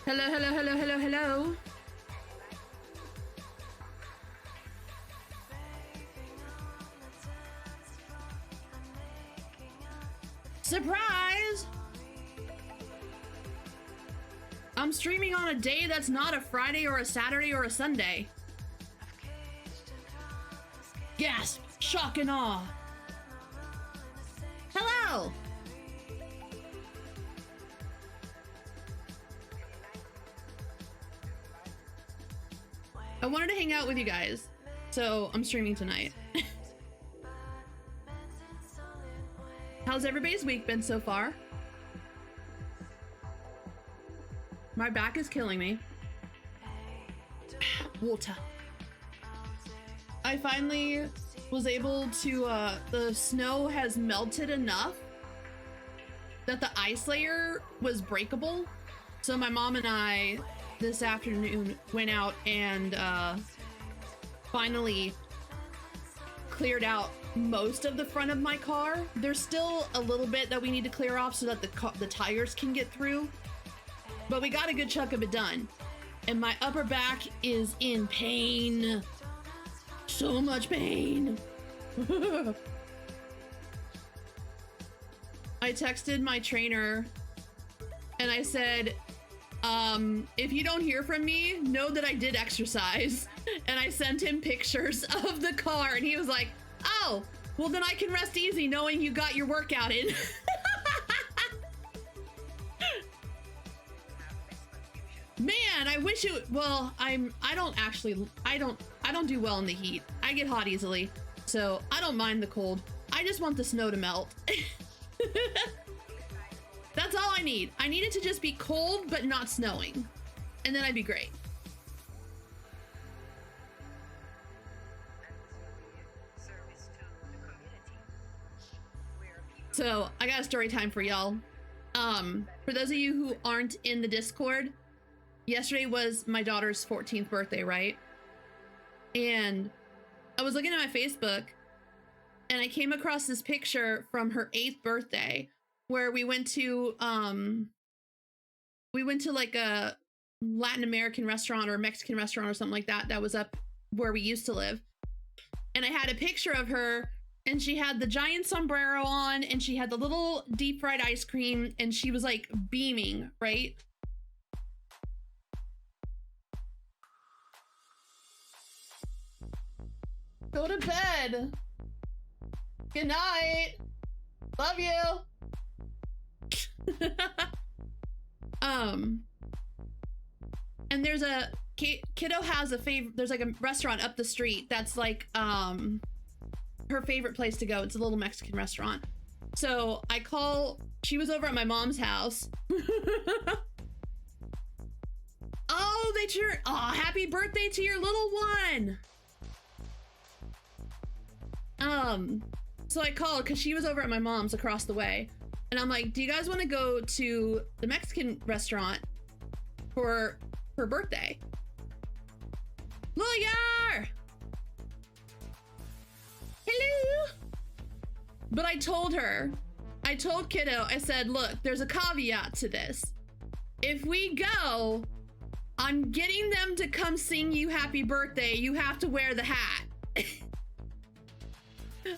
Hello, hello, hello, hello, hello. Surprise! I'm streaming on a day that's not a Friday or a Saturday or a Sunday. Gasp! Shock and awe! Hello! I wanted to hang out with you guys, so I'm streaming tonight. How's everybody's week been so far? My back is killing me. Water. I finally was able to, the snow has melted enough that the ice layer was breakable. So my mom and I this afternoon went out and finally cleared out most of the front of my car. There's still a little bit that we need to clear off so that the tires can get through, but we got a good chunk of it done. And my upper back is in pain. So much pain. I texted my trainer and I said, if you don't hear from me, know that I did exercise. And I sent him pictures of the car and he was like, oh, well then I can rest easy knowing you got your workout in. Man, I wish it, well, I don't do well in the heat. I get hot easily, so I don't mind the cold. I just want the snow to melt. That's all I need. I need it to just be cold, but not snowing. And then I'd be great. So I got a story time for y'all. For those of you who aren't in the Discord, yesterday was my daughter's 14th birthday, right? And I was looking at my Facebook and I came across this picture from her 8th birthday where we went to like a Latin American restaurant or a Mexican restaurant or something like that that was up where we used to live. And I had a picture of her and she had the giant sombrero on and she had the little deep fried ice cream and she was like beaming, right? Go to bed. Good night. Love you. And there's a kiddo has a favorite. There's like a restaurant up the street that's like her favorite place to go. It's a little Mexican restaurant. So I call. She was over at my mom's house. Oh, they cheer. Oh, happy birthday to your little one. So I called because she was over at my mom's across the way. And I'm like, do you guys want to go to the Mexican restaurant for her birthday? Lawyer! Hello? But I told kiddo, I said, look, there's a caveat to this. If we go, I'm getting them to come sing you happy birthday. You have to wear the hat.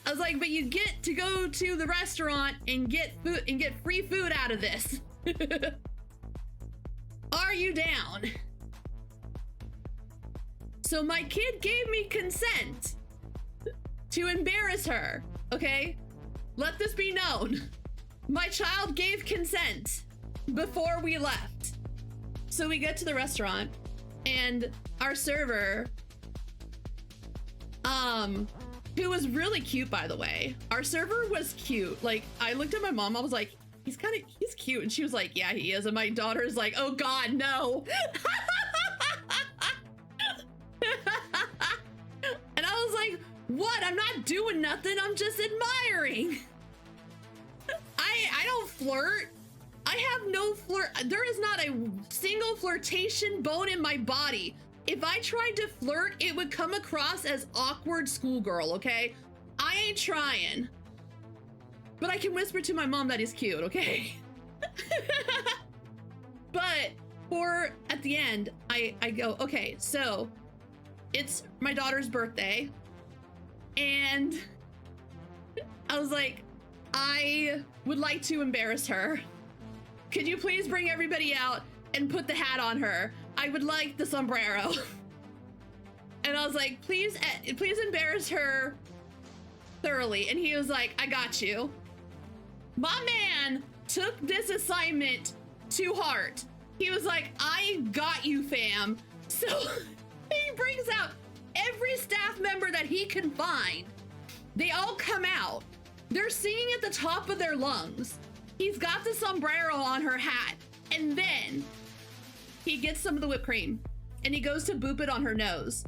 I was like, but you get to go to the restaurant and get food and get free food out of this. Are you down? So my kid gave me consent to embarrass her, okay? Let this be known. My child gave consent before we left. So we get to the restaurant and our server, who was really cute, by the way. Our server was cute. Like, I looked at my mom, I was like, he's cute. And she was like, yeah, he is. And my daughter's like, oh God, no. And I was like, what? I'm not doing nothing. I'm just admiring. I don't flirt. I have no flirt. There is not a single flirtation bone in my body. If I tried to flirt, it would come across as awkward schoolgirl, okay? I ain't trying. But I can whisper to my mom that he's cute, okay? But at the end, I go, okay, so it's my daughter's birthday, and I was like, I would like to embarrass her. Could you please bring everybody out and put the hat on her? I would like the sombrero. And I was like, please embarrass her thoroughly. And he was like, I got you. My man took this assignment to heart. He was like, I got you, fam. So he brings out every staff member that he can find. They all come out. They're singing at the top of their lungs. He's got the sombrero on her hat. And then he gets some of the whipped cream and he goes to boop it on her nose.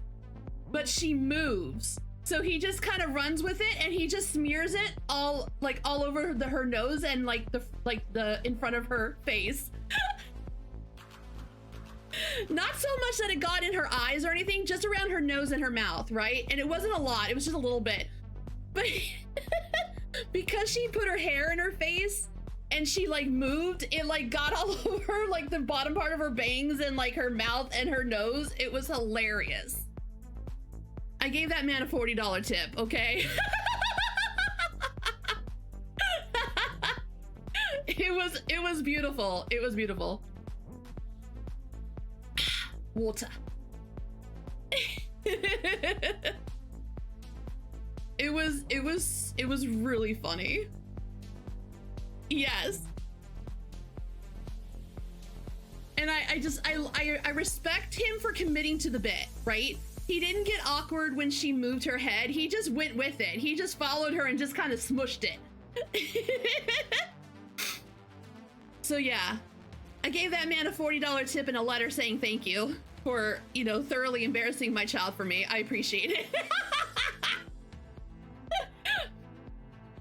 But she moves. So he just kind of runs with it and he just smears it all over her nose and the in front of her face. Not so much that it got in her eyes or anything, just around her nose and her mouth, right? And it wasn't a lot, it was just a little bit. But because she put her hair in her face and she moved, it got all over the bottom part of her bangs and her mouth and her nose. It was hilarious. I gave that man a $40 tip, okay? It was beautiful. It was beautiful. Water. It was really funny. Yes. And I respect him for committing to the bit, right? He didn't get awkward when she moved her head. He just went with it. He just followed her and just kind of smushed it. So yeah, I gave that man a $40 tip and a letter saying thank you for, thoroughly embarrassing my child for me. I appreciate it.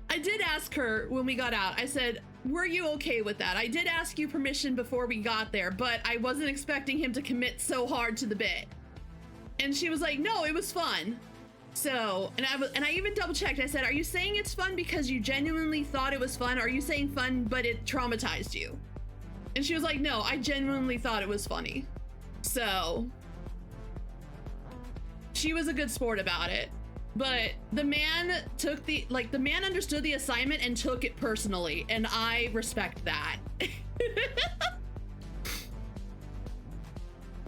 I did ask her when we got out, I said, were you okay with that? I did ask you permission before we got there, but I wasn't expecting him to commit so hard to the bit. And she was like, no, it was fun. So, and I even double checked. I said, are you saying it's fun because you genuinely thought it was fun? Or are you saying fun, but it traumatized you? And she was like, no, I genuinely thought it was funny. So she was a good sport about it. But the man took the man understood the assignment and took it personally. And I respect that.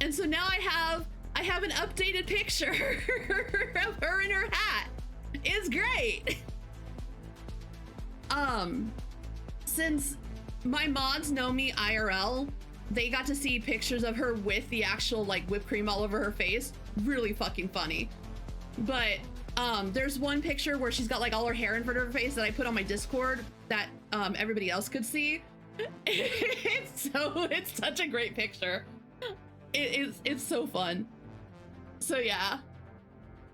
And so now I have an updated picture of her in her hat. It's great. Since my mods know me IRL, they got to see pictures of her with the actual whipped cream all over her face. Really fucking funny. But there's one picture where she's got all her hair in front of her face that I put on my Discord that everybody else could see. It's such a great picture. It's so fun. So yeah,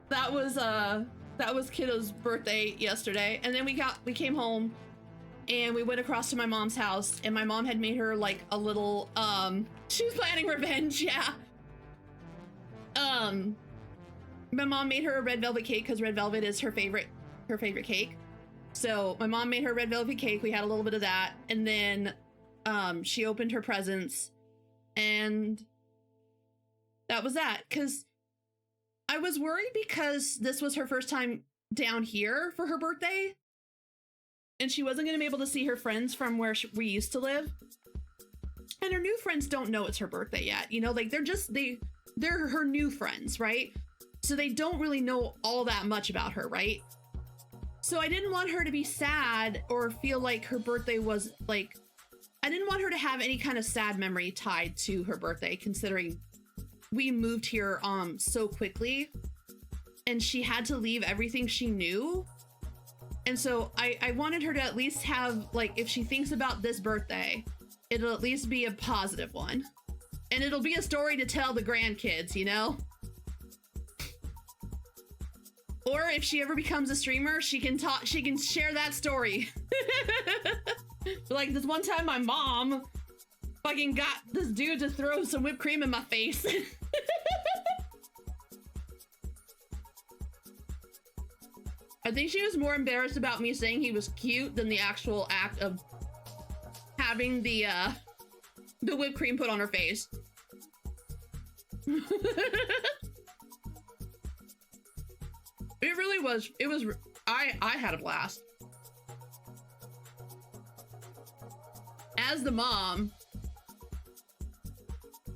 that was Kiddo's birthday yesterday, and then we came home and we went across to my mom's house, and my mom had made her a little she was planning revenge. Yeah. My mom made her a red velvet cake because red velvet is her favorite cake. So my mom made her red velvet cake. We had a little bit of that, and then she opened her presents, and that was that. Because I was worried because this was her first time down here for her birthday, and she wasn't going to be able to see her friends from where we used to live. And her new friends don't know it's her birthday yet. They're her new friends, right? So they don't really know all that much about her, right? So I didn't want her to be sad or feel like her birthday was I didn't want her to have any kind of sad memory tied to her birthday, considering we moved here so quickly and she had to leave everything she knew. And so I wanted her to at least have, if she thinks about this birthday, it'll at least be a positive one. And it'll be a story to tell the grandkids, Or if she ever becomes a streamer, she can share that story. This one time my mom fucking got this dude to throw some whipped cream in my face. I think she was more embarrassed about me saying he was cute than the actual act of having the whipped cream put on her face. It really was. It was. I had a blast. As the mom,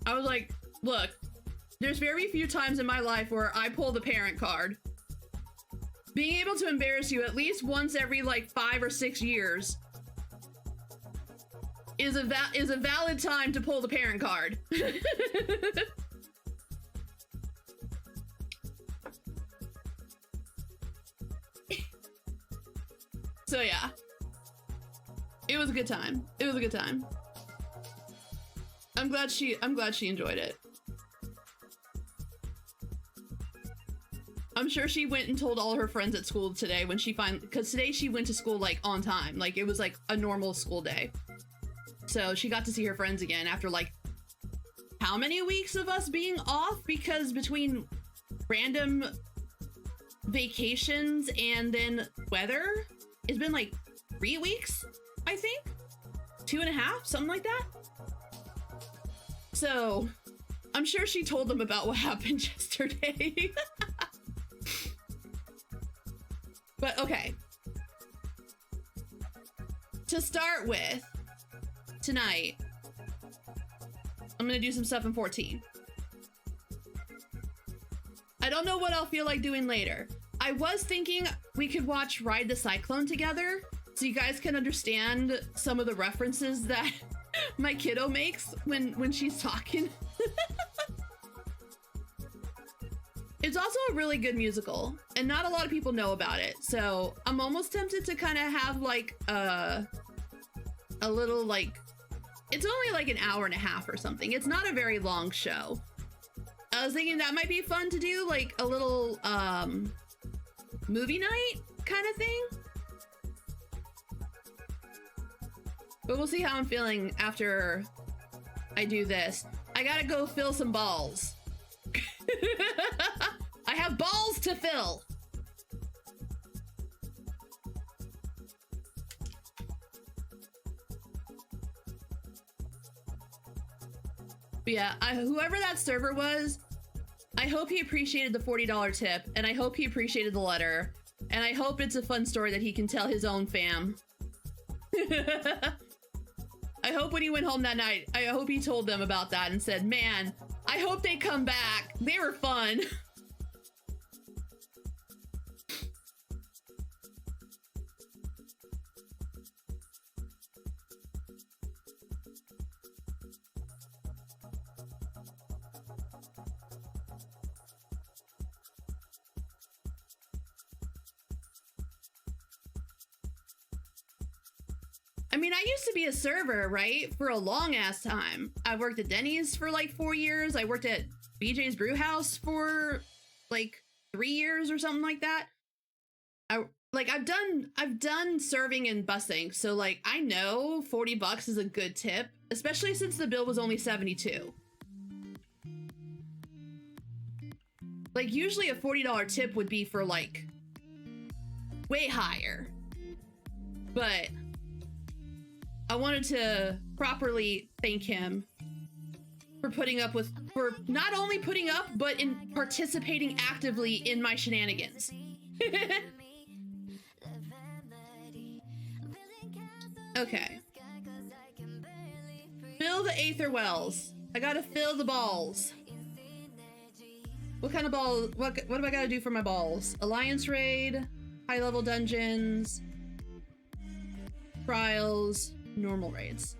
I was like, look, there's very few times in my life where I pull the parent card. Being able to embarrass you at least once every like 5 or 6 years is a valid time to pull the parent card. So yeah, it was a good time. It was a good time. I'm glad she enjoyed it. I'm sure she went and told all her friends at school today when she because today she went to school like on time. Like it was like a normal school day. So she got to see her friends again after like how many weeks of us being off? Because between random vacations and then weather, it's been like 3 weeks, I think. 2.5, something like that. So I'm sure she told them about what happened yesterday. But okay. To start with, tonight, I'm gonna do some stuff in 14. I don't know what I'll feel like doing later. I was thinking we could watch Ride the Cyclone together so you guys can understand some of the references that my kiddo makes when she's talking. It's also a really good musical, and not a lot of people know about it, so I'm almost tempted to kind of have like a little like, it's only like an hour and a half or something. It's not a very long show. I was thinking that might be fun to do, like a little movie night kind of thing. But we'll see how I'm feeling after I do this. I gotta go fill some balls. I have balls to fill. But yeah, whoever that server was, I hope he appreciated the $40 tip, and I hope he appreciated the letter, and I hope it's a fun story that he can tell his own fam. I hope when he went home that night, I hope he told them about that and said, man, I hope they come back. They were fun. I mean, I used to be a server, right? For a long ass time. I worked at Denny's for like 4 years. I worked at BJ's Brewhouse for like 3 years or something like that. I've done serving and busing. So like, I know $40 is a good tip, especially since the bill was only 72. Like usually a $40 tip would be for like way higher, but I wanted to properly thank him for for not only putting up, but in participating actively in my shenanigans. Okay. Fill the Aether Wells. I gotta fill the balls. What kind of ball? What do I gotta do for my balls? Alliance raid, high level dungeons, trials, normal raids.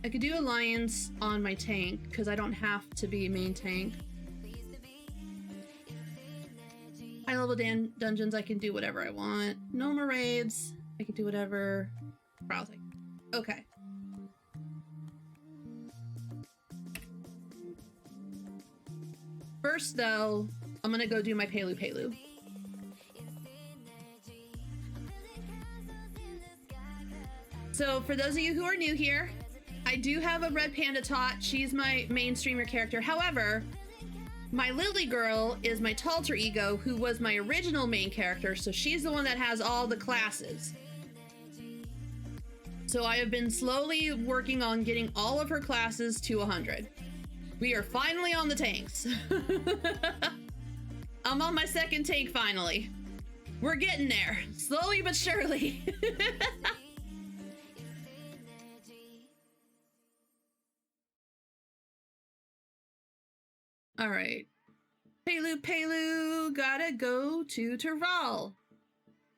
I could do Alliance on my tank because I don't have to be main tank. High level dungeons, I can do whatever I want. Normal raids, I can do whatever. Browsing. Okay. First though, I'm gonna go do my Pelu. So for those of you who are new here, I do have a Red Panda tot. She's my main streamer character. However, my Lily girl is my Talter ego, who was my original main character, so she's the one that has all the classes. So I have been slowly working on getting all of her classes to 100. We are finally on the tanks. I'm on my second tank finally. We're getting there, slowly but surely. All right. Pelu, gotta go to Tyrol.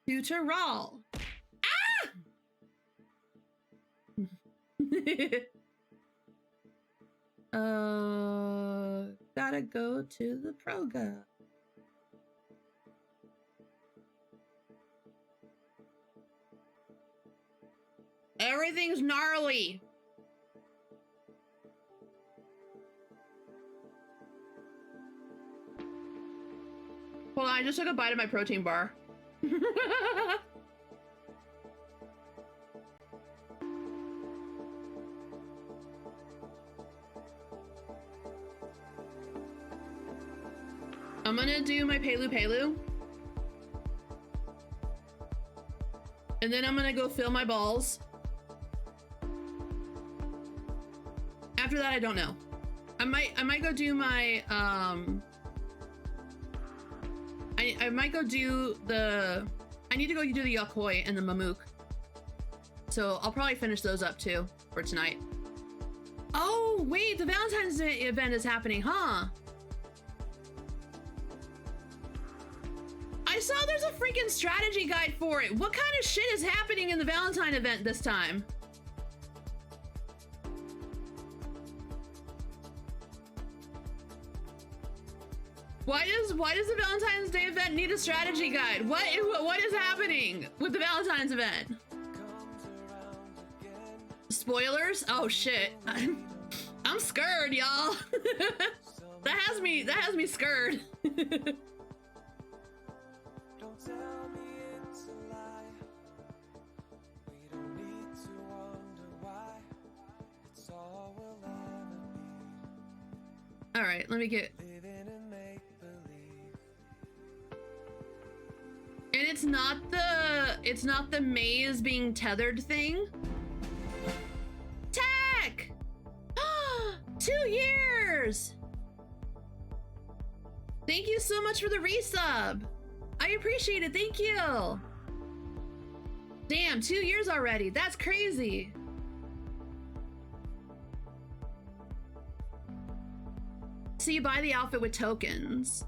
To Tyrol. Ah! Gotta go to the Proga. Everything's gnarly. Hold on, I just took a bite of my protein bar. I'm gonna do my Pelu. And then I'm gonna go fill my balls. After that, I don't know. I might go do my I might go do the I need to go do the Yakoi and the Mamook. So I'll probably finish those up too for tonight. Oh wait, the Valentine's Day event is happening, huh? I saw there's a freaking strategy guide for it. What kind of shit is happening in the Valentine event this time? Why does the Valentine's Day event need a strategy guide? What is happening with the Valentine's event? Spoilers? Oh shit. I'm scared, y'all. that has me scared. All right, let me get. And it's not the maze being tethered thing. Tech! 2 years! Thank you so much for the resub. I appreciate it, thank you. Damn, 2 years already, that's crazy. So you buy the outfit with tokens.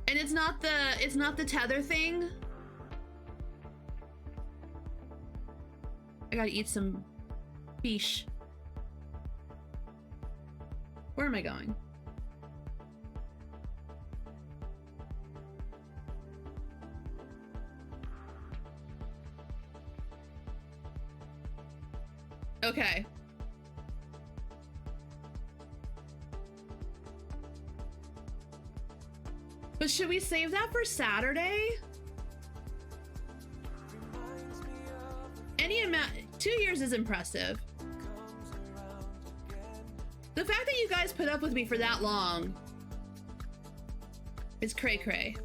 And it's not the tether thing. I gotta eat some fish. Where am I going? Okay. But should we save that for Saturday? Any amount, 2 years is impressive. The fact that you guys put up with me for that long is cray cray.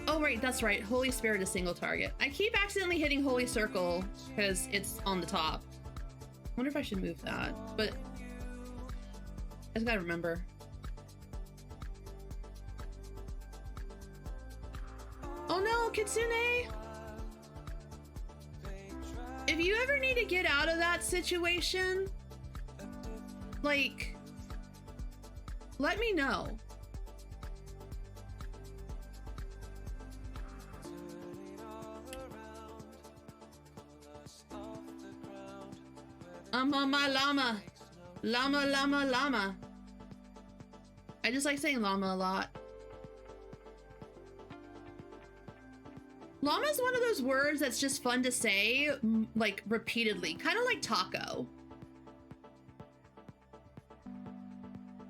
Oh right, that's right. Holy Spirit is single target. I keep accidentally hitting Holy Circle because it's on the top. I wonder if I should move that, but I just gotta remember. Oh no, Kitsune! If you ever need to get out of that situation, like, let me know. I'm on my llama. Llama. I just like saying llama a lot. Llama is one of those words that's just fun to say, like, repeatedly. Kind of like taco.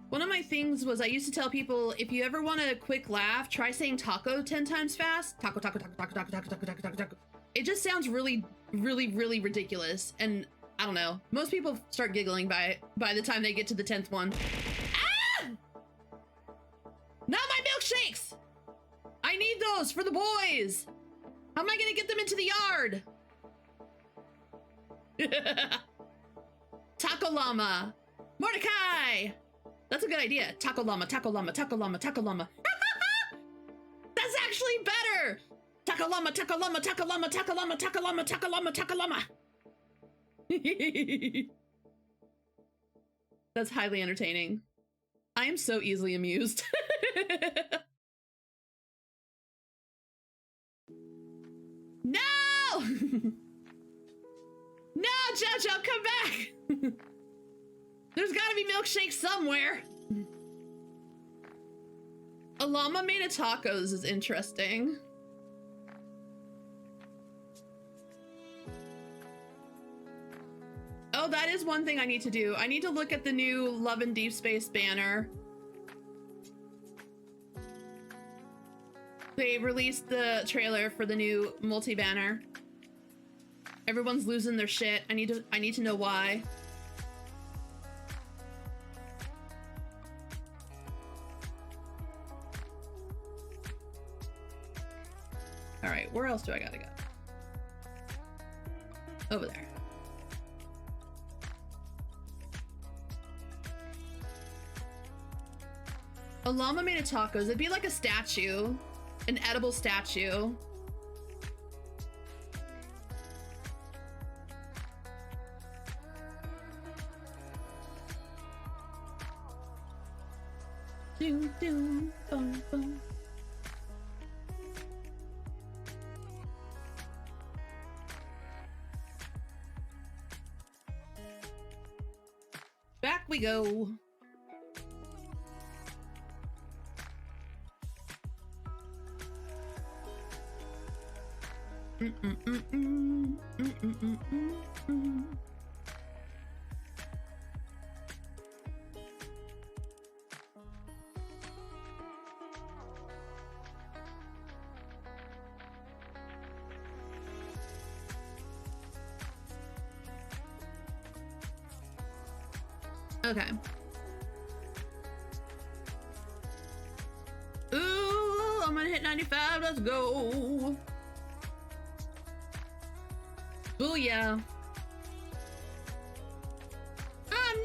One of my things was I used to tell people, if you ever want a quick laugh, try saying taco 10 times fast. Taco. It just sounds really really, really ridiculous. And I don't know, most people start giggling by the time they get to the 10th one. Ah! Not my milkshakes! I need those for the boys! How am I gonna get them into the yard? Taco Llama! Mordecai! That's a good idea. Taco Llama, Taco Llama, Taco Llama, Taco Llama. That's actually better! Taco Llama, Taco Llama, Taco Llama, Taco Llama, Taco Llama, Taco Llama, Taco Llama. That's highly entertaining. I am so easily amused. No! No, Jojo, come back! There's gotta be milkshakes somewhere. A llama made of tacos is interesting. Oh, that is one thing I need to do. I need to look at the new Love and Deep Space banner. They released the trailer for the new multi-banner. Everyone's losing their shit. I need to know why. All right, where else do I gotta go? Over there. A llama made of tacos. It'd be like a statue, an edible statue. Doom, doom, boom, boom. Back we go. Okay. Ooh, I'm gonna hit 95. Let's go. Booyah. I'm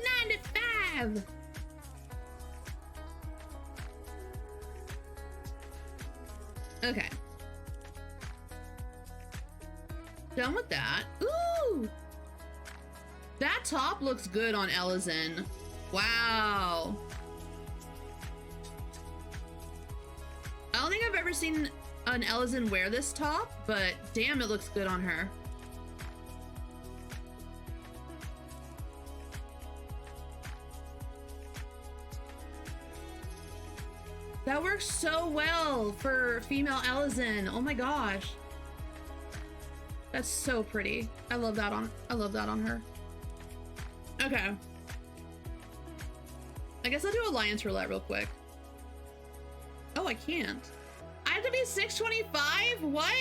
95. Okay. Done with that. Ooh. That top looks good on Ellison. Wow. I don't think I've ever seen an Ellison wear this top, but damn, it looks good on her. That works so well for female Ellison. Oh my gosh. That's so pretty. I love that on her. Okay. I guess I'll do Alliance Roulette real quick. Oh, I can't. I have to be 625? What?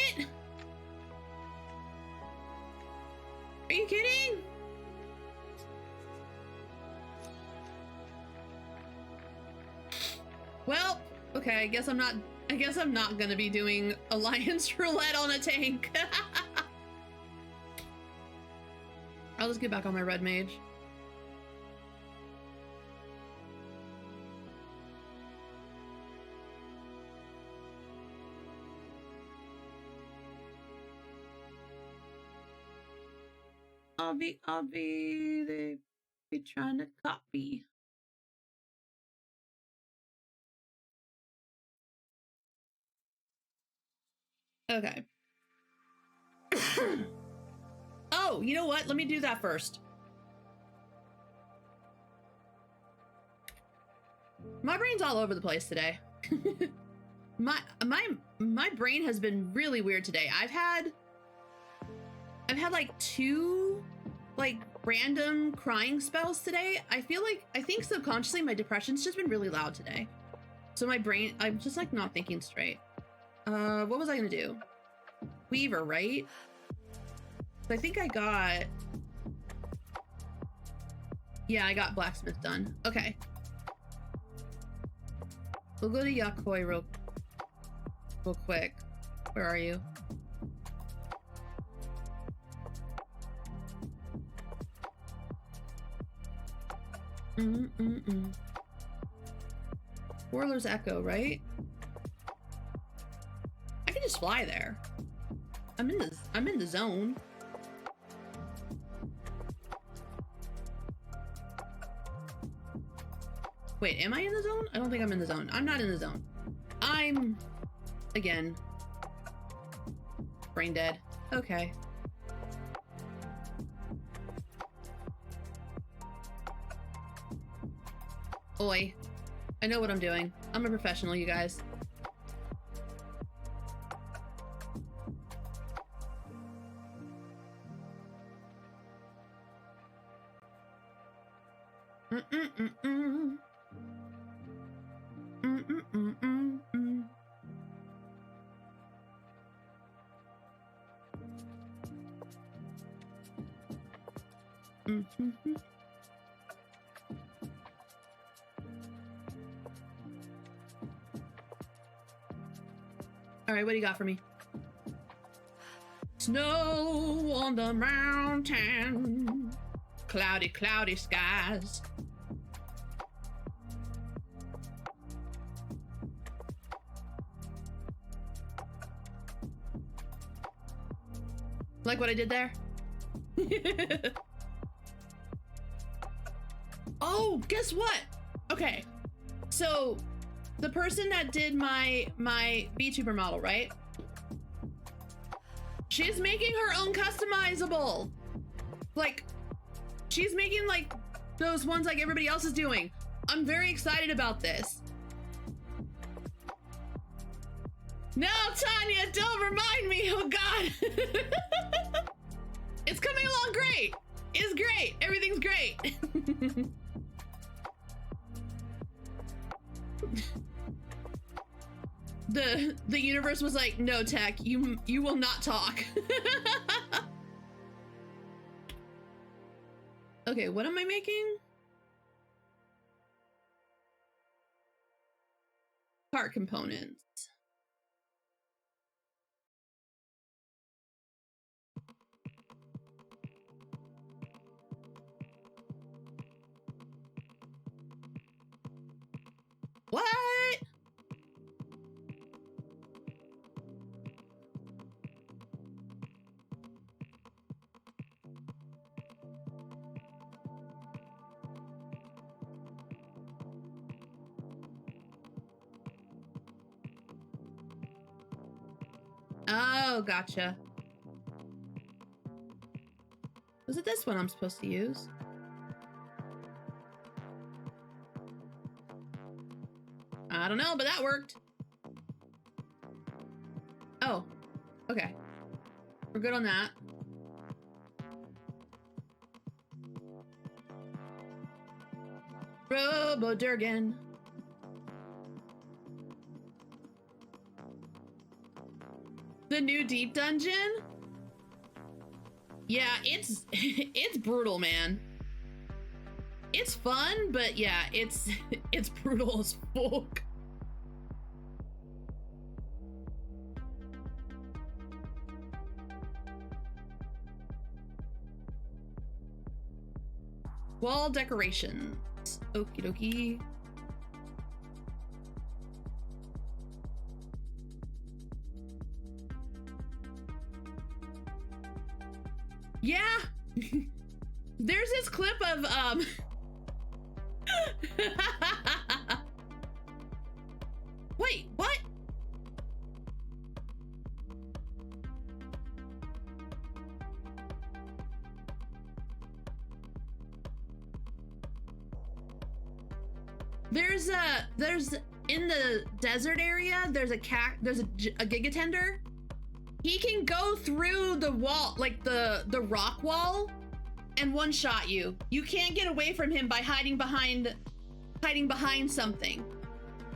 Are you kidding? Well, okay, I guess I'm not gonna be doing Alliance Roulette on a tank. I'll just get back on my red mage. They be trying to copy. Okay. Oh, you know what? Let me do that first. My brain's all over the place today. my brain has been really weird today. I've had like 2 like random crying spells today. I think subconsciously my depression's just been really loud today. So my brain, I'm just like not thinking straight. What was I gonna do? Weaver, right? I think I got... Yeah, I got blacksmith done. Okay. We'll go to Yakoi real quick. Where are you? Warlord's Echo, right? I can just fly there. I'm in the zone. Wait, am I in the zone? I don't think I'm in the zone. I'm not in the zone. I'm, again, brain dead. Okay. Oi. I know what I'm doing. I'm a professional, you guys. All right, what do you got for me? Snow on the mountain, cloudy, cloudy skies. Like what I did there? Oh, guess what? Okay, so the person that did my VTuber model, right? She's making her own customizable. Like, she's making like those ones like everybody else is doing. I'm very excited about this. No, Tanya, don't remind me. Oh God. It's coming along great. It's great. Everything's great. The universe was like, no, Tech, you will not talk. Okay, what am I making? Part components. What? Oh, gotcha. Was it this one I'm supposed to use? I don't know, but that worked. Oh, okay. We're good on that. Robo Durgan. The new deep dungeon? Yeah, it's it's brutal, man. It's fun, but yeah, it's brutal as fuck. Wall decorations. Okie dokie. Yeah. There's this clip of Wait, what? There's in the desert area, there's a Giga Tender. He can go through the wall, like the rock wall, and one-shot you. You can't get away from him by hiding behind something.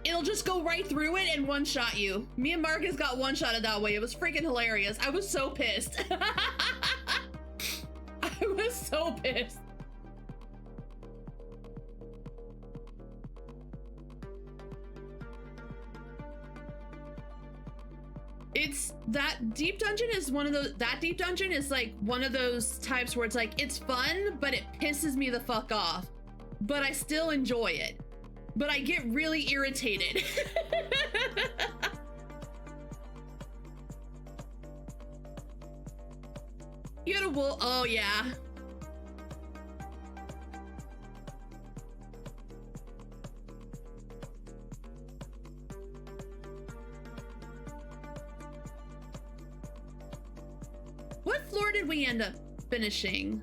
It'll just go right through it and one-shot you. Me and Marcus got one-shotted that way. It was freaking hilarious. I was so pissed. I was so pissed. It's that deep dungeon is one of those, that deep dungeon is like one of those types where it's like, it's fun, but it pisses me the fuck off. But I still enjoy it. But I get really irritated. You got a wool, oh yeah. What floor did we end up finishing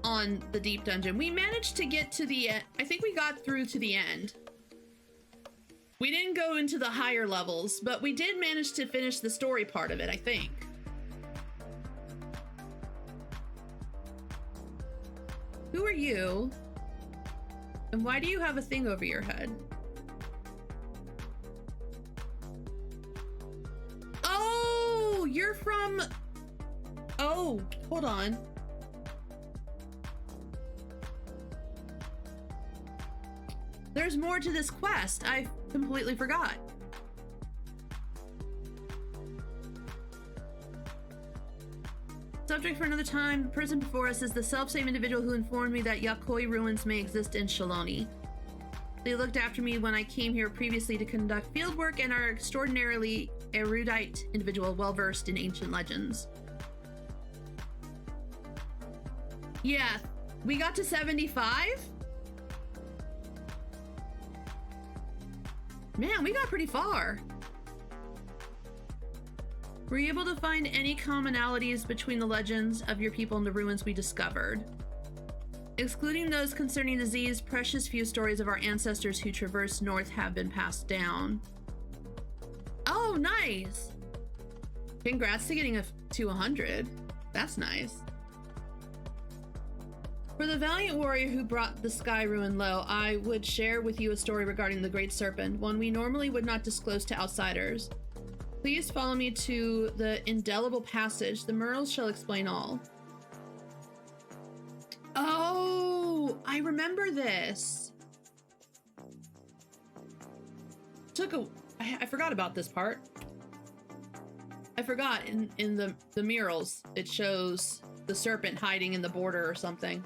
on the deep dungeon? We managed to get to the end. I think we got through to the end. We didn't go into the higher levels, but we did manage to finish the story part of it, I think. Who are you? And why do you have a thing over your head? Oh, you're from... Oh, hold on. There's more to this quest. I completely forgot. Subject for another time. The person before us is the self-same individual who informed me that Yakoi ruins may exist in Shaloni. They looked after me when I came here previously to conduct field work and are extraordinarily erudite individual, well-versed in ancient legends. Yeah, we got to 75? Man, we got pretty far. Were you able to find any commonalities between the legends of your people and the ruins we discovered? Excluding those concerning disease, precious few stories of our ancestors who traversed north have been passed down. Oh, nice. Congrats to getting to 100. That's nice. For the valiant warrior who brought the sky ruin low, I would share with you a story regarding the Great Serpent, one we normally would not disclose to outsiders. Please follow me to the indelible passage. The Merles shall explain all. Oh, I remember this. I forgot about this part. I forgot in the murals, it shows the serpent hiding in the border or something.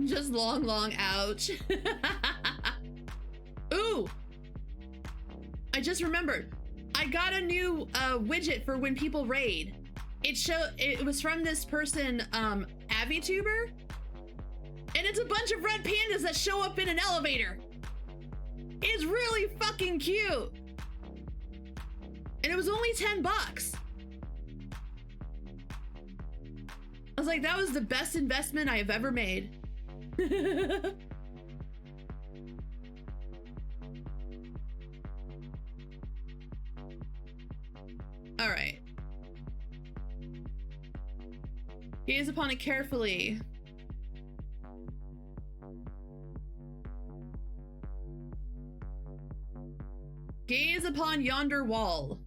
Just long ouch. Ooh, I just remembered. I got a new widget for when people raid. It was from this person, AviTuber, and it's a bunch of red pandas that show up in an elevator. It's really fucking cute, and it was only $10. I was like, that was the best investment I have ever made. All right. Gaze upon it carefully. Gaze upon yonder wall.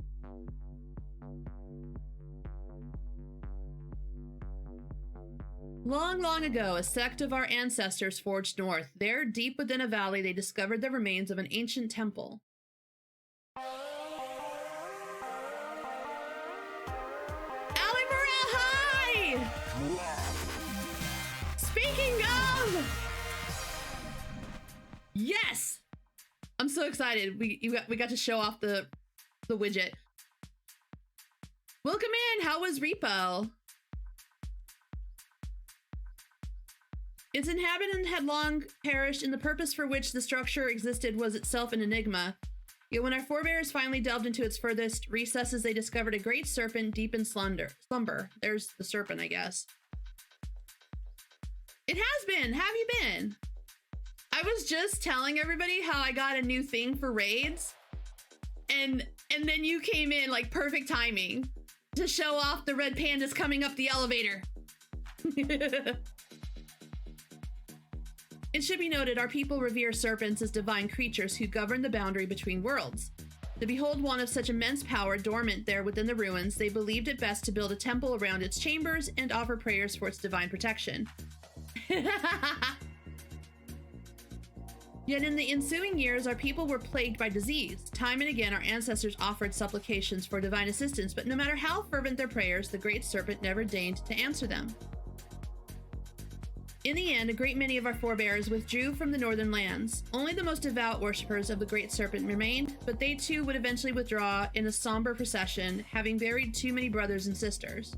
Long, long ago, a sect of our ancestors forged north. There, deep within a valley, they discovered the remains of an ancient temple. Alan Morel, hi! Speaking of... Yes! I'm so excited. We got to show off the widget. Welcome in. How was Repo? Its inhabitant had long perished, and the purpose for which the structure existed was itself an enigma. Yet when our forebears finally delved into its furthest recesses, they discovered a great serpent deep in slumber. There's the serpent, I guess. It has been. Have you been? I was just telling everybody how I got a new thing for raids, and then you came in like perfect timing to show off the red pandas coming up the elevator. It should be noted, our people revere serpents as divine creatures who govern the boundary between worlds. To behold one of such immense power dormant there within the ruins, they believed it best to build a temple around its chambers and offer prayers for its divine protection. Yet in the ensuing years, our people were plagued by disease. Time and again, our ancestors offered supplications for divine assistance, but no matter how fervent their prayers, the great serpent never deigned to answer them. In the end, a great many of our forebears withdrew from the northern lands. Only the most devout worshippers of the great serpent remained, but they too would eventually withdraw in a somber procession, having buried too many brothers and sisters.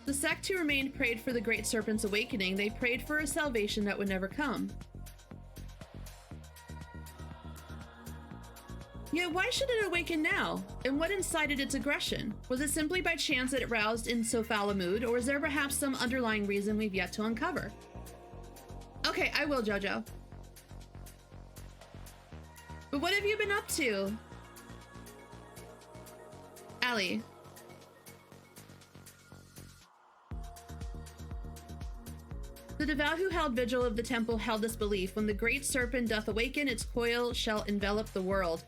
The sect who remained prayed for the great serpent's awakening. They prayed for a salvation that would never come. Yet why should it awaken now? And what incited its aggression? Was it simply by chance that it roused in so foul a mood, or is there perhaps some underlying reason we've yet to uncover? Okay, I will, Jojo. But what have you been up to? Allie. The devout who held vigil of the temple held this belief: when the great serpent doth awaken, its coil shall envelop the world.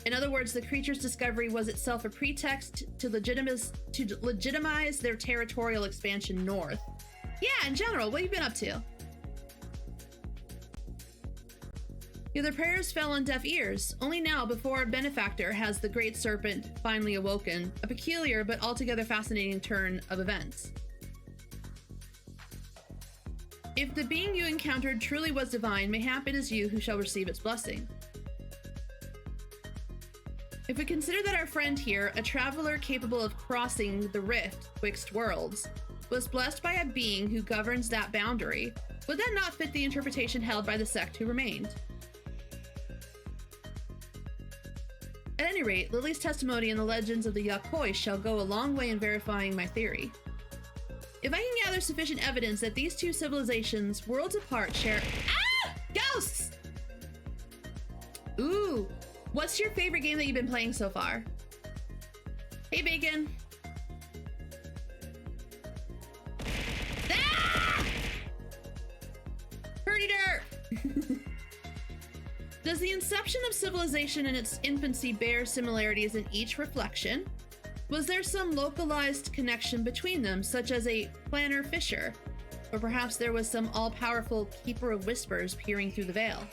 In other words, the creature's discovery was itself a pretext to legitimize their territorial expansion north. Yeah, in general, what have you been up to? Yeah, their prayers fell on deaf ears. Only now, before our benefactor, has the great serpent finally awoken. A peculiar but altogether fascinating turn of events. If the being you encountered truly was divine, mayhap it is you who shall receive its blessing. If we consider that our friend here, a traveler capable of crossing the rift twixt worlds, was blessed by a being who governs that boundary, would that not fit the interpretation held by the sect who remained? At any rate, Lily's testimony and the legends of the Yakoi shall go a long way in verifying my theory. If I can gather sufficient evidence that these two civilizations, worlds apart, share— Ah! Ghosts! Ooh. What's your favorite game that you've been playing so far? Hey, Bacon. Ah! Hurdy dirt! Does the inception of civilization in its infancy bear similarities in each reflection? Was there some localized connection between them, such as a planner fisher? Or perhaps there was some all-powerful keeper of whispers peering through the veil?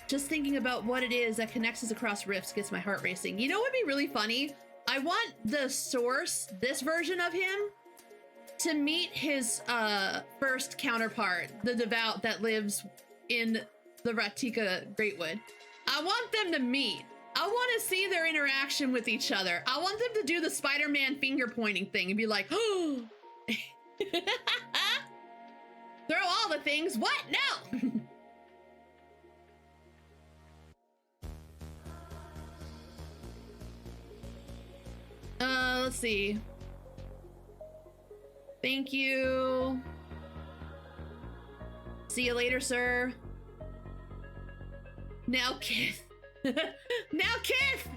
Just thinking about what it is that connects us across rifts gets my heart racing. You know what would be really funny? I want the source, this version of him, to meet his first counterpart, the devout that lives in the Ratika Greatwood. I want them to meet. I want to see their interaction with each other. I want them to do the Spider-Man finger pointing thing and be like, oh, throw all the things. What? No. Let's see. Thank you. See you later, sir. Now, Kith. Now, Kith!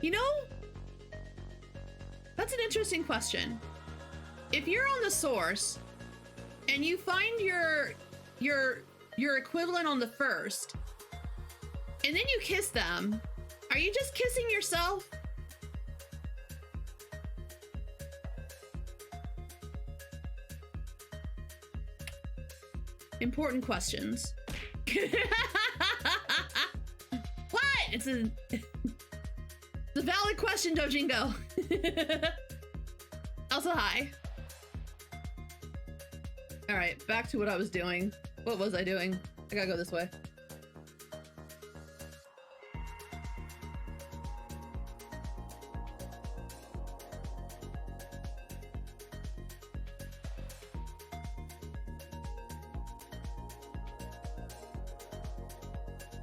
You know, that's an interesting question. If you're on the source and you find your equivalent on the first, and then you kiss them, are you just kissing yourself? Important questions. What? It's a valid question, Dojingo. Also, hi. All right, back to what I was doing. What was I doing? I gotta go this way.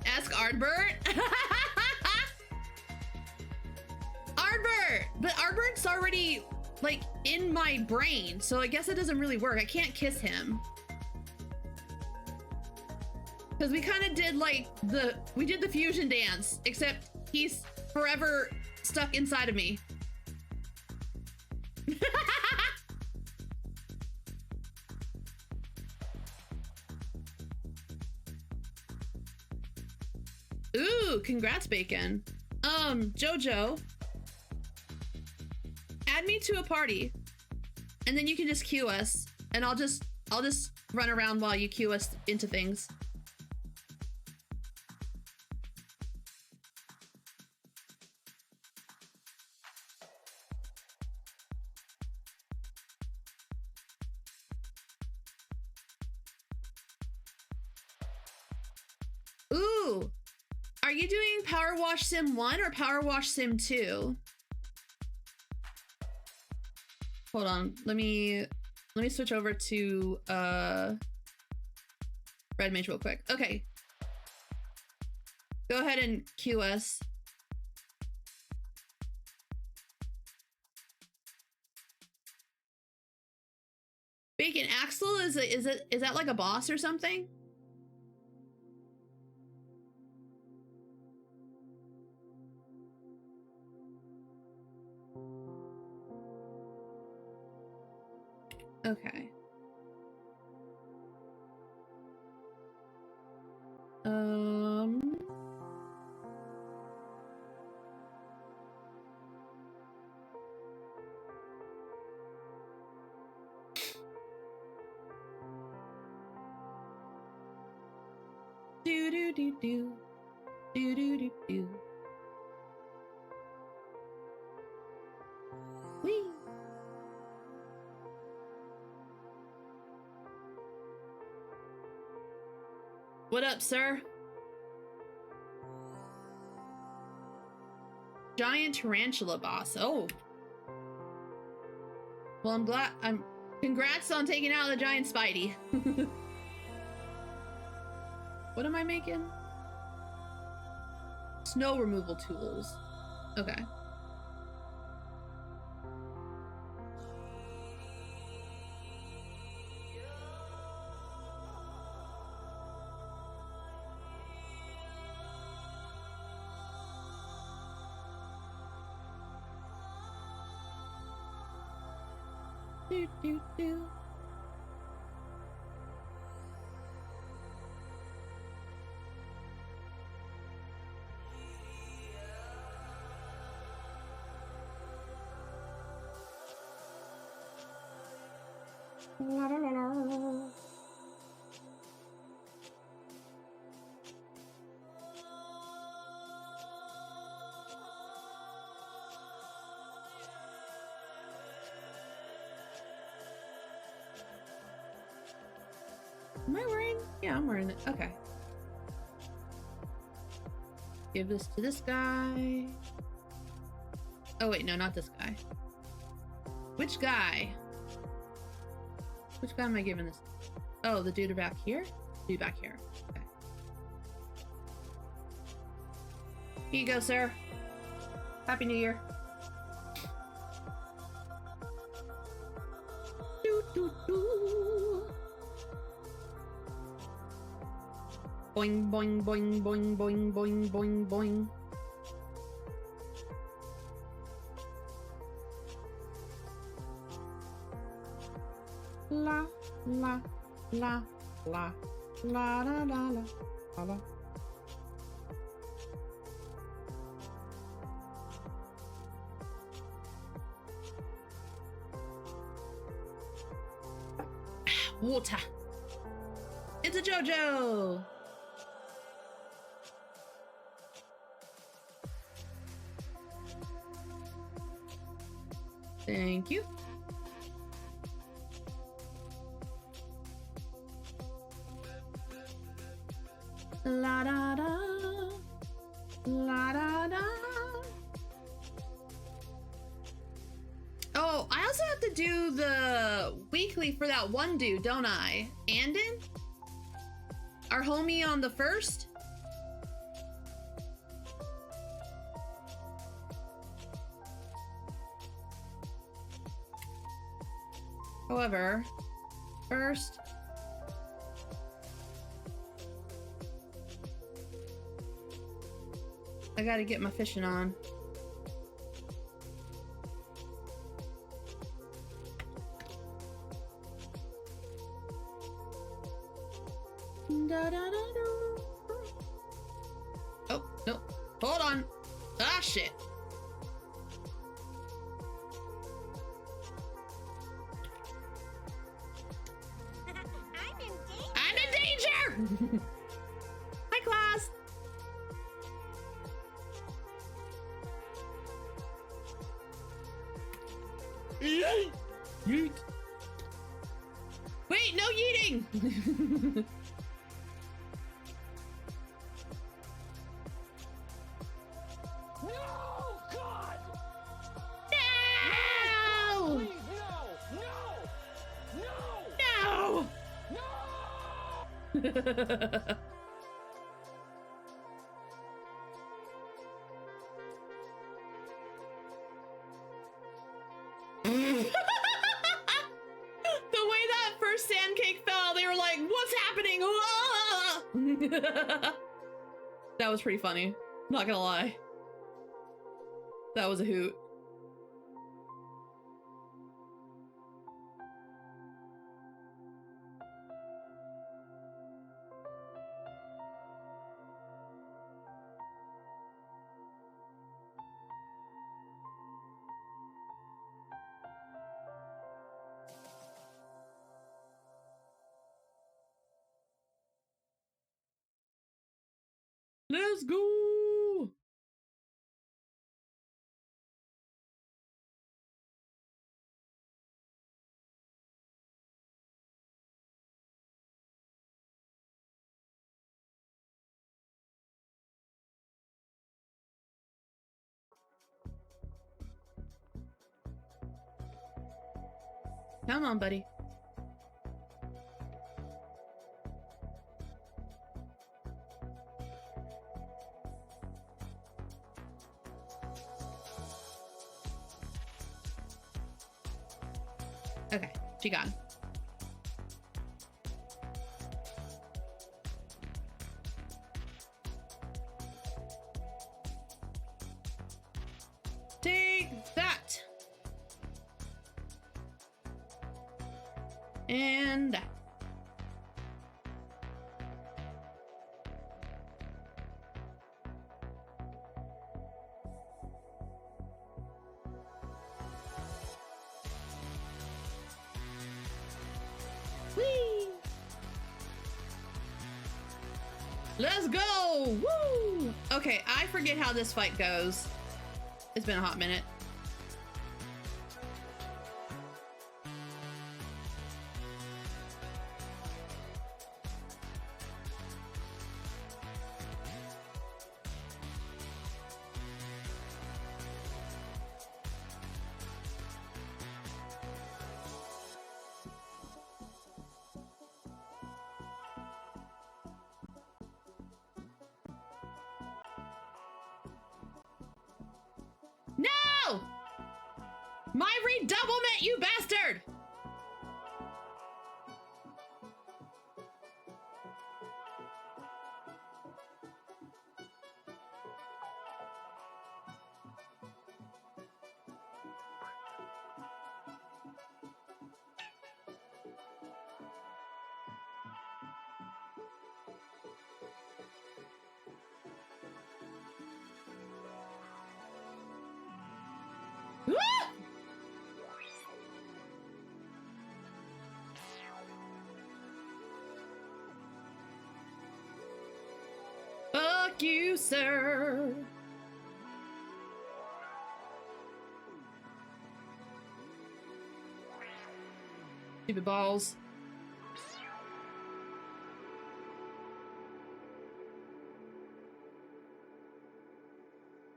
Ask Ardbert? Ardbert! But Ardbert's already, like, in my brain, so I guess it doesn't really work. I can't kiss him. Because we kind of did like we did the fusion dance, except he's forever stuck inside of me. Ooh, congrats, Bacon. Jojo, add me to a party, and then you can just queue us, and I'll just run around while you queue us into things. Ooh, are you doing Power Wash Sim 1 or Power Wash Sim 2? Hold on, let me switch over to Red Mage real quick. Okay. Go ahead and queue us. Bacon Axel, is that like a boss or something? Okay. Do do do do do do do do. Wee. What up, sir? Giant tarantula boss. Oh. Well, congrats on taking out the giant Spidey. What am I making? Snow removal tools. Okay. Do do do. La, la, la, la. Am I wearing? Yeah, I'm wearing it. Okay. Give this to this guy. Oh wait, no, not this guy. Which guy? Which guy am I giving this? Oh, the dude back here? Dude back here. Okay. Here you go, sir. Happy New Year. Doo, doo, doo. Boing, boing, boing, boing, boing, boing, boing, boing. La, la, la, la, la, la, la, la, la. Water. It's a JoJo. Thank you. La da da, la da da. Oh, I also have to do the weekly for that one dude, don't I? Andon? Our homie on the first? However, first... I gotta get my fishing on. Da, da, da, da. Oh, no. Hold on. Ah, shit. I'm in danger! Hi, class. Yeet. Yeet. Wait, no yeeting! No, God! No! Please, no! No! No! No! The way that first sand cake fell, they were like, what's happening? Ah! That was pretty funny. Not gonna lie. That was a hoot. Let's go! Come on, buddy. Okay, she gone. Take that. And that. Whee! Let's go! Woo! Okay, I forget how this fight goes. It's been a hot minute. No! My redoublement, you bastard! Ah! Fuck you, sir. Stupid balls.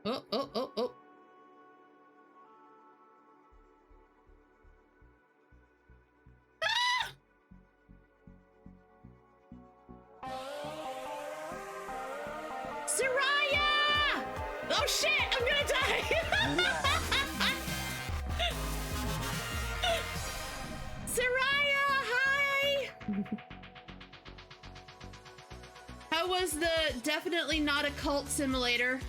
Oh, oh, oh, oh. Soraya! Oh shit, I'm gonna die! Soraya, hi! How was the definitely not a cult simulator?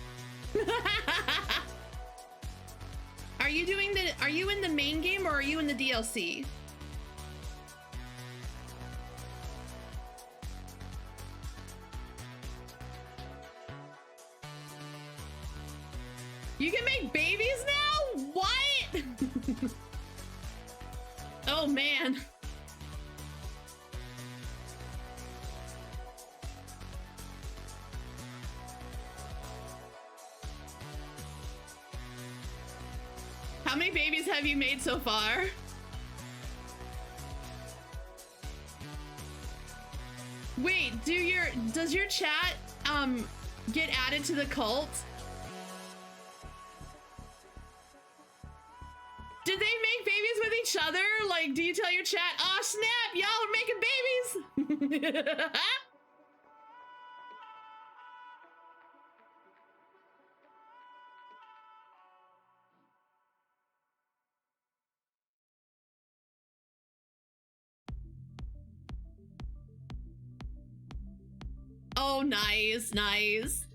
Are you in the main game or are you in the DLC? You can make babies now? What? Oh man. How many babies have you made so far? Wait, does your chat get added to the cult? Did they make babies with each other? Like, do you tell your chat, "Oh snap, y'all are making babies"? Oh, nice, nice.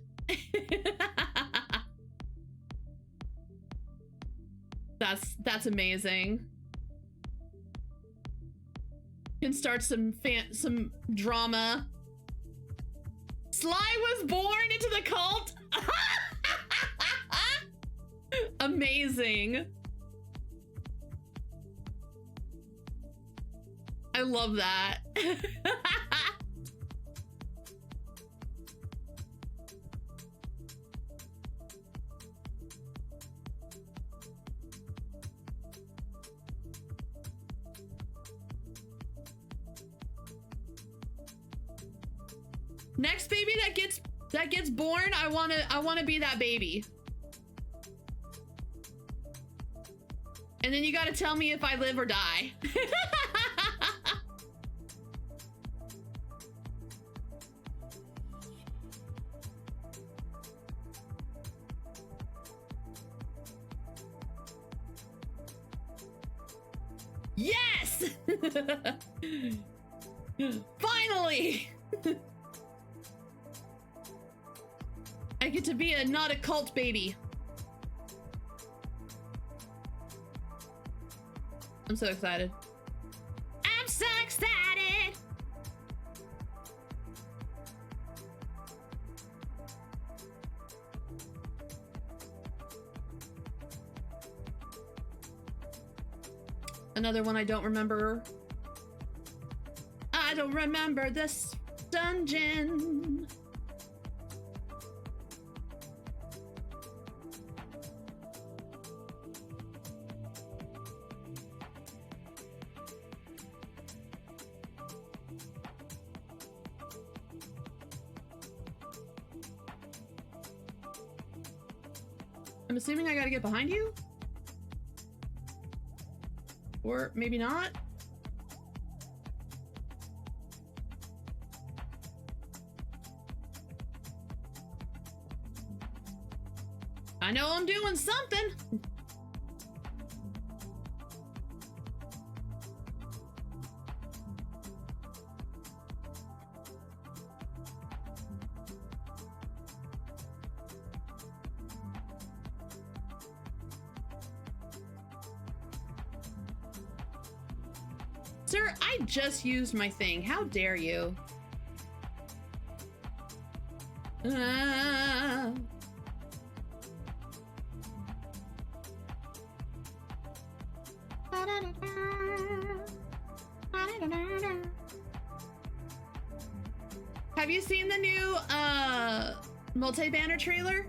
That's amazing. Can start some drama. Sly was born into the cult. Amazing. I love that. Next baby that gets born, I wanna be that baby. And then you gotta tell me if I live or die. Yes! Finally! I get to be not a cult baby. I'm so excited. I'm so excited! Another one I don't remember. I don't remember this dungeon. I'm assuming I gotta get behind you? Or maybe not? I know I'm doing something. Sir, I just used my thing. How dare you? Have you seen the new multi-banner trailer?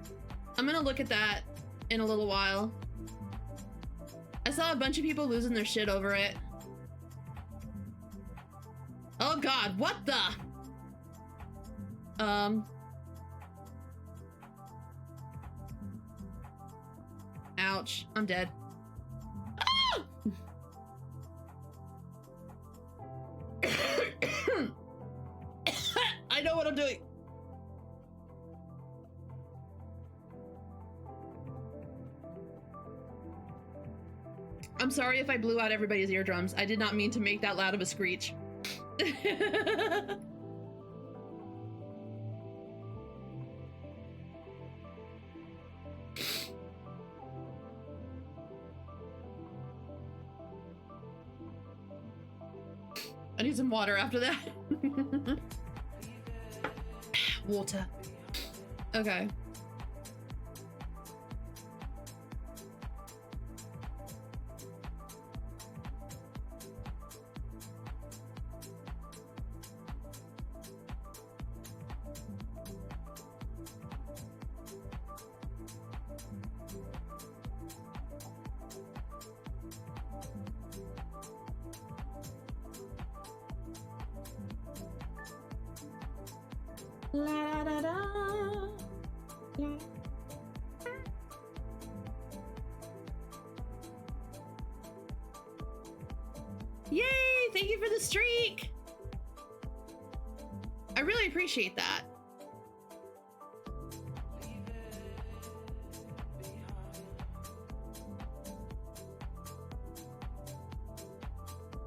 I'm gonna look at that in a little while. I saw a bunch of people losing their shit over it. Oh god, what the? Ouch, I'm dead. Ah! I know what I'm doing. I'm sorry if I blew out everybody's eardrums. I did not mean to make that loud of a screech. I need some water after that. Water. Okay. La da da. La. Yay! Thank you for the streak. I really appreciate that.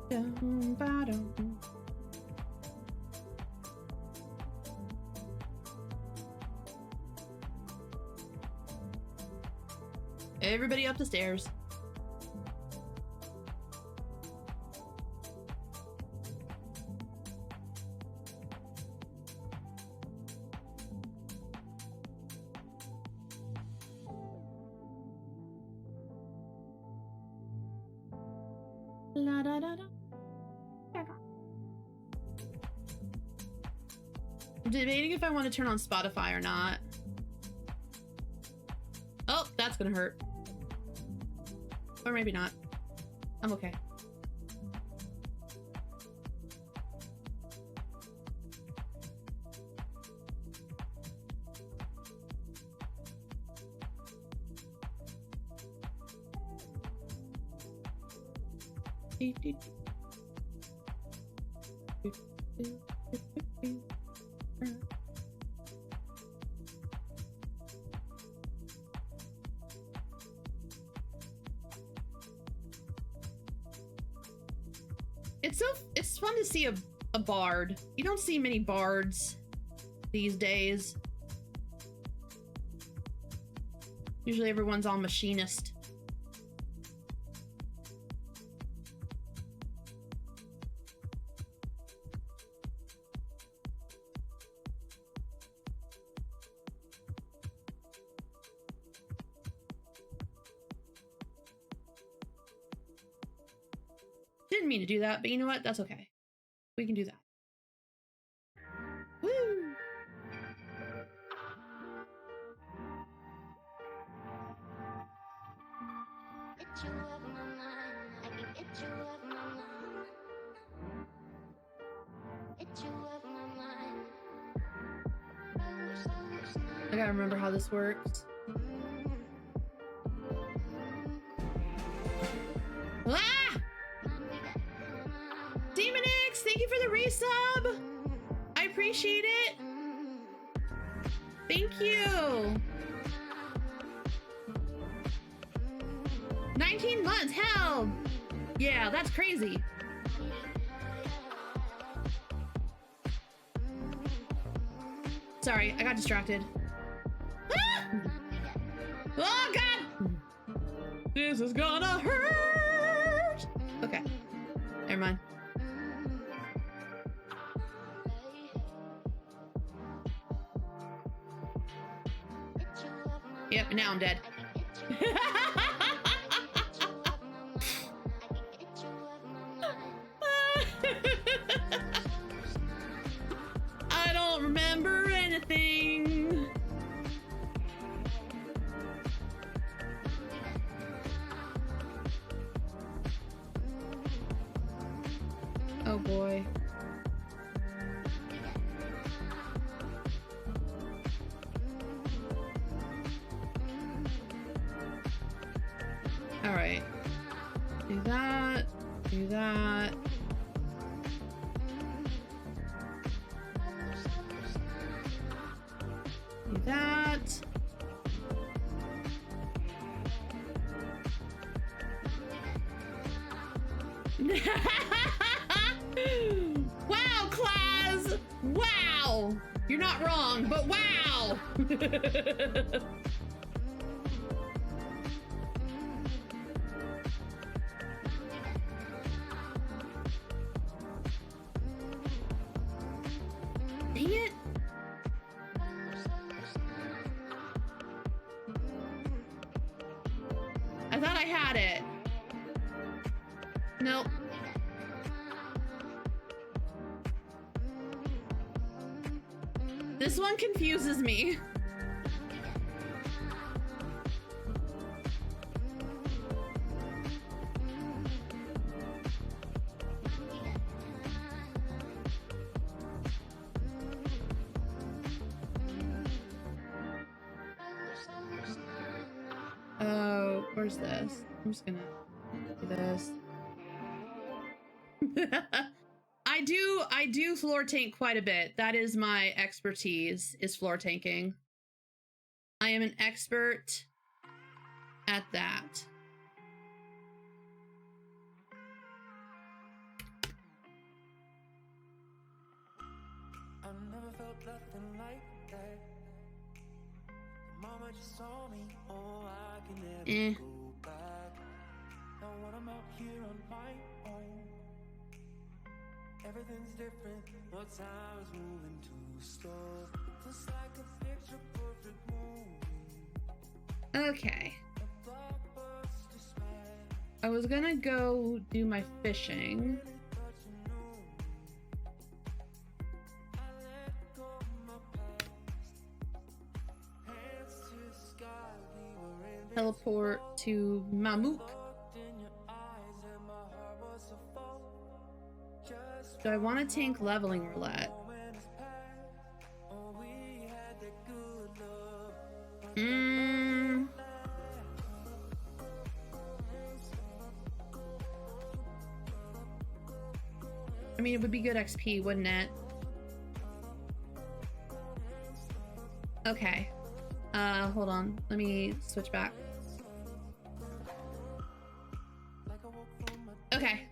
Dum, ba, dum. Everybody up the stairs. La da da da. I'm debating if I want to turn on Spotify or not. Oh, that's gonna hurt. Or maybe not. I'm okay. It's fun to see a bard. You don't see many bards these days. Usually everyone's all machinist. Didn't mean to do that, but you know what? That's okay. We can do that. Woo! Get you off my mind. I can get you off my mind. Get you off my mind. I gotta remember how this works. Ah! Demon X, thank you for the resub. I appreciate it. Thank you. 19 months, hell. Yeah, that's crazy. Sorry, I got distracted. Ah! Oh God! This is gonna hurt. Okay, never mind. Yep, now I'm dead. I don't remember anything. Oh boy. All right. Do that. Do that. Do that. Wow, Claz! Wow! You're not wrong, but wow! I had it. Nope. This one confuses me. Oh, where's this? I'm just gonna do this. I do floor tank quite a bit. That is my expertise, is floor tanking. I am an expert at that. I never felt nothing like that. Mama just saw me, oh, I can never go back. Now when I'm out here on my own, everything's different, but time is moving too slow. Just like a picture perfect movie. Okay. I was gonna go do my fishing. Teleport to Mammoth. Do I want to tank leveling roulette? I mean, it would be good XP, wouldn't it? Okay. Hold on. Let me switch back. Okay.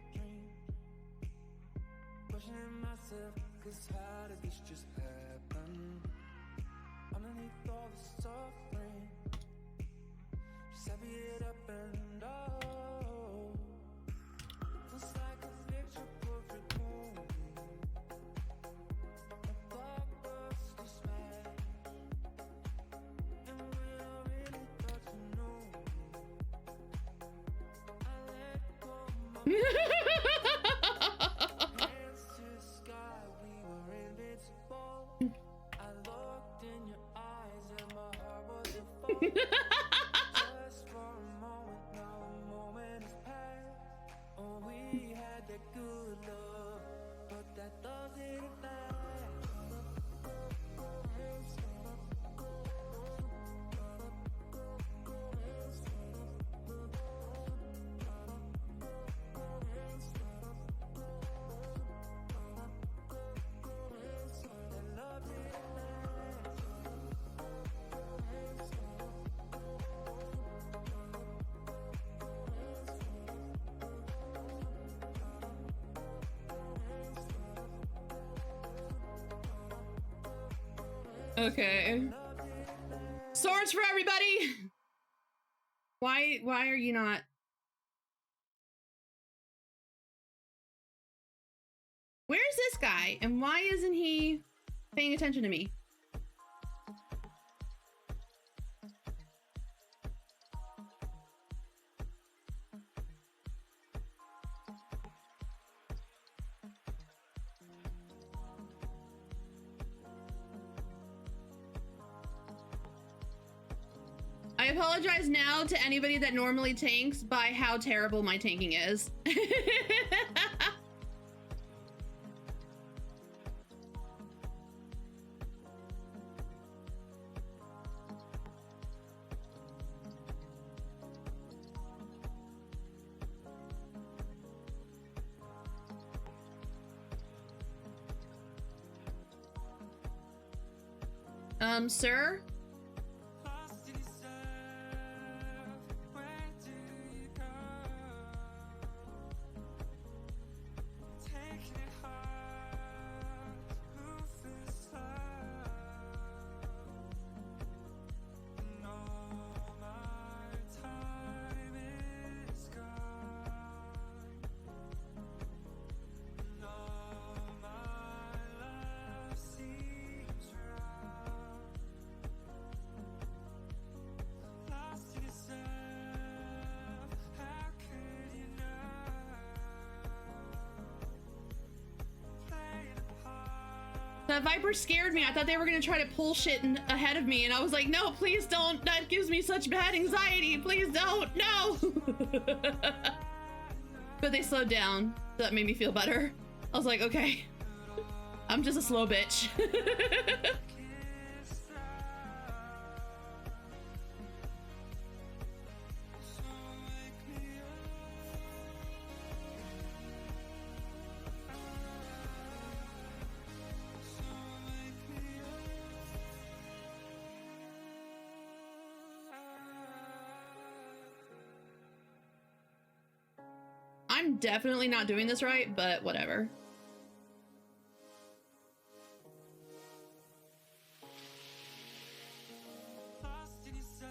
Okay. Swords for everybody! Why are you not? Where's this guy? And why isn't he paying attention to me? I apologize now to anybody that normally tanks by how terrible my tanking is. Sir? That Viper scared me. I thought they were gonna try to pull shit ahead of me, and I was like, no, please don't. That gives me such bad anxiety. Please don't. No. But they slowed down. So that made me feel better. I was like, okay. I'm just a slow bitch. I'm definitely not doing this right, but whatever. Lost in yourself,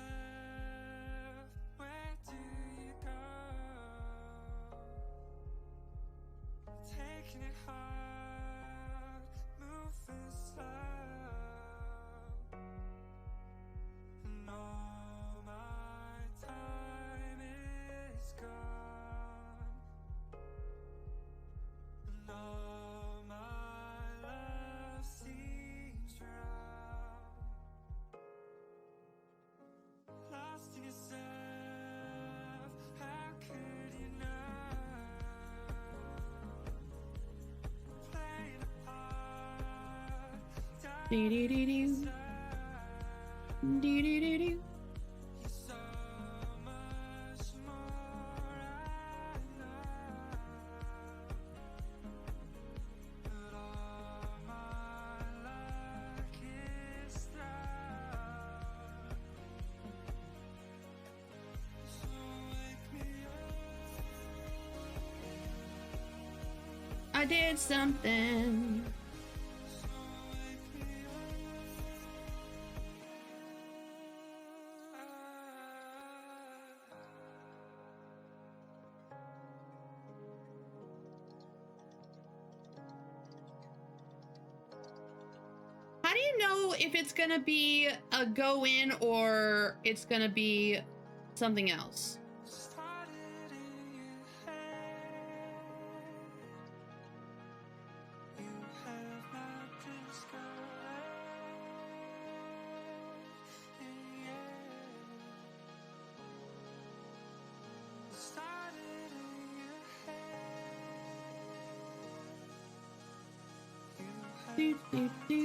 where do you go? Taking it hard, moving slow, and all my time is gone, and all my love seems wrong. Lost in yourself, how could you know? Playing a part, Dee-dee-dee-doo. Dee-dee-dee-doo. you're so much more I know. But all my luck is thrown. So wake me up. I did something. How do you know if it's gonna be a go in or it's gonna be something else? Started in your head. You have not discovered yet. Started in your head. You Do, do, do.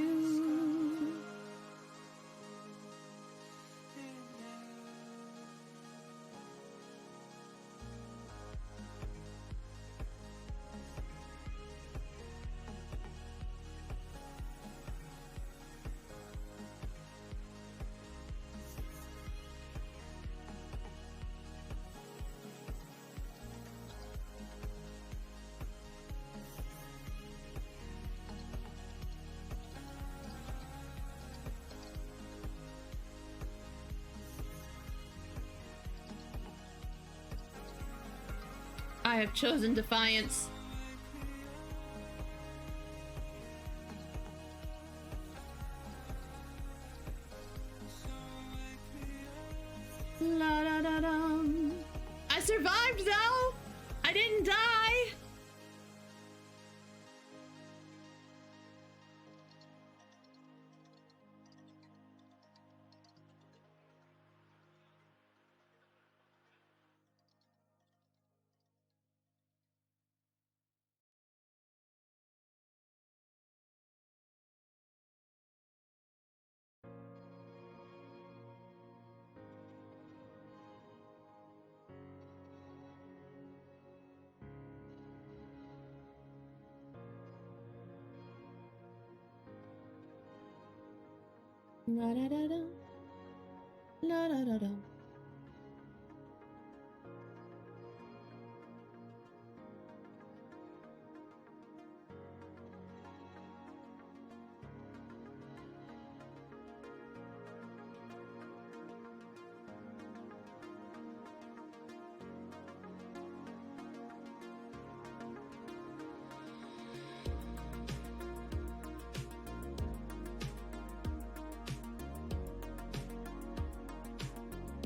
I have chosen defiance. La da da dum. I survived though. I didn't die. La da da da. La da da da.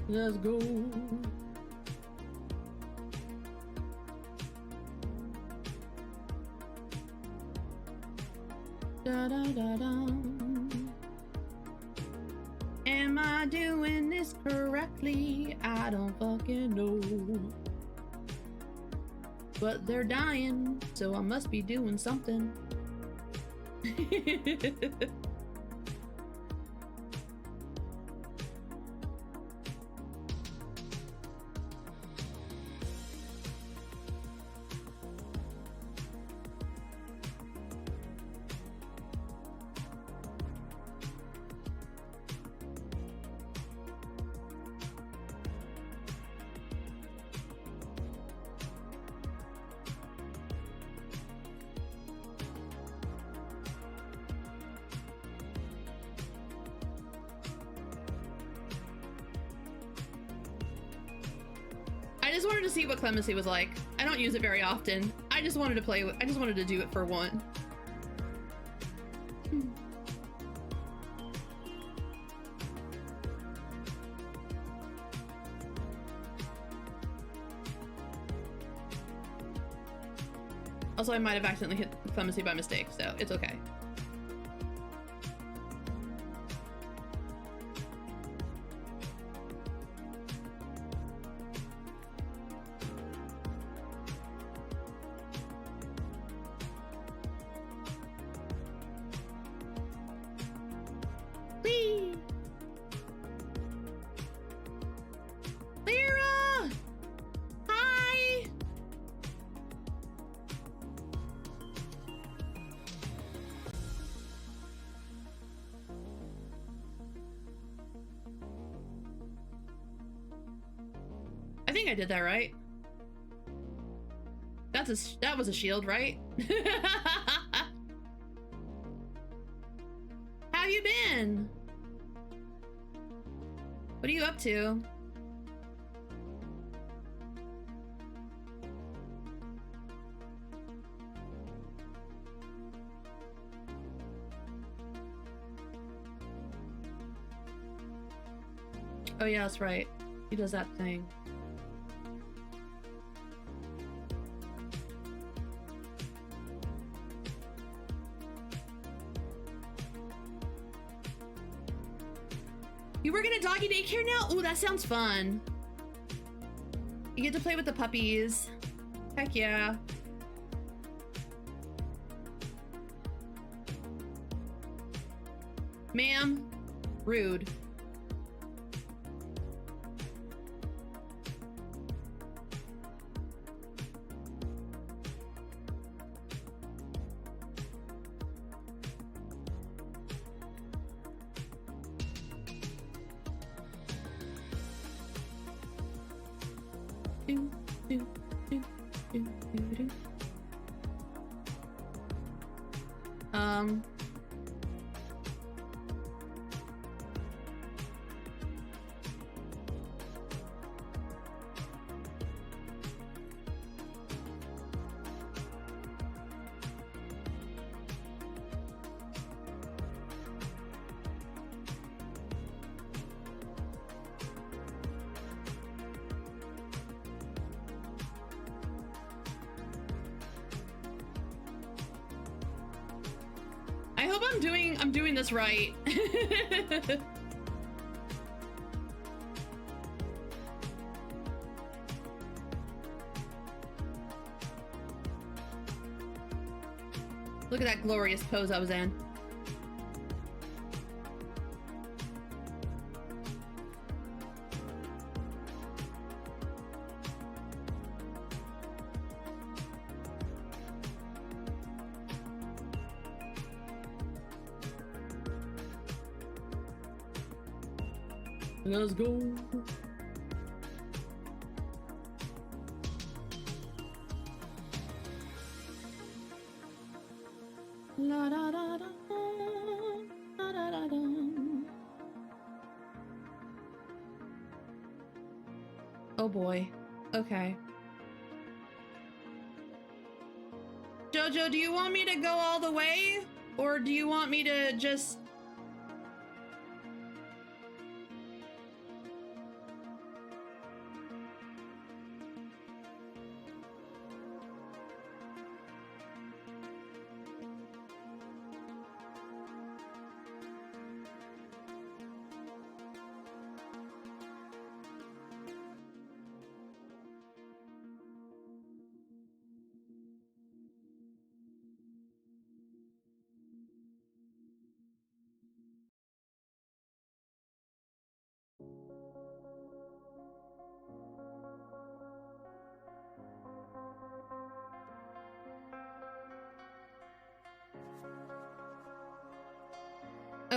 Let's go. Da da da da. exactly. I don't fucking know. But they're dying, so I must be doing something. I just wanted to see what Clemency was like. I don't use it very often. I just wanted to play with, I just wanted to do it for one. Also, I might have accidentally hit Clemency by mistake, so it's okay. Whee! Lyra! Hi! I think I did that right. That was a shield, right? How you been? What are you up to? Oh yeah, that's right. He does that thing. You work in a doggy daycare now? Ooh, that sounds fun. You get to play with the puppies. Heck yeah. Ma'am, rude. Do, do, do, do, do, do. I hope I'm doing this right. Look at that glorious pose I was in. Let's go. La da da da da da da da. Oh boy. Okay. Jojo, do you want me to go all the way? Or do you want me to just...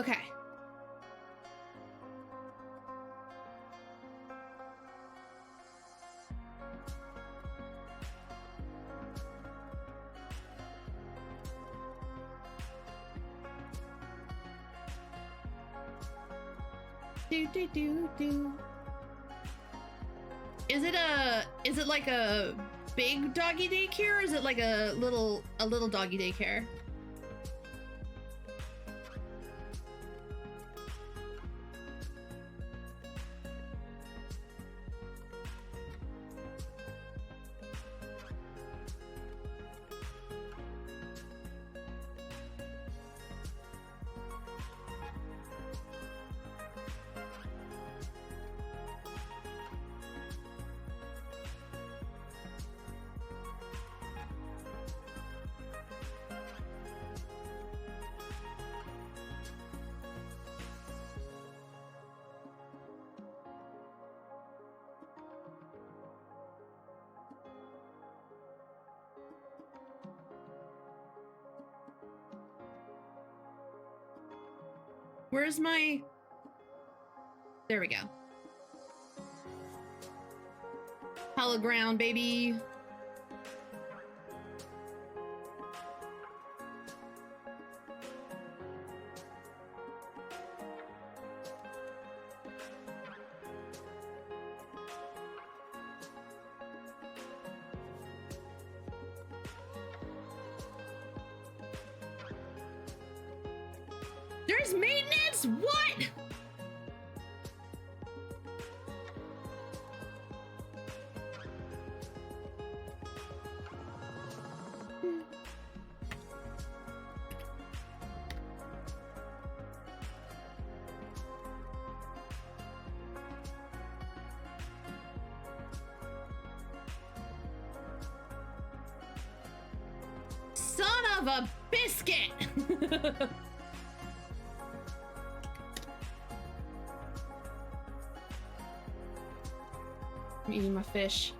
Okay. Do do do do. Is it like a big doggy daycare, or is it like a little doggy daycare? Where's my... There we go. Hollow ground, baby. There's maintenance? What? Son of a biscuit! I'm eating my fish.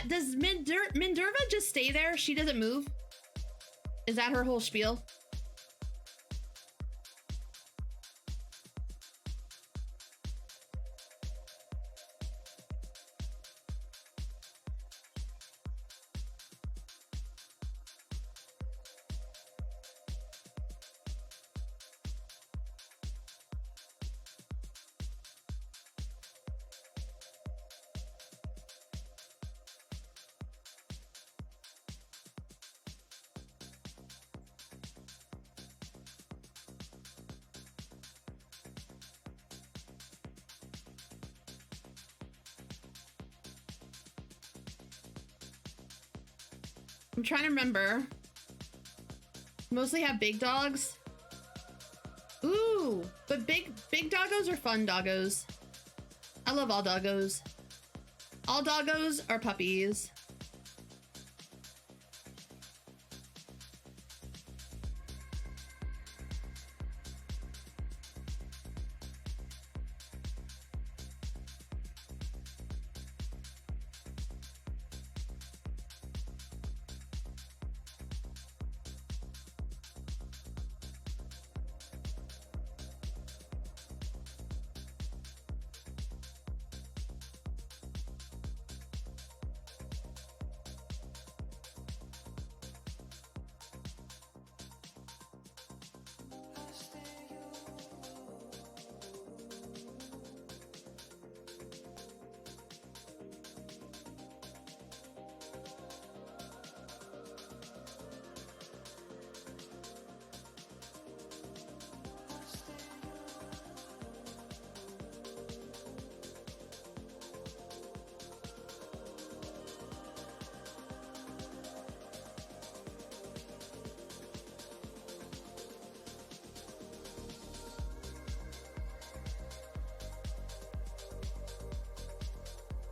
Does Minerva just stay there? She doesn't move? Is that her whole spiel? I'm trying to remember. Mostly have big dogs. Ooh, but big doggos are fun doggos. I love all doggos. All doggos are puppies.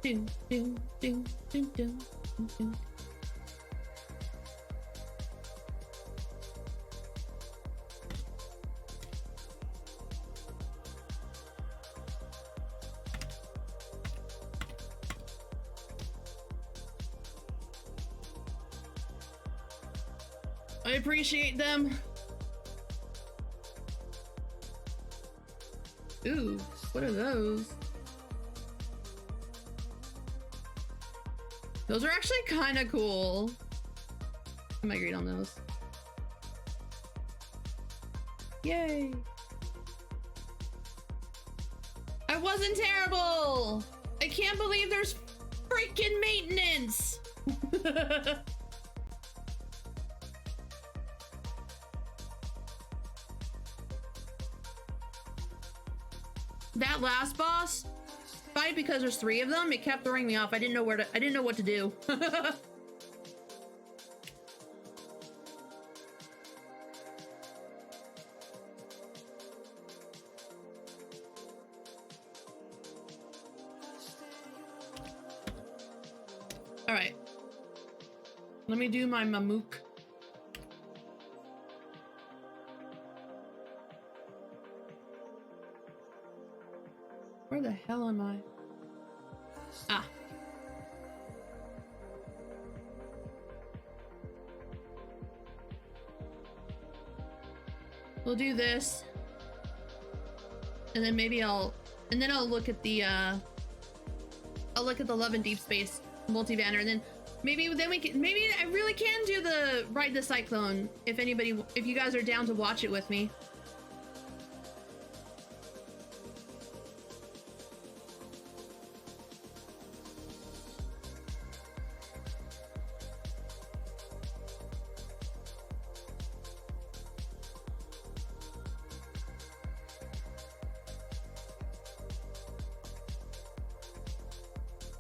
Ding, ding, ding, ding, ding, ding, ding. I appreciate them. Ooh, what are those? Those are actually kind of cool. I might grade on those. Yay. I wasn't terrible. I can't believe there's freaking maintenance. That last boss fight, because there's 3 of them, it kept throwing me off. I didn't know what to do. All right. Let me do my Mamook. Where the hell am I? Ah. We'll do this. And then maybe I'll look at the Love and Deep Space multi-banner, and then maybe I really can do the Ride the Cyclone if you guys are down to watch it with me.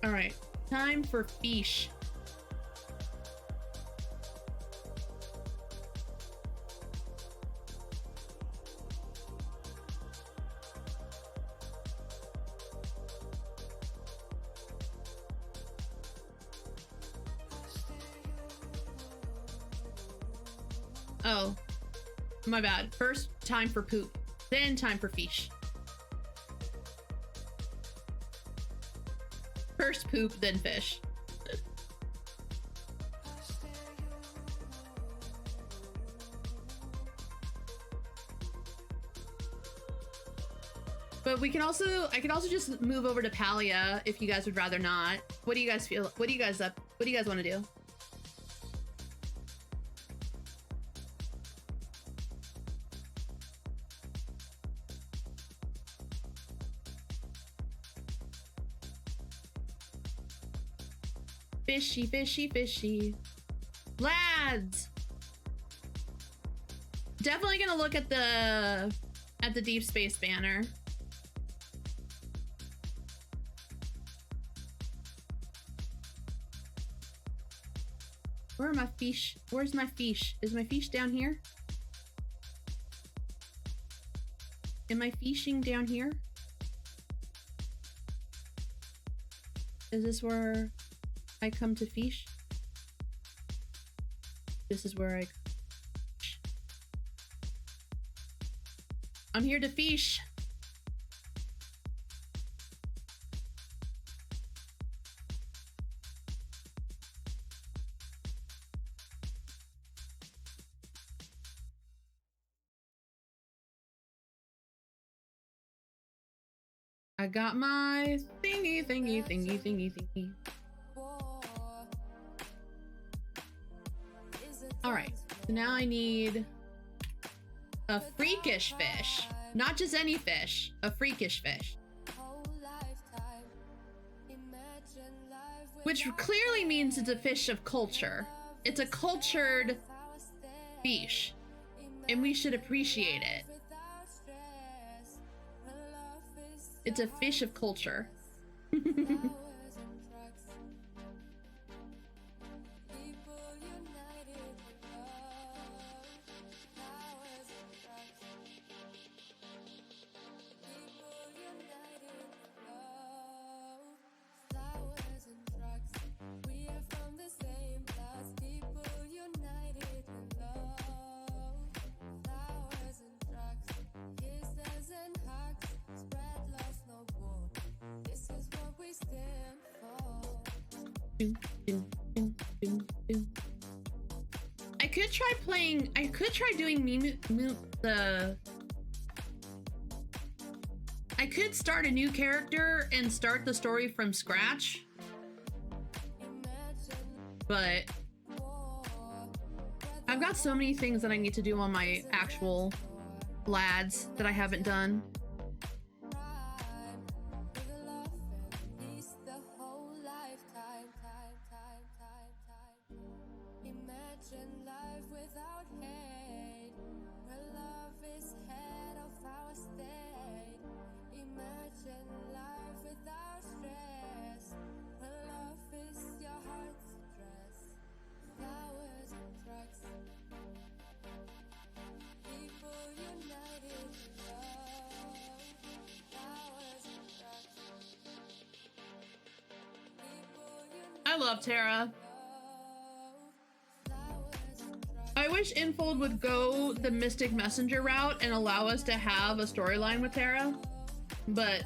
All right, time for fish. Oh, my bad. First time for poop, then time for fish. First poop, then fish. But I can also just move over to Palia if you guys would rather not. What do you guys feel? What do you guys want to do? Fishy, fishy, fishy. Lads! Definitely gonna look at the Deep Space banner. Where are my fish? Where's my fish? Is my fish down here? Am I fishing down here? Is this where I come to fish? This is where I'm here to fish. I got my thingy. All right, so now I need a freakish fish, not just any fish, a freakish fish. Which clearly means it's a fish of culture. It's a cultured fish, and we should appreciate it. It's a fish of culture. I could try playing. I could try doing I could start a new character and start the story from scratch, but I've got so many things that I need to do on my actual lads that I haven't done. I love Terra. I wish Infold would go the Mystic Messenger route and allow us to have a storyline with Terra, but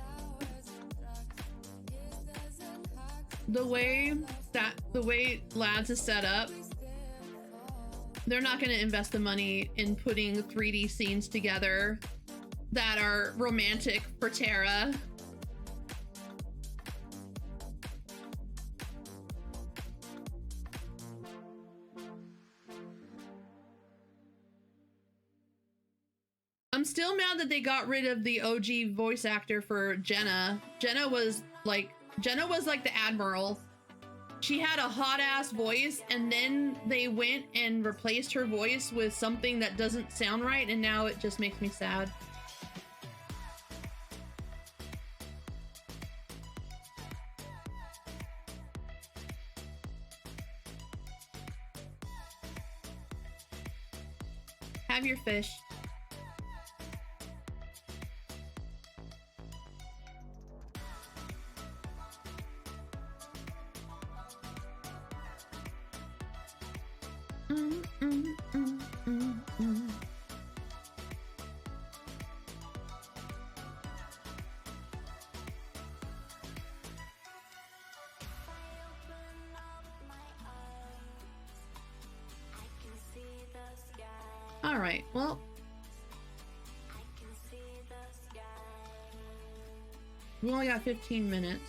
the way Lads is set up, they're not going to invest the money in putting 3D scenes together that are romantic for Terra. I'm still mad that they got rid of the OG voice actor for Jenna. Jenna was like the Admiral. She had a hot ass voice, and then they went and replaced her voice with something that doesn't sound right, and now it just makes me sad. Have your fish. All right, well, we only got 15 minutes.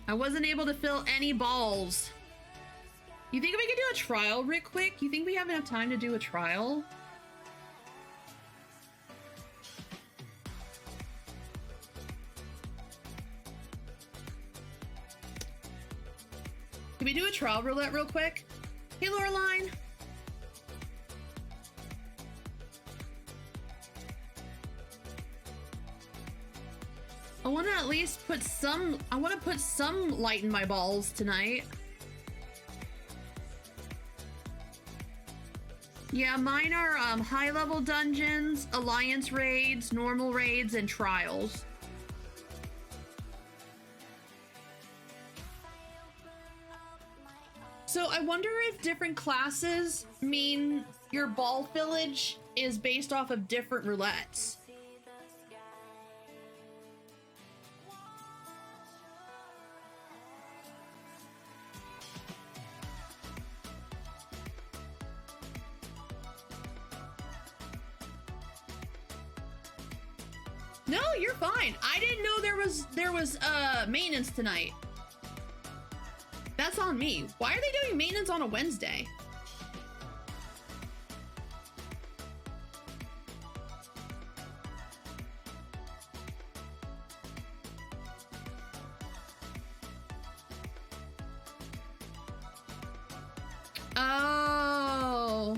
I wasn't able to fill any balls. You think we could do a trial real quick? You think we have enough time to do a trial? Can we do a trial roulette real quick? Hey, Loreline. I want to at least put some, I want to put some light in my balls tonight. Yeah, mine are high-level dungeons, alliance raids, normal raids, and trials. So I wonder if different classes mean your ball village is based off of different roulettes. No, you're fine. I didn't know there was maintenance tonight. That's on me. Why are they doing maintenance on a Wednesday? Oh.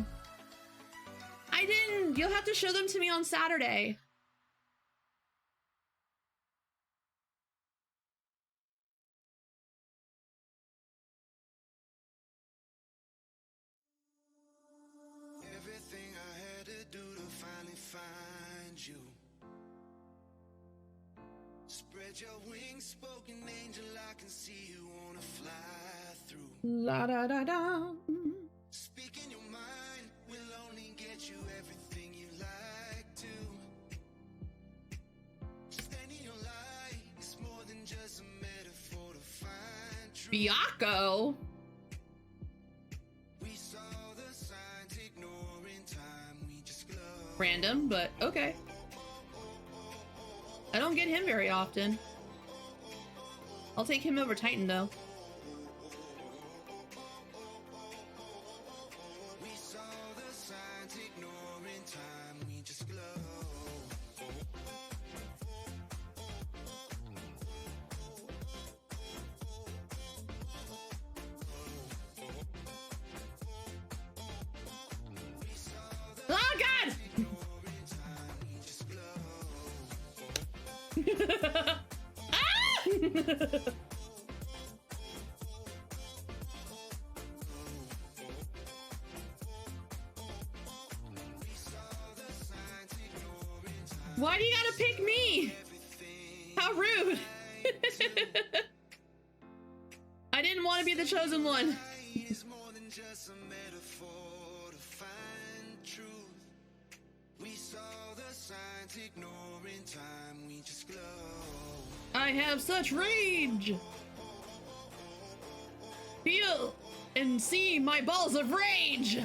I didn't. You'll have to show them to me on Saturday. Everything I had to do to finally find you. Spread your wings, spoken angel, I can see you wanna fly through. La da da da. Speaking your mind will only get you everything you like to. Standing your light is more than just a metaphor to find Biako? Random, but okay. I don't get him very often. I'll take him over Titan though. Oh God! Ah! Why do you gotta pick me? How rude. I didn't want to be the chosen one. I have such rage. Feel and see my balls of rage.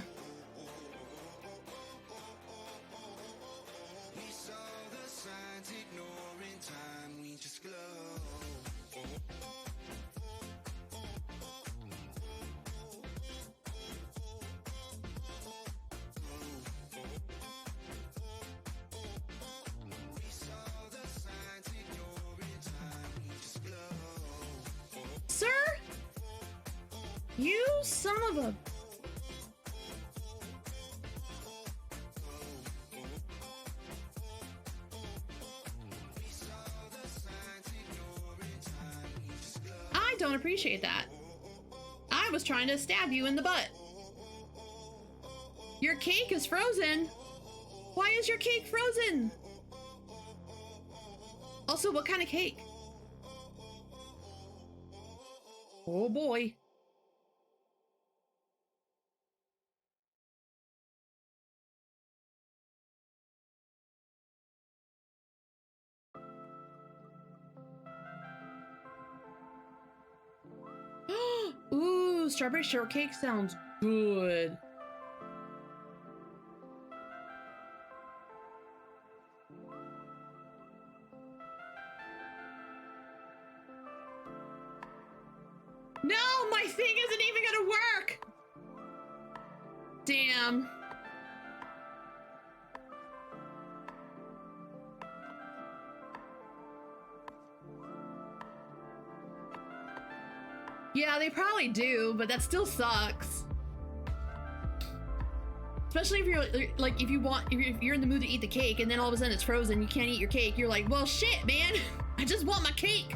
Sir? You son of a... I don't appreciate that. I was trying to stab you in the butt. Your cake is frozen. Why is your cake frozen? Also, what kind of cake? Oh boy. Ooh, strawberry shortcake sounds good. No, my thing isn't even gonna work. Damn. Yeah, they probably do, but that still sucks. Especially if you're like, if you're in the mood to eat the cake and then all of a sudden it's frozen, you can't eat your cake. You're like, well, shit, man. I just want my cake.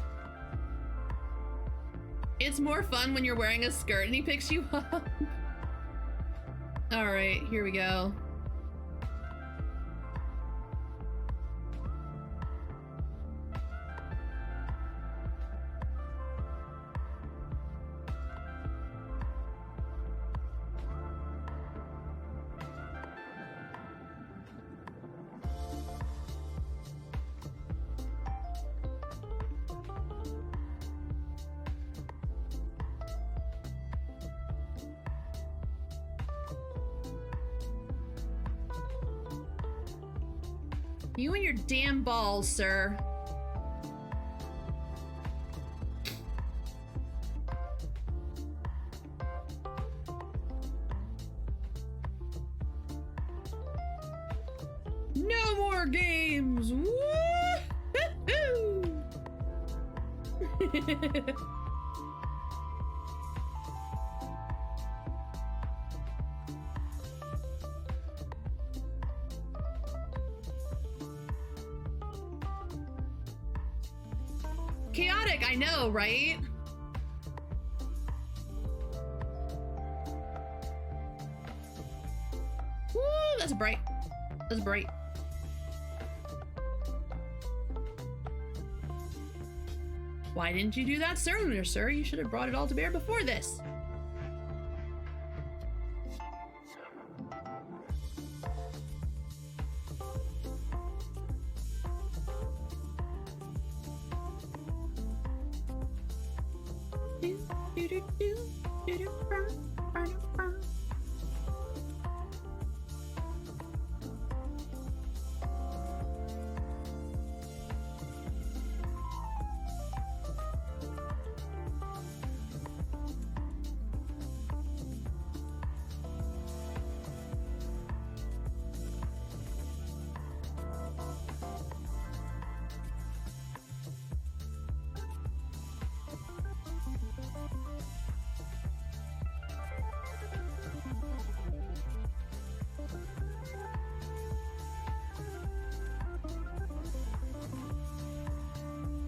It's more fun when you're wearing a skirt and he picks you up. All right, here we go. You and your damn balls, sir. No more games! Woo-hoo! Chaotic, I know, right? Woo, that's bright. That's bright. Why didn't you do that sooner, sir? You should have brought it all to bear before this.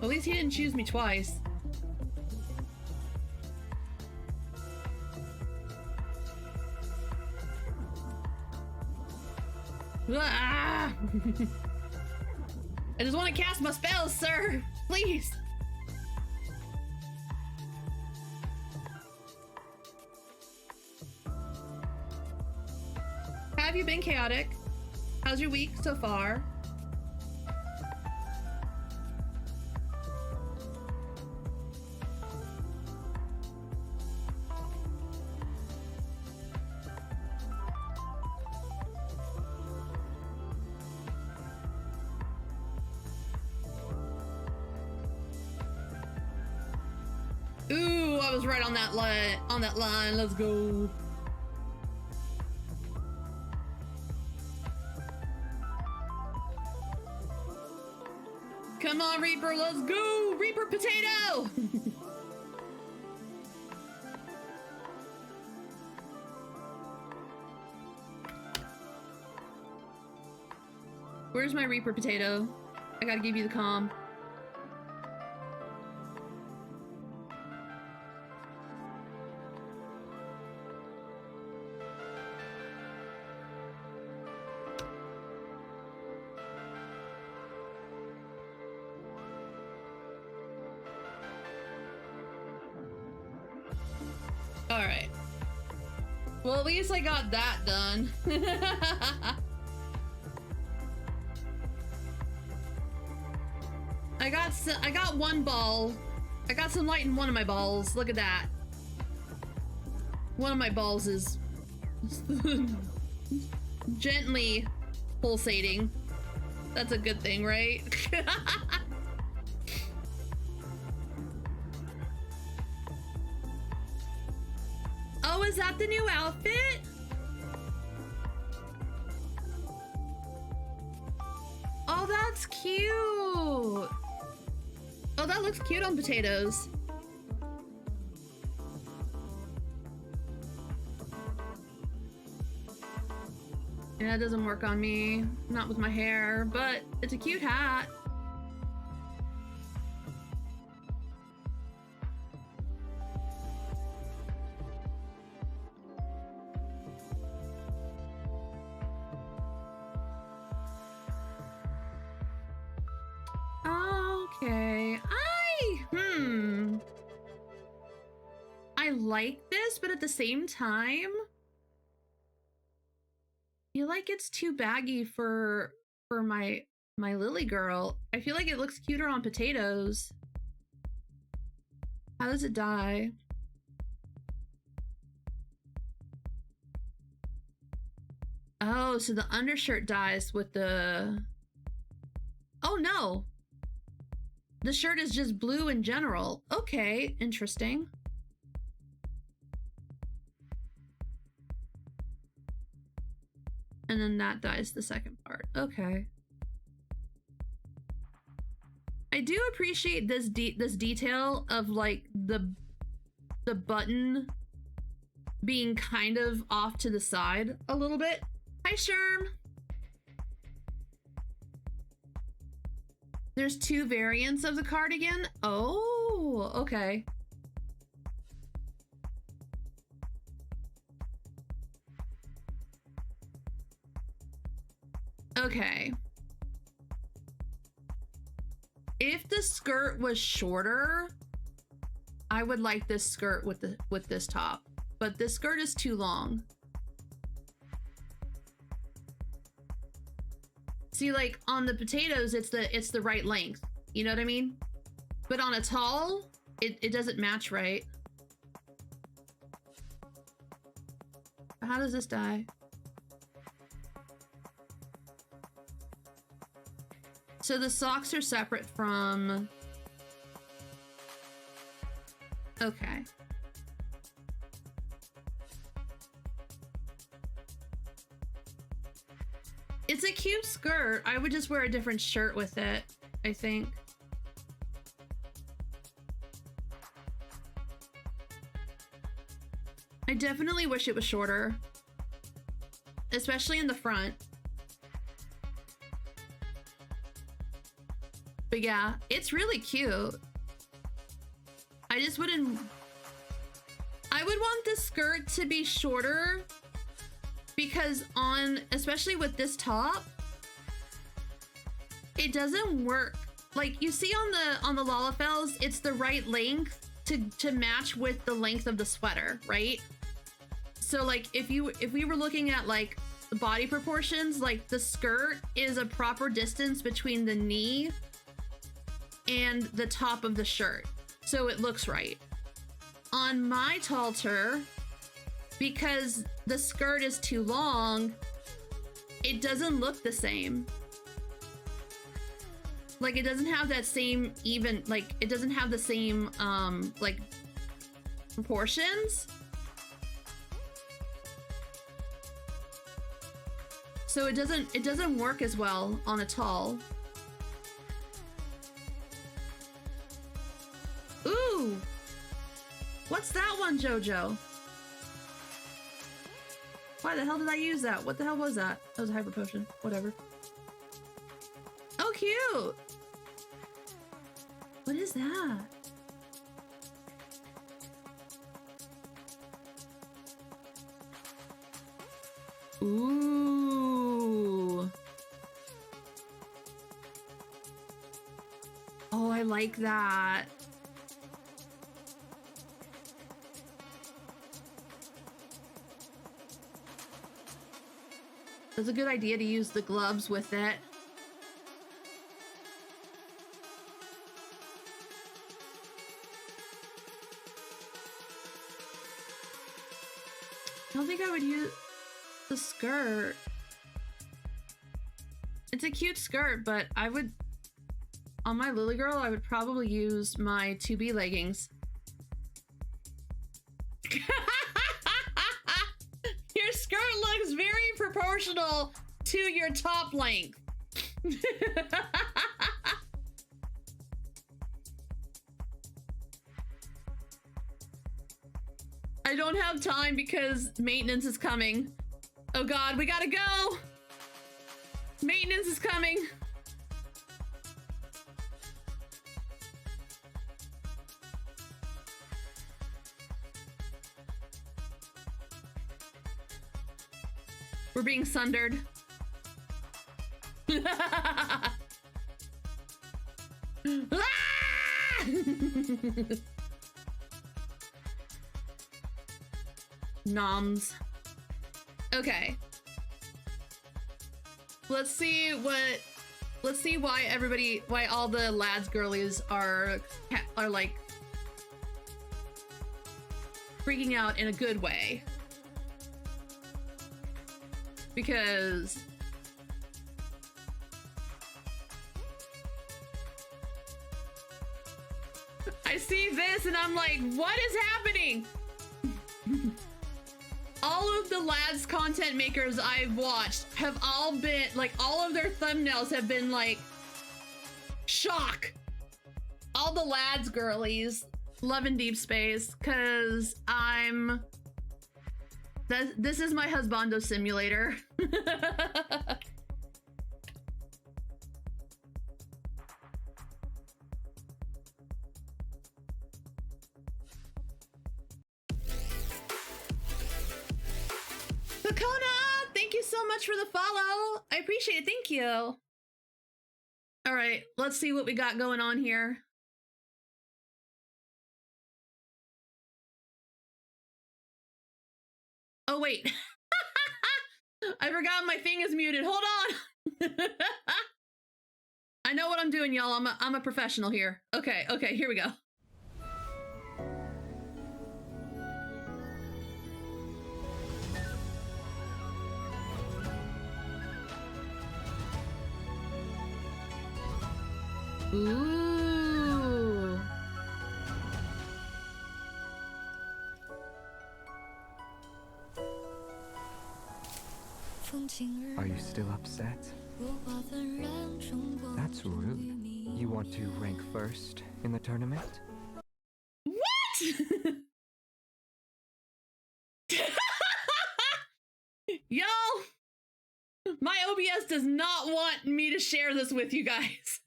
At least he didn't choose me twice. Ah! I just want to cast my spells, sir. Please. How have you been, Chaotic? How's your week so far? Ooh, I was right on that line. On that line, let's go. Come on, Reaper, let's go! Reaper potato! Where's my Reaper potato? I gotta give you the comm. Alright. Well, at least I got that done. I got one ball. I got some light in one of my balls. Look at that. One of my balls is gently pulsating. That's a good thing, right? Oh, is that the new outfit? Oh, that's cute. Oh, that looks cute on potatoes. Yeah, it doesn't work on me. Not with my hair, but it's a cute hat. Okay, I like this, but at the same time, I feel like it's too baggy for my Lily girl. I feel like it looks cuter on potatoes. How does it dye? Oh, so the undershirt dyes with the... Oh no! The shirt is just blue in general. Okay, interesting. And then that dyes the second part. Okay. I do appreciate this detail of like the button being kind of off to the side a little bit. Hi, Sherm. There's two variants of the cardigan. Oh, okay. Okay. If the skirt was shorter, I would like this skirt with this top, but this skirt is too long. See, like on the potatoes, it's the right length. You know what I mean? But on a tall, it doesn't match right. how does this die? So the socks are separate from... Okay. It's a cute skirt. I would just wear a different shirt with it, I think. I definitely wish it was shorter, especially in the front. But yeah, it's really cute. I just wouldn't... I would want this skirt to be shorter because especially with this top, it doesn't work. Like you see on the Lalafels, it's the right length to match with the length of the sweater, right? So like if we were looking at like the body proportions, like the skirt is a proper distance between the knee and the top of the shirt, so it looks right. On my Talter, because the skirt is too long, it doesn't look the same. Like it doesn't have that same even, like it doesn't have the same like proportions. So it doesn't work as well on a tall. Ooh! What's that one, Jojo? Why the hell did I use that? What the hell was that? That was a hyper potion. Whatever. Oh, cute! What is that? Ooh. Oh, I like that. It's a good idea to use the gloves with it. I don't think I would use the skirt. It's a cute skirt, but I would, on my Lily Girl, I would probably use my 2B leggings. Your skirt looks very proportional to your top length. I don't have time because maintenance is coming. Oh god, we gotta go! Maintenance is coming. We're being sundered. Ah! Noms. Okay. Let's see why all the lads girlies are like freaking out in a good way. Because I see this and I'm like, what is happening? All of the lads content makers I've watched have all been like, all of their thumbnails have been like shock. All the lads girlies love in Deep Space because this is my husbando simulator. Pakona, thank you so much for the follow. I appreciate it. Thank you. All right, let's see what we got going on here. Oh, wait. I forgot my thing is muted. Hold on. I know what I'm doing, y'all. I'm a professional here. Okay, here we go. Ooh. Are you still upset? That's rude. You want to rank first in the tournament? What? Y'all, my OBS does not want me to share this with you guys.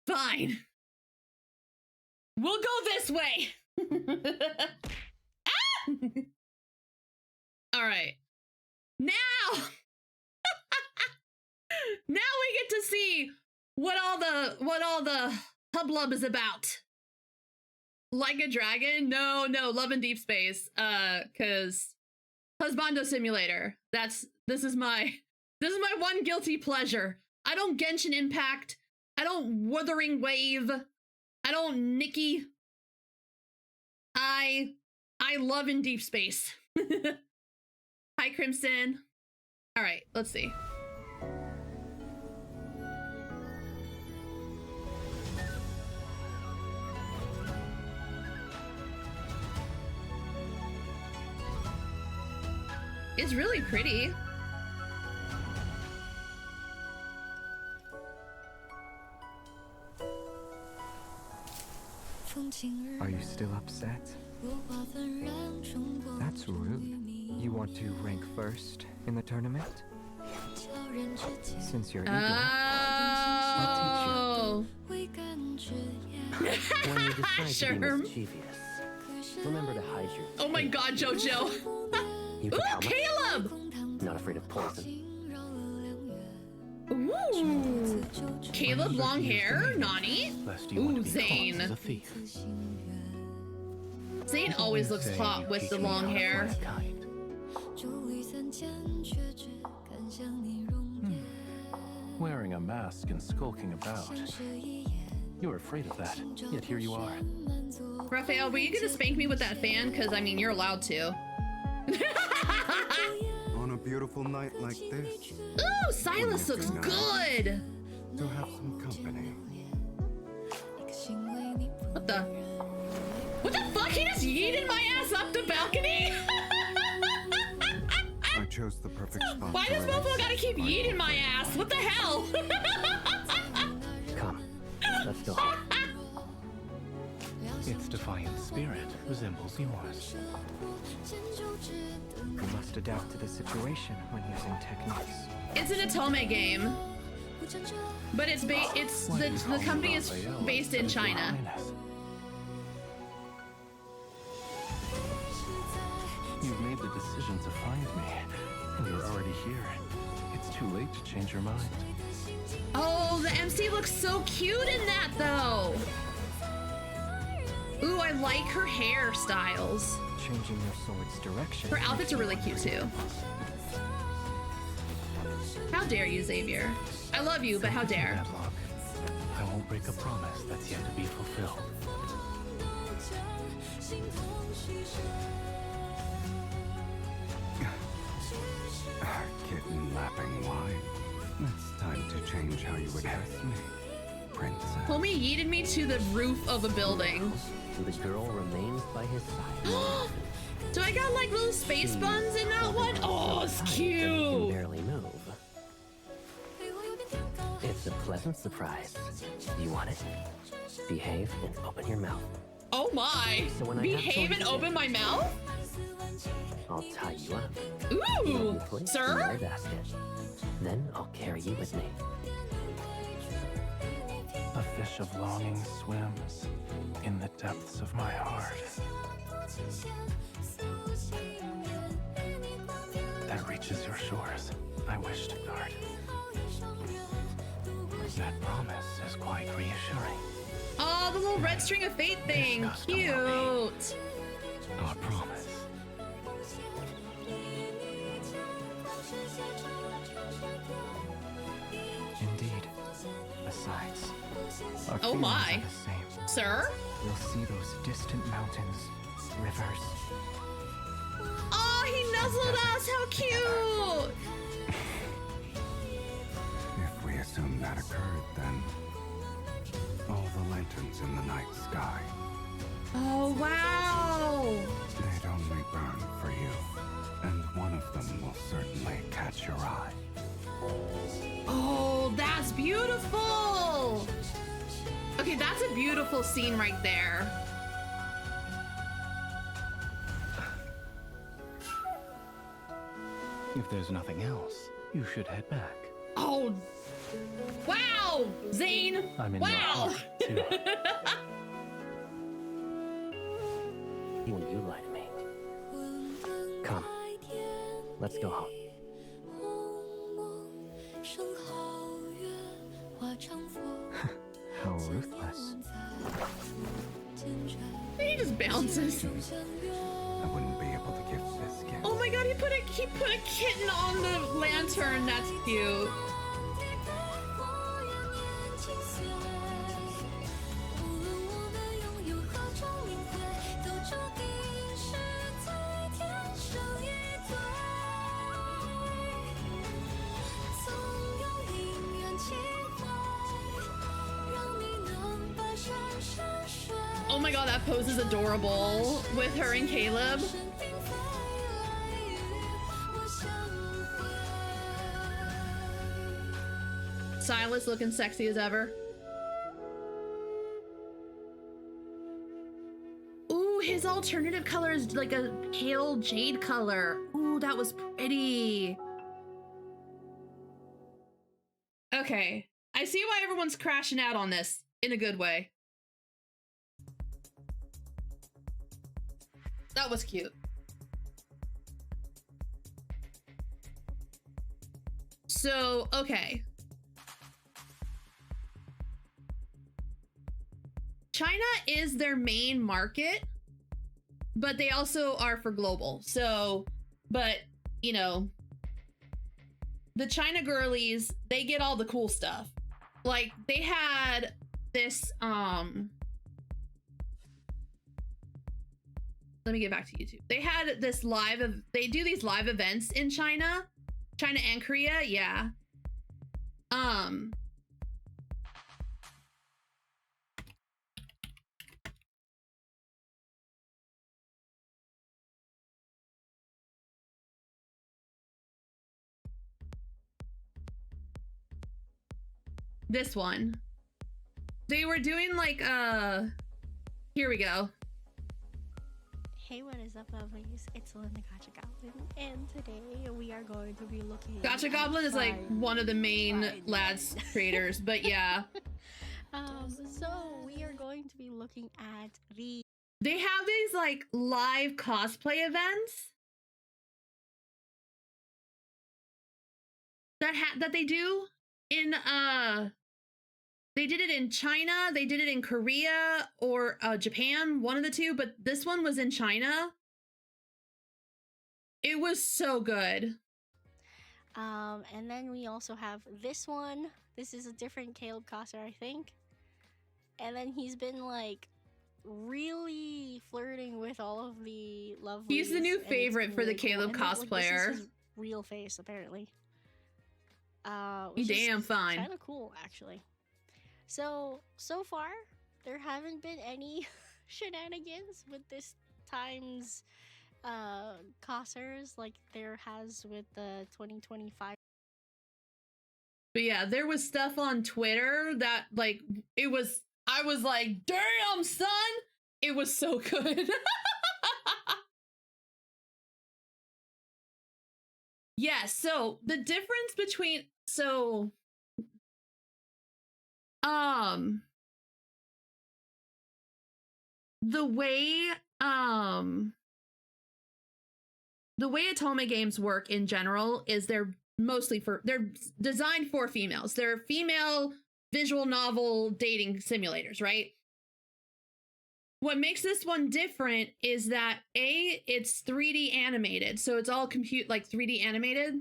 Fine. We'll go this way. Ah! All right. Now, now we get to see what all the hublub is about. Like a Dragon? No, Love in Deep Space. Cause Husbando Simulator. This is my one guilty pleasure. I don't Genshin Impact. I don't Wuthering Wave. I don't Nikki. I love in Deep Space. Hi, Crimson. All right, let's see. It's really pretty. Are you still upset? That's rude. You want to rank first in the tournament? Since you're eager, Oh. I'll teach When you decide Sure. to be mischievous, remember to hide your Oh my teeth. god, Jojo. You can Ooh, help me. Caleb! Not afraid of poison. Ooh. Caleb, long hair? Nani? Lest you want Ooh, to be caught Zane. as a thief. Zane always looks Say hot you with teach the me long how to hair. fly a kite. Wearing a mask and skulking about. You were afraid of that, yet here you are. Raphael, were you gonna spank me with that fan? Because, I mean, you're allowed to. On a beautiful night like this, Ooh, Silas looks good! to have some company. What the? What the fuck? He just yeeted my ass up the balcony? I chose the perfect spot. Why to does release Mofo gotta keep my yeeting my ass? What the hell? Come, let's go home. Its defiant spirit resembles yours. You must adapt to the situation when using techniques. It's an Atome game, but it's Why do you the call me company is Raphael based in instead of Your China. Highness? You've made the decision to find me, and you're already here. It's too late to change your mind. Oh, the MC looks so cute in that though. Ooh, I like her hairstyles. Changing your sword's direction. Her outfits are really cute too. How dare you, Xavier? I love you, but how dare? Deadlock. I won't break a promise that's yet to be fulfilled. Kitten lapping wine. It's time to change how you address me, princess. Homie yeeted me to the roof of a building. The girl remains by his side. Do I got like little space buns in that one? Oh, it's He can cute. barely move. It's a pleasant surprise. You want it? Behave and open your mouth. Oh my. So when I have Behave and told you open my mouth? I'll tie you up. Ooh, Safely in my sir? basket. Then I'll carry you with me. A fish of longing swims in the depths of my heart. That reaches your shores. I wish to guard. That promise is quite reassuring. Oh, the little red string of fate thing. Discussed Cute. Our promise. Indeed. Besides, our Oh feelings my. are the same. Sir? We'll see those distant mountains, rivers. Oh, he nuzzled us. How cute. If we assume that occurred, then all the lanterns in the night sky, Oh, wow. they'd only burn for you. And one of them will certainly catch your eye. Oh, that's beautiful. Okay, that's a beautiful scene right there. If there's nothing else, you should head back. Oh, wow, Zane. I'm in Wow. your heart, too. You lie to me. Come. Let's go home. How ruthless. He just bounces. I wouldn't be able to give this gift. Oh my god, he put a kitten on the lantern. That's cute. Oh my god, that pose is adorable with her and Caleb. Silas looking sexy as ever. Ooh, his alternative color is like a pale jade color. Ooh, that was pretty. Okay, I see why everyone's crashing out on this in a good way. That was cute. So, okay. China is their main market, but they also are for global. So, but, you know, the China girlies, they get all the cool stuff. Like, they had this, let me get back to YouTube. They had this they do these live events in China and Korea, yeah. This one. They were doing like, here we go. Hey, what is up, lovelies? It's Linda Gotcha Goblin, and today we are going to be looking Gotcha Goblin is like one of the main lads creators, but yeah. So we are going to be looking at the... They have these like live cosplay events that they do in they did it in China, they did it in Korea or Japan, one of the two, but this one was in China. It was so good. And then we also have this one. This is a different Caleb Cosser, I think. And then he's been like really flirting with all of the lovely. He's the new favorite for the Caleb cosplayer. This is his real face, apparently. You damn fine. Kind of cool, actually. So far, there haven't been any shenanigans with this time's Cossers like there has with the 2025. But yeah, there was stuff on Twitter that like I was like, damn son, it was so good. Yeah, so the difference between the way Atome games work in general is they're designed for females. They're female visual novel dating simulators, right? What makes this one different is that it's 3D animated, so it's all 3D animated.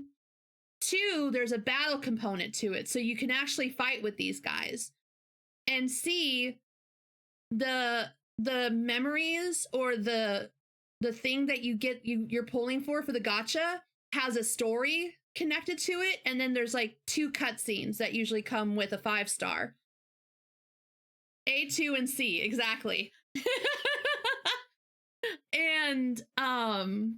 2, there's a battle component to it, so you can actually fight with these guys. And C, the memories or the thing that you get you're pulling for the gacha has a story connected to it, and then there's like 2 cutscenes that usually come with a 5-star. A, 2, and C, exactly. And the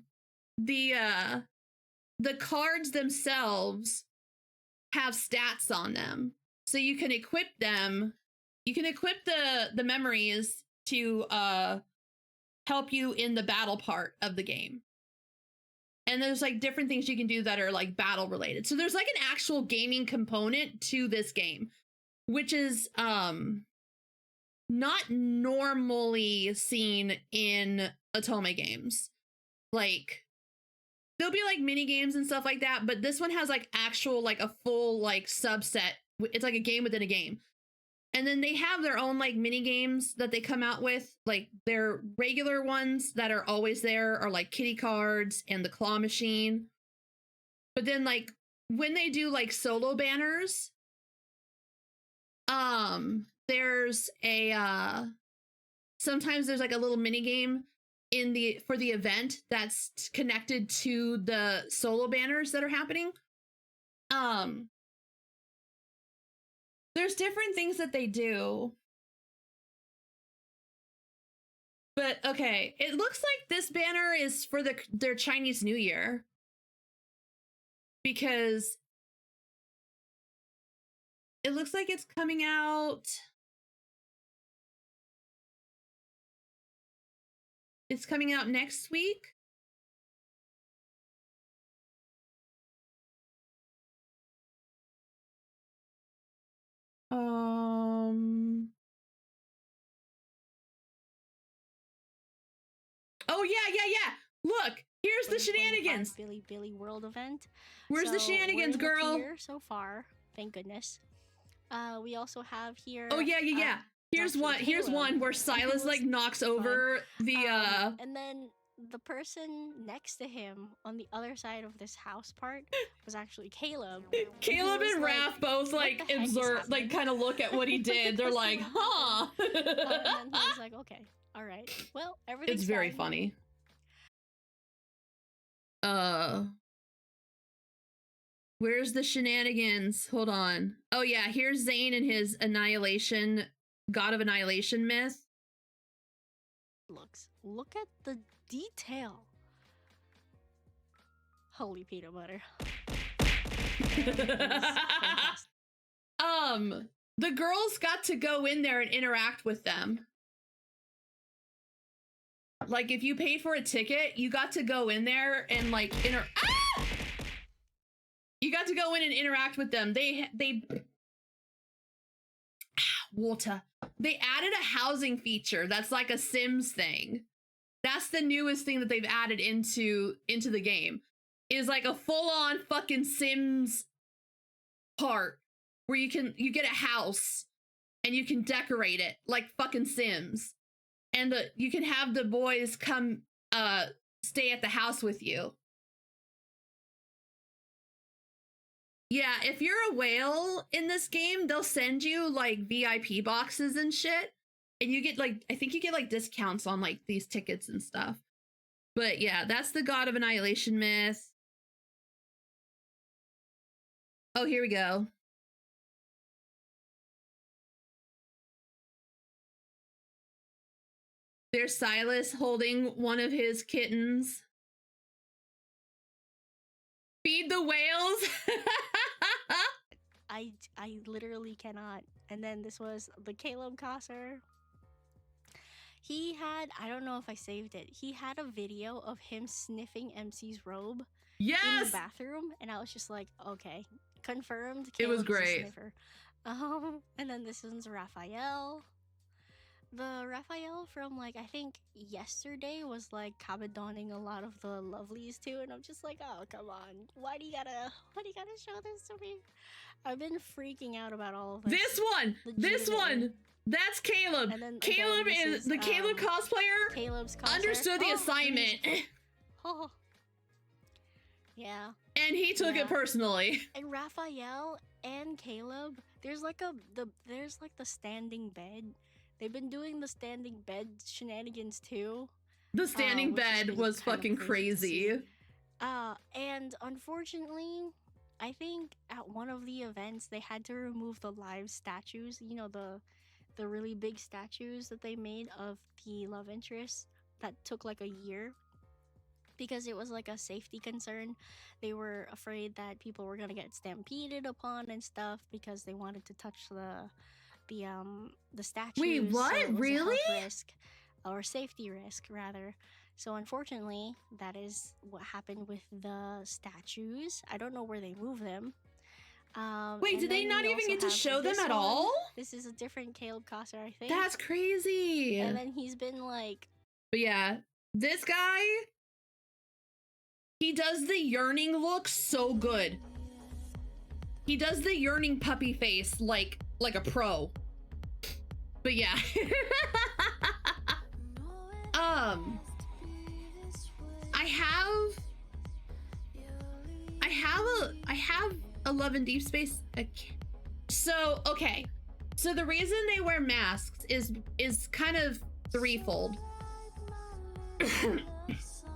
cards themselves have stats on them, so you can equip them. You can equip the memories to help you in the battle part of the game. And there's like different things you can do that are like battle related. So there's like an actual gaming component to this game, which is not normally seen in Otome games. Like there'll be like mini games and stuff like that, but this one has like actual like a full like subset. It's like a game within a game. And then they have their own like mini games that they come out with. Like their regular ones that are always there are like kitty cards and the claw machine. But then like when they do like solo banners, there's a sometimes there's like a little mini game in for the event that's connected to the solo banners that are happening. There's different things that they do. But okay, it looks like this banner is for their Chinese New Year. Because it looks like it's coming out. It's coming out next week. Oh yeah. Look, here's the shenanigans. Billy World event. Where's the shenanigans, we're in the girl? clear so far, thank goodness. We also have here. Oh yeah. Here's one where Silas like knocks over the and then the person next to him on the other side of this house part was actually Caleb. Caleb and Raph both like observe, like kind of look at what he did. They're like, huh. And then he was like, okay, all right. Well, everything's It's very fine. funny. Where's the shenanigans? Hold on. Oh yeah, here's Zane and his annihilation, God of Annihilation myth. Look at the detail. Holy peanut butter. The girls got to go in there and interact with them. Like if you paid for a ticket, you got to go in there and like you got to go in and interact with them. Water. They added a housing feature that's like a Sims thing. That's the newest thing that they've added into the game. Is like a full-on fucking Sims part where you get a house and you can decorate it like fucking Sims. And you can have the boys come stay at the house with you. Yeah, if you're a whale in this game, they'll send you like VIP boxes and shit. And you get like, I think you get like discounts on like these tickets and stuff. But yeah, that's the God of Annihilation myth. Oh, here we go. There's Silas holding one of his kittens. Feed the whales. I literally cannot. And then this was the Caleb Cosser. He had, I don't know if I saved it. He had a video of him sniffing MC's robe in the bathroom, and I was just like, okay, confirmed. It was Caleb's a great. sniffer. And then this one's Raphael. The Raphael from like I think yesterday was like cabadoning a lot of the lovelies too, and I'm just like, oh come on, why do you gotta show this to me? I've been freaking out about all of this. This one, that's Caleb. And then, Caleb again, is the Caleb cosplayer. Caleb's cosplayer. Understood the assignment, Oh. Yeah. and he took it personally. And Raphael and Caleb, there's like the standing bed. They've been doing the standing bed shenanigans too. The standing which has bed been was kind of fucking crazy to crazy. see. And unfortunately, I think at one of the events they had to remove the live statues. You know, the really big statues that they made of the love interest that took like a year because it was like a safety concern. They were afraid that people were gonna get stampeded upon and stuff because they wanted to touch the statues. Wait, what? So it was a Really? health risk or safety risk rather. So unfortunately, that is what happened with the statues. I don't know where they moved them. Wait, and did they then not we even also get to have show them this at one. all? This is a different Caleb Coster, I think. That's crazy. And then he's been like, But yeah, this guy, he does the yearning look so good. He does the yearning puppy face like a pro. But yeah. I have a Love in Deep Space. So, okay. So the reason they wear masks is kind of threefold.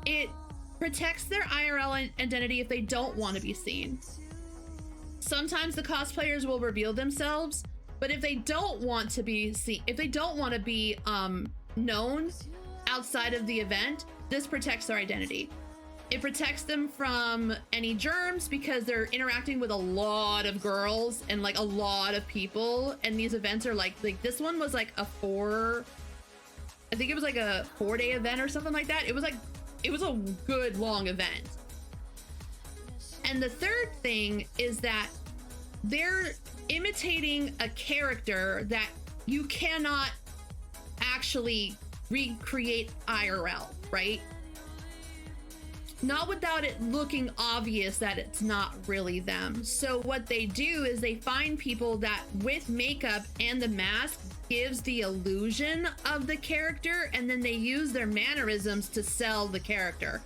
It protects their IRL identity if they don't want to be seen. Sometimes the cosplayers will reveal themselves, but if they don't want to be seen, if they don't want to be known outside of the event, this protects their identity. It protects them from any germs because they're interacting with a lot of girls and like a lot of people, and these events are like this one was like I think it was like a 4-day event or something like that. It was a good long event. And the third thing is that they're imitating a character that you cannot actually recreate IRL, right? Not without it looking obvious that it's not really them. So what they do is they find people that with makeup and the mask gives the illusion of the character, and then they use their mannerisms to sell the character.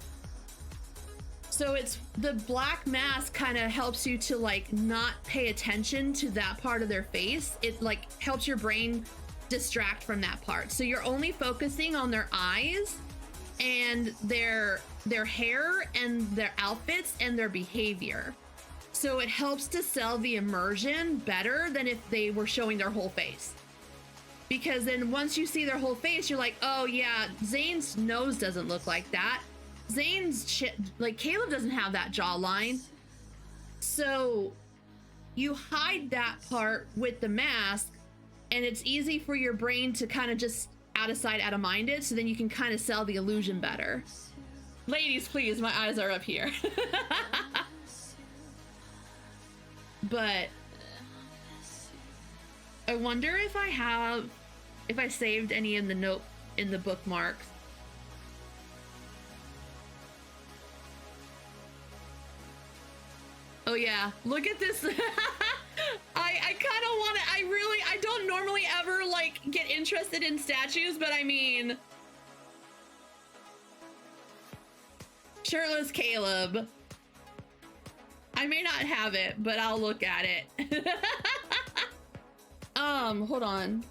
So it's the black mask kind of helps you to like not pay attention to that part of their face. It like helps your brain distract from that part. So you're only focusing on their eyes and their hair and their outfits and their behavior. So it helps to sell the immersion better than if they were showing their whole face. Because then once you see their whole face, you're like, oh yeah, Zane's nose doesn't look like that. Zane's like Caleb doesn't have that jawline. So you hide that part with the mask, and it's easy for your brain to kind of just out of sight, out of minded, so then you can kind of sell the illusion better. Ladies, please, my eyes are up here. But I wonder if I saved any in the bookmarks. Oh yeah, look at this. I kind of want to, I don't normally ever like get interested in statues, but I mean, shirtless Caleb. I may not have it, but I'll look at it. Hold on.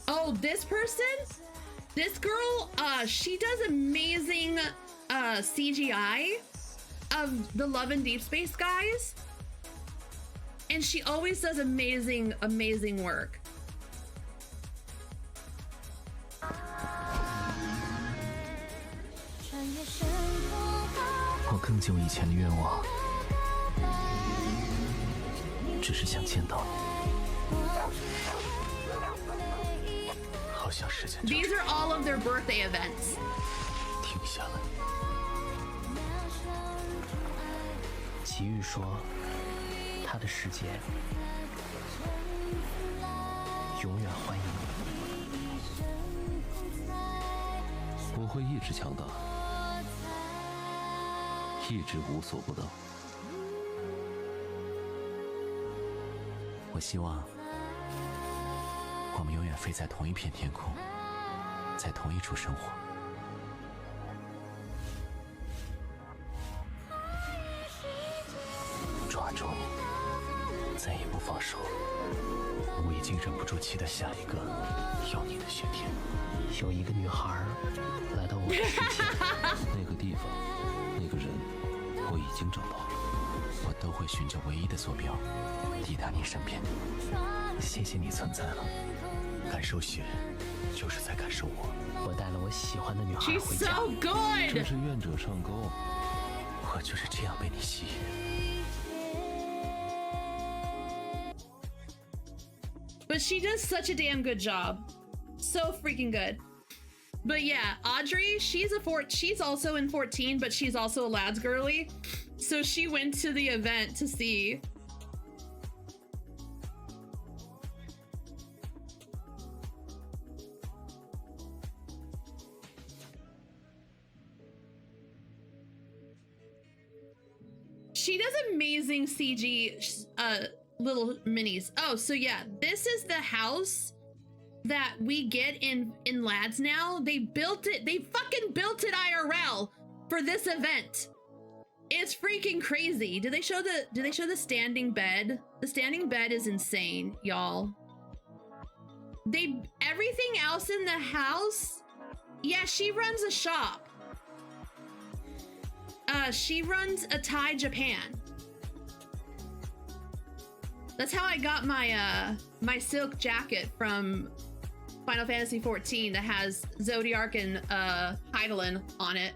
Oh, this person? This girl, she does amazing CGI of the Love in Deep Space guys. And she always does amazing, amazing work. 我更久以前的愿望，只是想见到你。好像时间就 These are all of their birthday events. 停下来。奇遇说，他的世界永远欢迎你。我会一直强大，一直无所不能。我希望我们永远飞在同一片天空，在同一处生活。抓住你，放手，我已经忍不住期待下一个要你的雪天。有一个女孩来到我的视线，那个地方，那个人，我已经找到了。我都会循着唯一的坐标，抵达你身边。谢谢你存在了，感受雪，就是在感受我。我带了我喜欢的女孩 She's 回家。 so good. 正是愿者上钩。我就是这样被你吸引。But she does such a damn good job. So freaking good. But yeah, Audrey, she's also in 14, but she's also a lads girly. So she went to the event to see. She does amazing CG little minis. Oh, so yeah, this is the house that we get in lads now. They built it. They fucking built it IRL for this event. It's freaking crazy. Did they show the standing bed? The standing bed is insane, y'all. Everything else in the house. Yeah, she runs a shop. She runs Atai Japan. That's how I got my my silk jacket from Final Fantasy XIV that has Zodiark and Hydaelyn on it.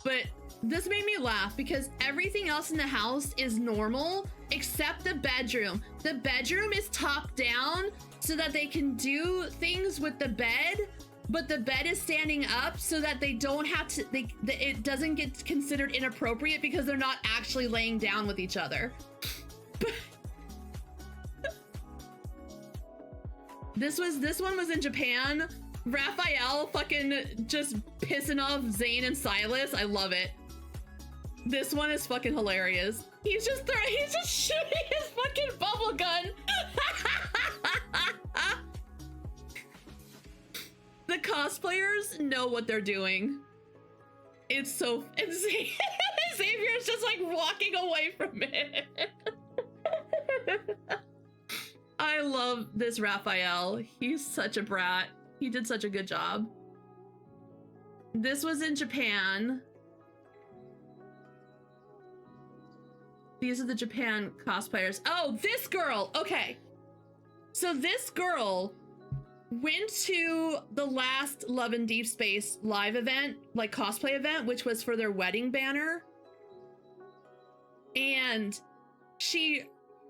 But this made me laugh because everything else in the house is normal except the bedroom. The bedroom is top down so that they can do things with the bed, but the bed is standing up so that they don't have to, it doesn't get considered inappropriate because they're not actually laying down with each other. This one was in Japan. Raphael fucking just pissing off Zane and Silas. I love it. This one is fucking hilarious. He's just shooting his fucking bubble gun. The cosplayers know what they're doing. It's so insane. Xavier's just like walking away from it. I love this Raphael. He's such a brat. He did such a good job. This was in Japan. These are the Japan cosplayers. Oh, this girl. Okay. So this girl went to the last Love and Deep Space live event, like cosplay event, which was for their wedding banner. And she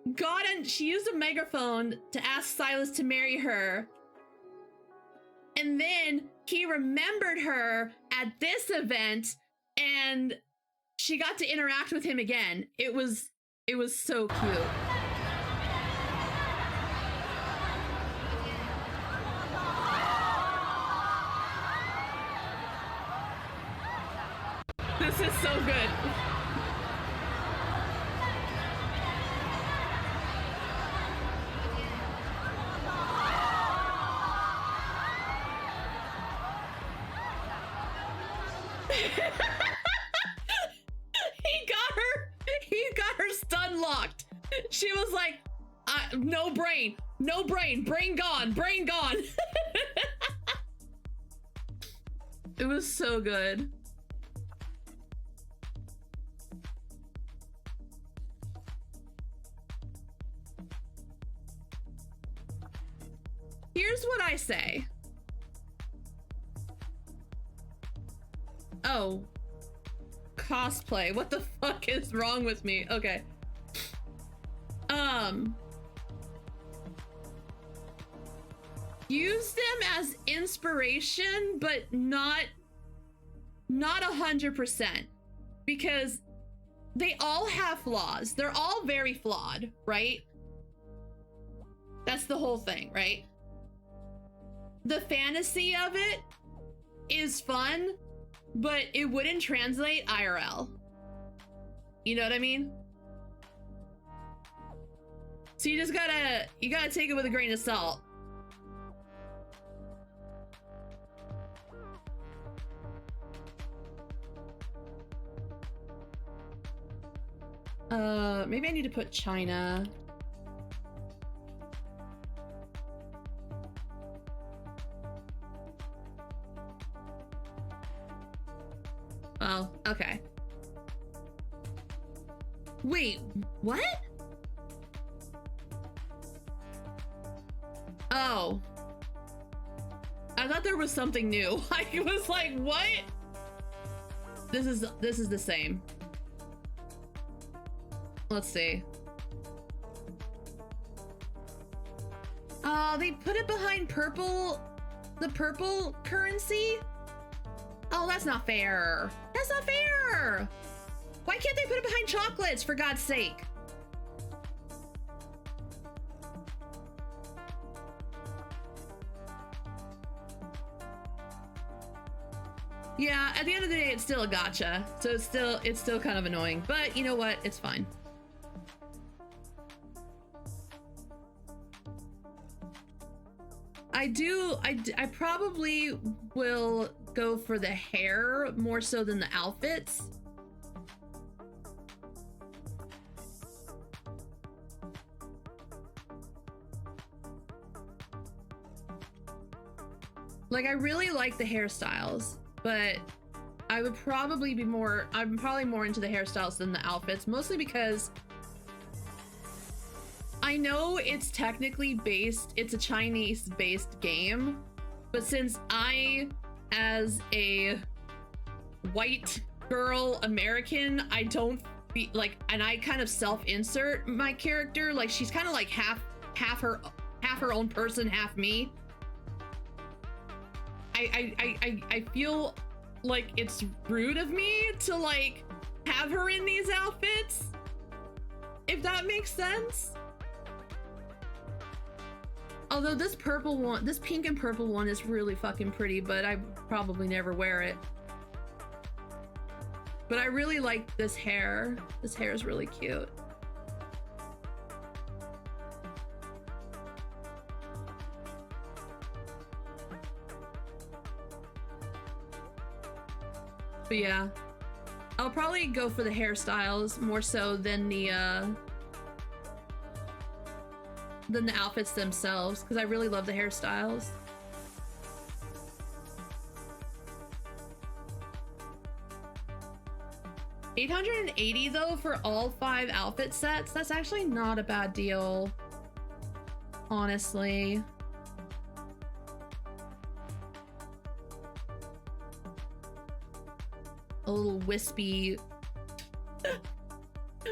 used a megaphone to ask Silas to marry her. And then he remembered her at this event and she got to interact with him again. It was so cute. This is so good. He got her stun locked. She was like, no brain, brain gone. It was so good. Here's what I say. Oh. Cosplay. What the fuck is wrong with me? Okay. Use them as inspiration, but not 100%. Because they all have flaws. They're all very flawed, right? That's the whole thing, right? The fantasy of it is fun, but it wouldn't translate IRL. You know what I mean? So you just gotta take it with a grain of salt. Maybe I need to put China. Oh, okay. Wait, what? Oh. I thought there was something new. I was like, what? This is the same. Let's see. They put it behind purple, the purple currency? Oh, that's not fair. That's not fair. Why can't they put it behind chocolates, for God's sake? Yeah, at the end of the day, it's still a gotcha. So it's still kind of annoying, but you know what? It's fine. I probably will go for the hair more so than the outfits. Like, I really like the hairstyles, but I would probably be more, I'm probably more into the hairstyles than the outfits, mostly because I know it's technically it's a Chinese-based game, but since I, as a white girl American, I don't be like, and I kind of self-insert my character, like she's kind of like half her own person, half me. I feel like it's rude of me to like have her in these outfits, if that makes sense. Although this purple one, this pink and purple one is really fucking pretty, but I probably never wear it. But I really like this hair. This hair is really cute. But yeah, I'll probably go for the hairstyles more so than the outfits themselves, because I really love the hairstyles. $880 though for all 5 outfit sets. That's actually not a bad deal, honestly. A little wispy.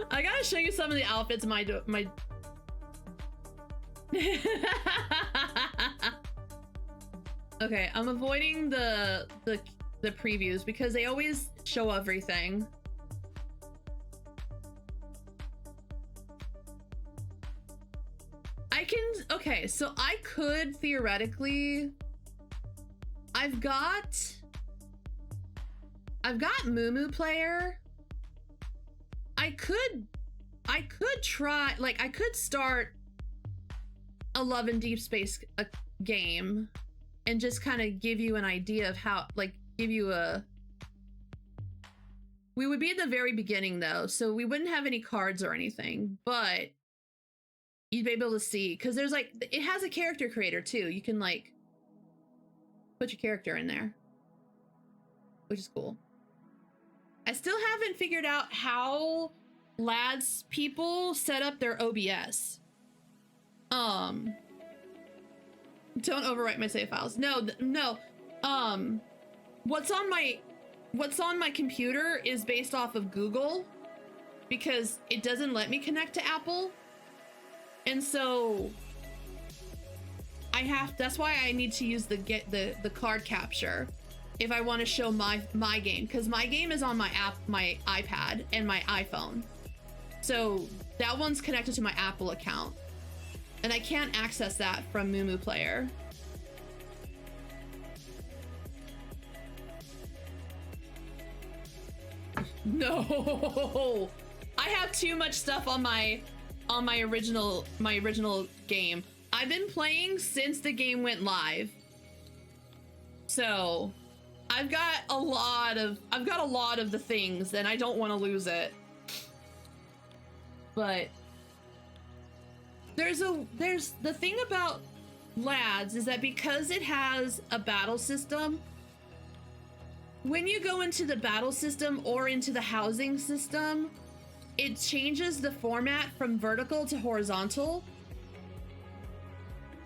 I gotta show you some of the outfits my Okay, I'm avoiding the previews because they always show everything. Okay, so I could theoretically, I've got Moo Player. I could try, like, I could start a Love in Deep Space game and just kind of give you an idea of how, like, we would be at the very beginning though, so we wouldn't have any cards or anything, but you'd be able to see, because there's like, it has a character creator too. You can like put your character in there, which is cool. I still haven't figured out how lads people set up their OBS. Don't overwrite my save files. No. What's on my computer is based off of Google, because it doesn't let me connect to Apple. And so that's why I need to use the card capture if I want to show my game, because my game is on my iPad and my iPhone. So that one's connected to my Apple account, and I can't access that from Moo Player. No, I have too much stuff on my original game. I've been playing since the game went live, so I've got a lot of the things, and I don't want to lose it. But there's the thing about lads is that because it has a battle system, when you go into the battle system or into the housing system, it changes the format from vertical to horizontal.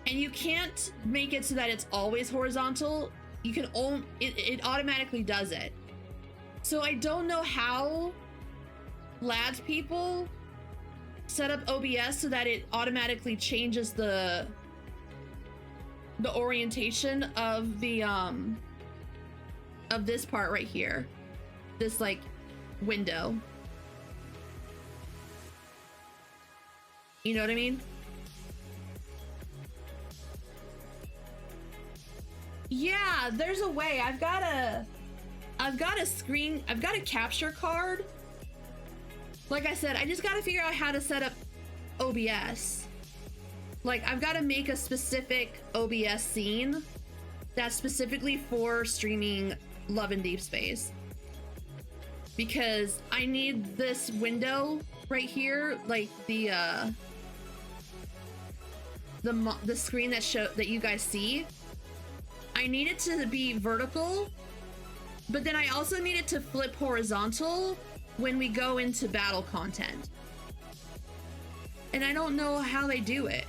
And you can't make it so that it's always horizontal. You can only, it automatically does it. So I don't know how LADS people set up OBS so that it automatically changes the orientation of the of this part right here, this like window. You know what I mean? Yeah, there's a way. I've got a capture card. Like I said, I just gotta figure out how to set up OBS. Like, I've got to make a specific OBS scene that's specifically for streaming Love and Deep Space. Because I need this window right here, like the screen that you guys see. I need it to be vertical, but then I also need it to flip horizontal when we go into battle content. And I don't know how they do it.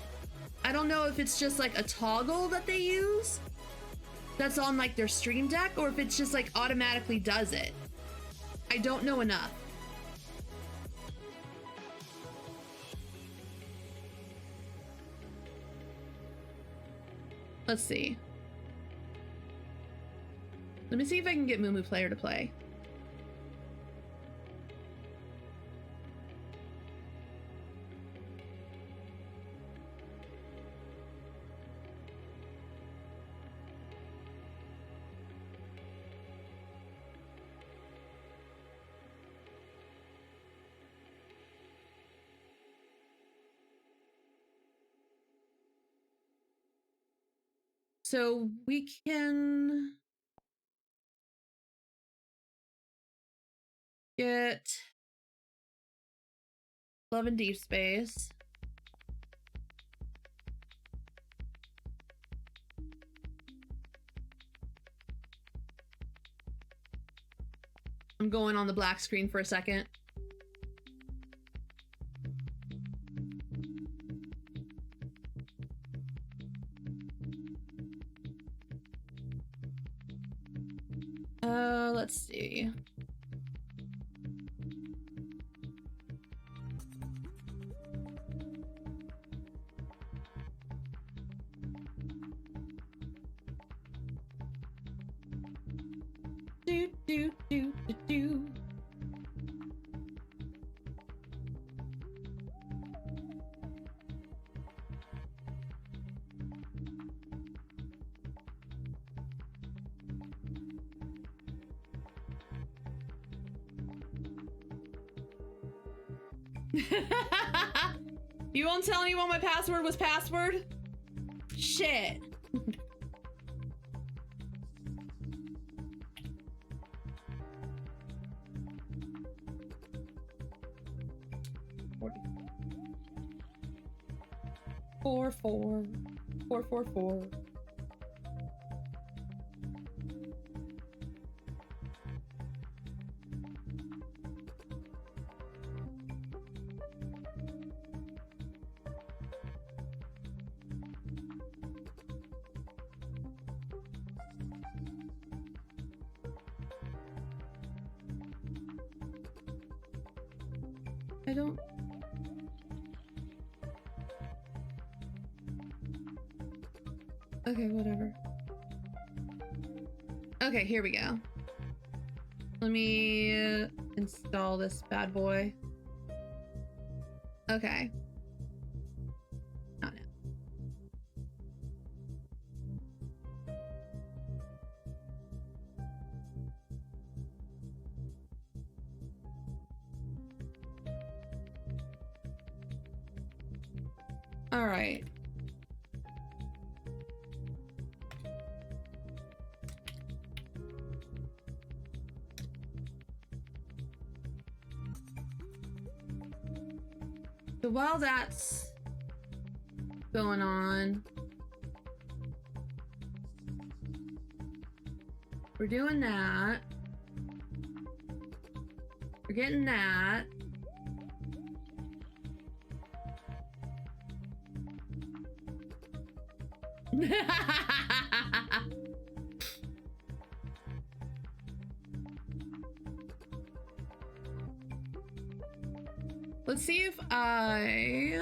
I don't know if it's just like a toggle that they use that's on like their stream deck, or if it's just like automatically does it. I don't know enough. Let's see. Let me see if I can get Mumu Player to play. So we can get Love and Deep Space. I'm going on the black screen for a second. Let's see. Do, do, do, do, do. You won't tell anyone my password was password? Shit. Four, 444. I don't... Okay, whatever. Okay, here we go. Let me install this bad boy. Okay. Not now. All right. So while that's going on, we're doing that. We're getting that. Let's see if I...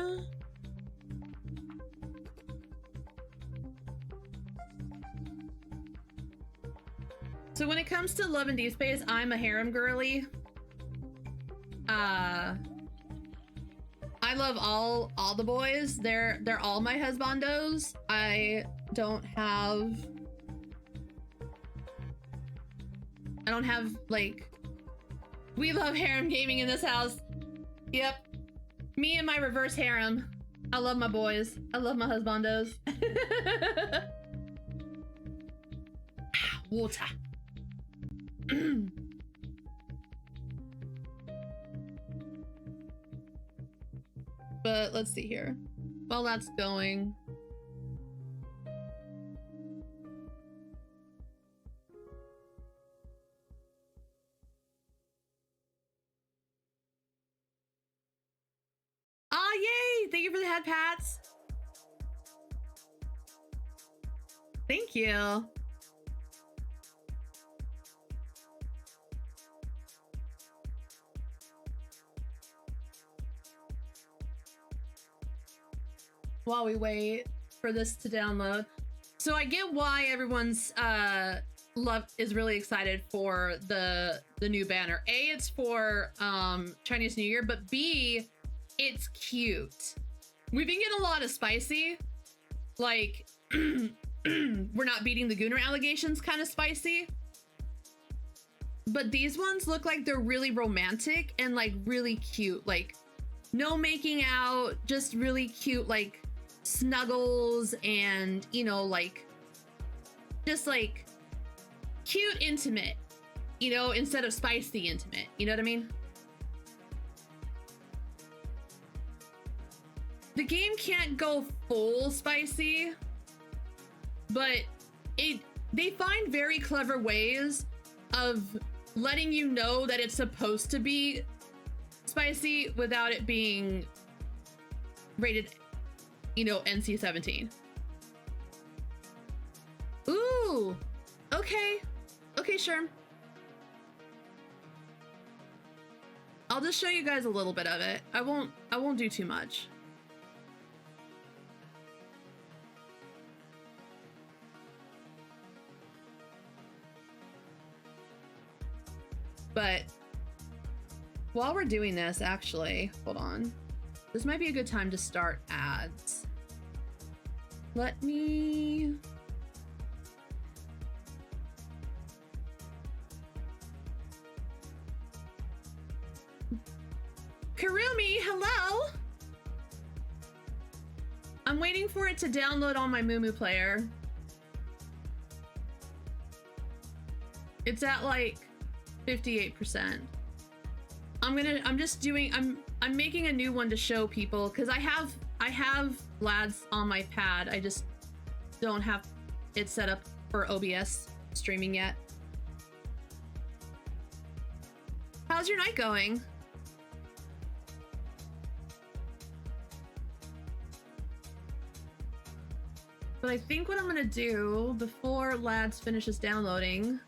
So when it comes to Love and Deep Space, I'm a harem girly. I love all the boys. They're all my husbandos. I don't have like, we love harem gaming in this house. Yep. Me and my reverse harem. I love my boys. I love my husbandos. Water. But let's see here. While that's going. Ah, yay! Thank you for the head pats. Thank you. While we wait for this to download. So I get why everyone's is really excited for the new banner. A, it's for Chinese New Year, but B, it's cute. We've been getting a lot of spicy, like we're not beating the Gunnar allegations kind of spicy. But these ones look like they're really romantic and like really cute, like no making out, just really cute, like snuggles and, you know, like just like cute intimate, you know, instead of spicy intimate, you know what I mean? The game can't go full spicy, but they find very clever ways of letting you know that it's supposed to be spicy without it being rated, you know, NC-17. Ooh, okay. Okay, sure. I'll just show you guys a little bit of it. I won't do too much. But while we're doing this, actually, hold on. This might be a good time to start ads. Let me... Karumi, hello! I'm waiting for it to download on my Mumu player. It's at like 58%. I'm making a new one to show people because I have LADs on my pad. I just don't have it set up for OBS streaming yet. How's your night going? But I think what I'm gonna do before LADs finishes downloading.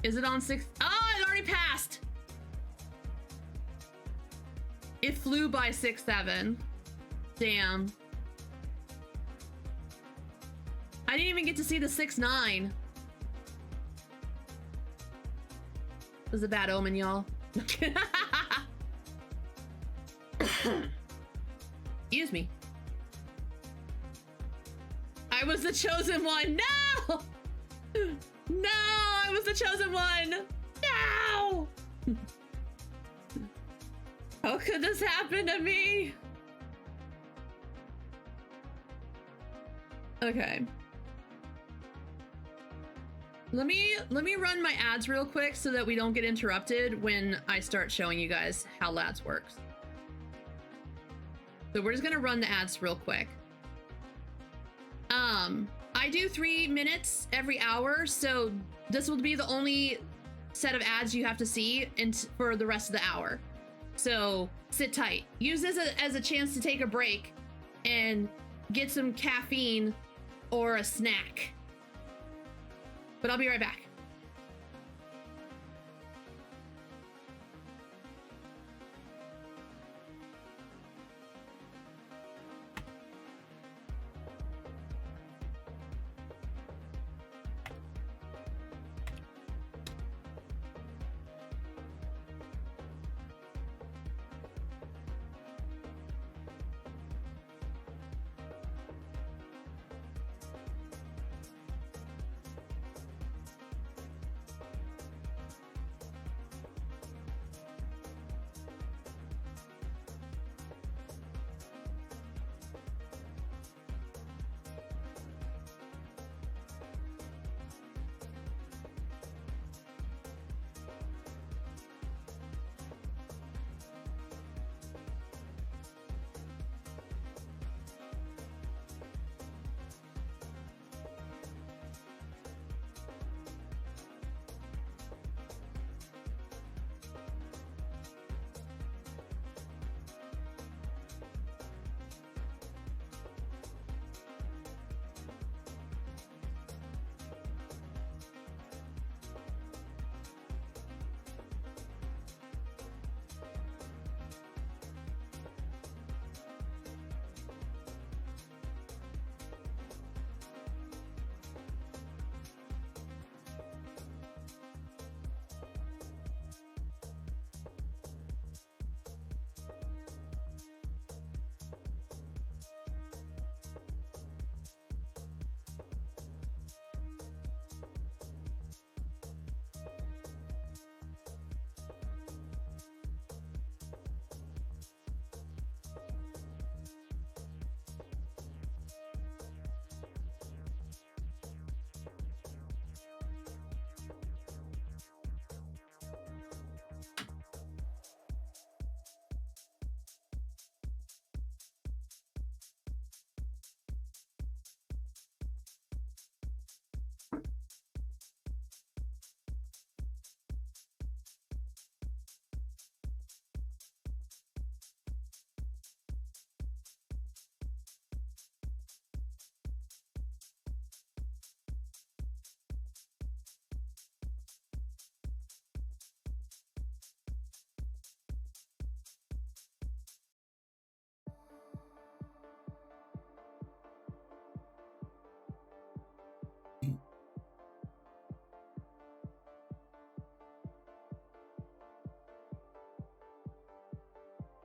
Is it on 6? Oh, it already passed. It flew by 6-7. Damn. I didn't even get to see the 6-9. It was a bad omen, y'all. Excuse me. I was the chosen one. No! No, I was the chosen one. No! How could this happen to me? Okay. Let me run my ads real quick so that we don't get interrupted when I start showing you guys how LADs works. So we're just gonna run the ads real quick. I do 3 minutes every hour, so this will be the only set of ads you have to see for the rest of the hour. So sit tight. Use this as a chance to take a break and get some caffeine or a snack. But I'll be right back.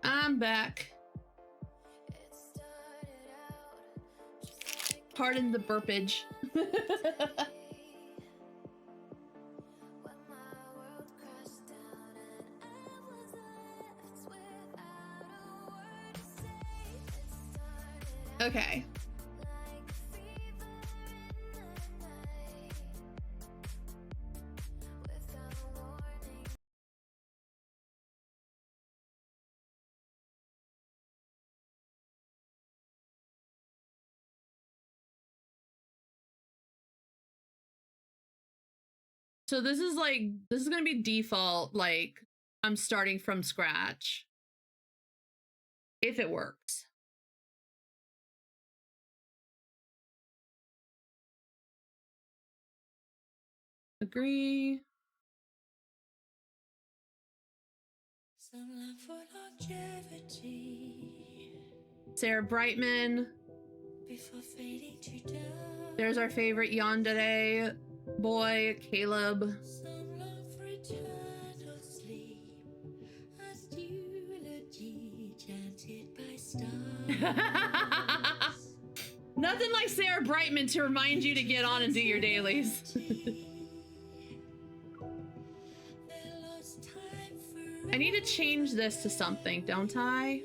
I'm back. Pardon the burpage. Okay. So this is gonna be default, like I'm starting from scratch. If it works. Agree. Sarah Brightman. There's our favorite yandere boy, Caleb. Nothing like Sarah Brightman to remind you to get on and do your dailies. I need to change this to something, don't I?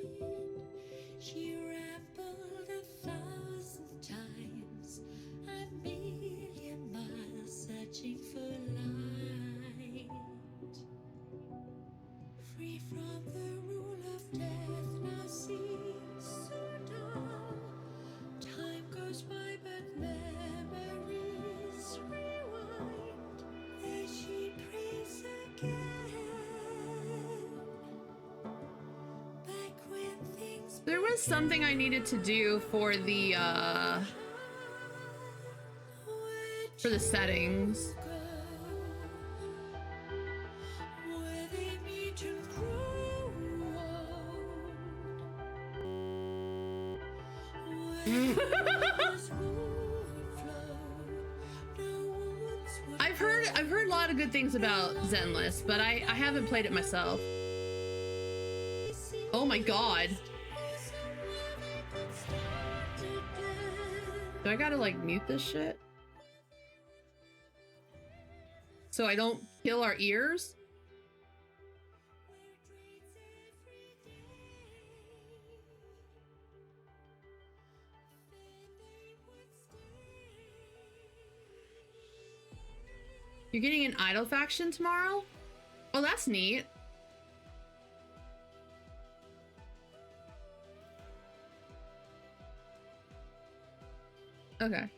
was something I needed to do for the settings. I've heard a lot of good things about Zenless, but I haven't played it myself. Oh my god. Do I gotta like mute this shit? So I don't kill our ears? You're getting an idol faction tomorrow? Oh, that's neat. Okay.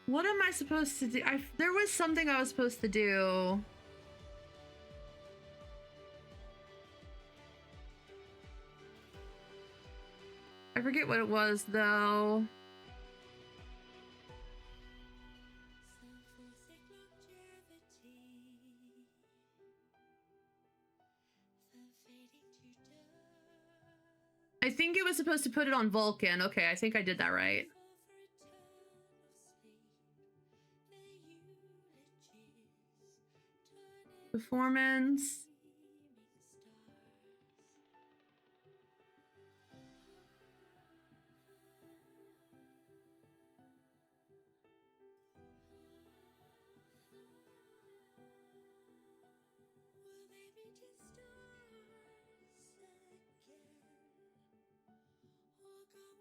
What am I supposed to do? There was something I was supposed to do. I forget what it was, though. I think it was supposed to put it on Vulcan. Okay, I think I did that right. Performance.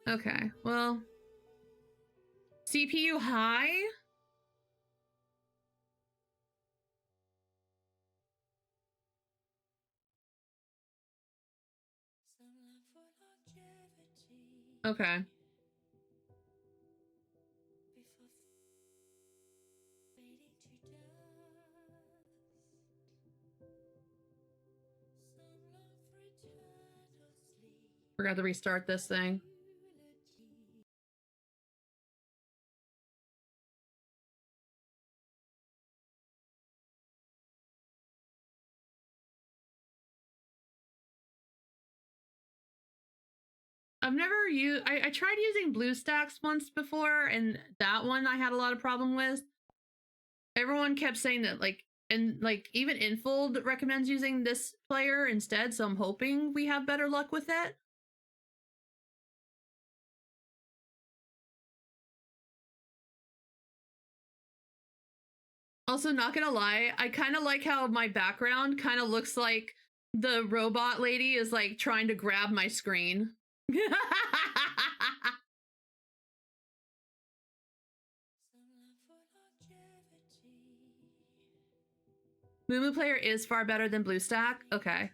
Okay, well, CPU high? Okay. Forgot to restart this thing. I've never used, I tried using BlueStacks once before, and that one I had a lot of problem with. Everyone kept saying that, like, and like even Infold recommends using this player instead, so I'm hoping we have better luck with it. Also, not gonna lie, I kind of like how my background kind of looks like the robot lady is like trying to grab my screen. Mumu Player is far better than BlueStack? Okay.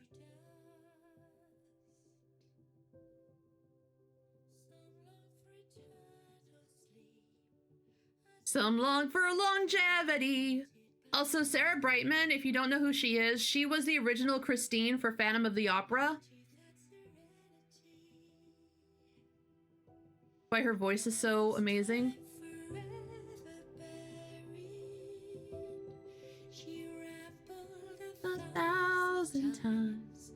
Some long for longevity. Also, Sarah Brightman, if you don't know who she is, she was the original Christine for Phantom of the Opera. Why her voice is so amazing. A thousand times,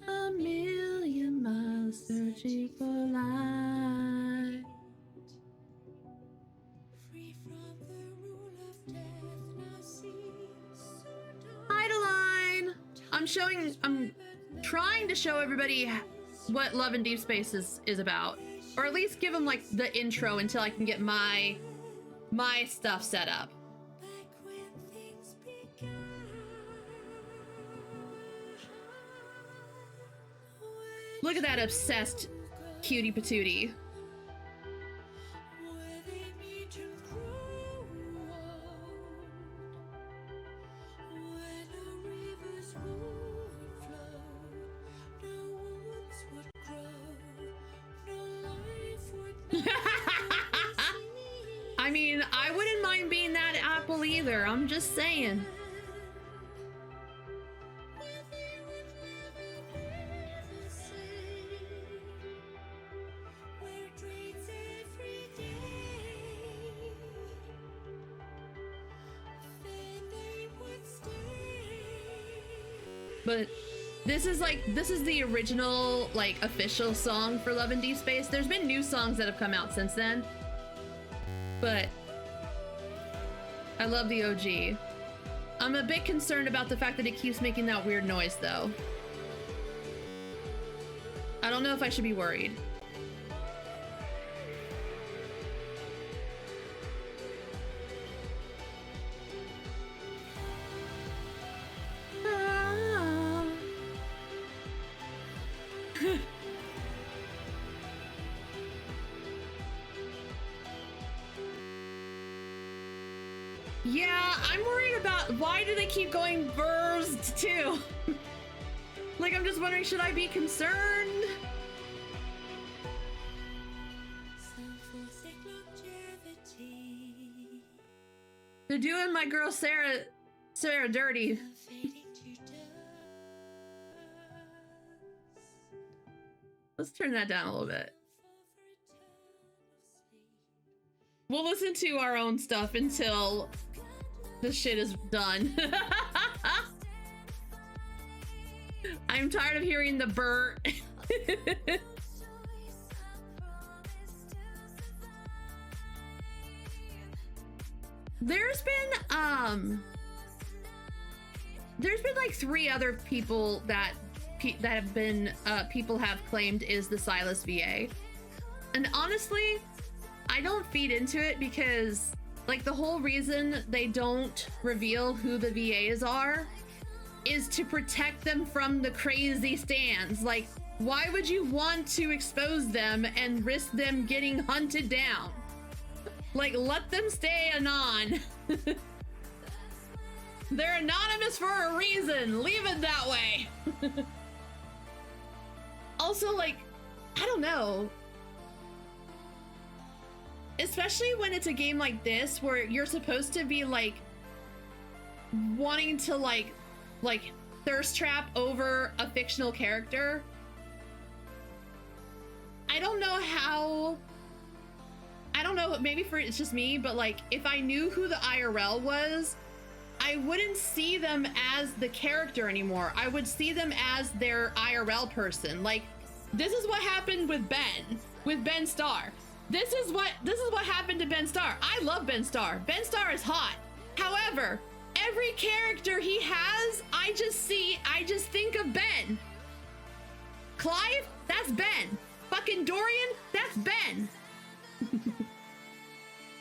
a million miles searching for light. Idoline! I'm trying to show everybody what Love in Deep Space is about. Or at least give them like the intro until I can get my stuff set up. Look at that obsessed cutie patootie. either. I'm just saying. But this is the original, like, official song for Love in Deep Space. There's been new songs that have come out since then, but I love the OG. I'm a bit concerned about the fact that it keeps making that weird noise, though. I don't know if I should be worried. Yeah, I'm worried about why do they keep going burst too? Like, I'm just wondering, should I be concerned? They're doing my girl Sarah dirty. Let's turn that down a little bit. We'll listen to our own stuff until the shit is done. I'm tired of hearing the burr. There's been like 3 other people that have been people have claimed is the Silas VA, and honestly, I don't feed into it because, like, the whole reason they don't reveal who the VAs are is to protect them from the crazy stands. Like, why would you want to expose them and risk them getting hunted down? Like, let them stay anon. They're anonymous for a reason. Leave it that way. Also, like, I don't know. Especially when it's a game like this where you're supposed to be like wanting to like thirst trap over a fictional character. I don't know, maybe it's just me, but like, if I knew who the IRL was, I wouldn't see them as the character anymore. I would see them as their IRL person. Like, this is what happened with Ben Starr. This is what happened to Ben Starr. I love Ben Starr. Ben Starr is hot. However, every character he has, I just think of Ben. Clive, that's Ben. Fucking Dorian, that's Ben.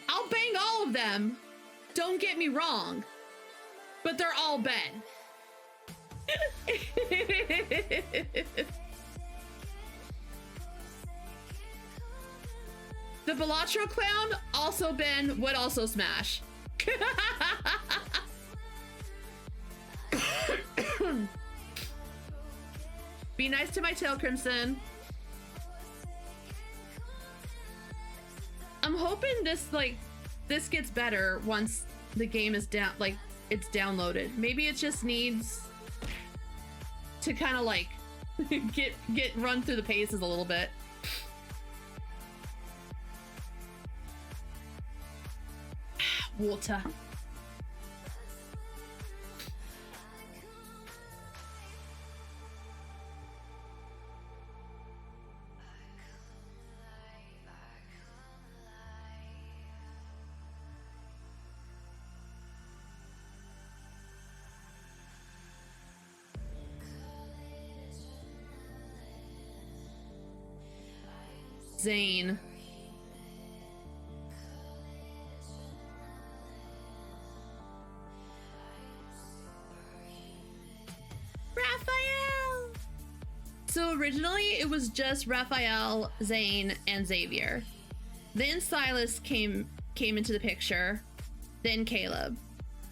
I'll bang all of them. Don't get me wrong. But they're all Ben. The Balatro clown, also Ben, would also smash. Be nice to my tail, Crimson. I'm hoping this gets better once the game is down, like, it's downloaded. Maybe it just needs to kind of like get run through the paces a little bit. Water. Zane. Raphael! So originally it was just Raphael, Zane, and Xavier. Then Silas came into the picture. Then Caleb.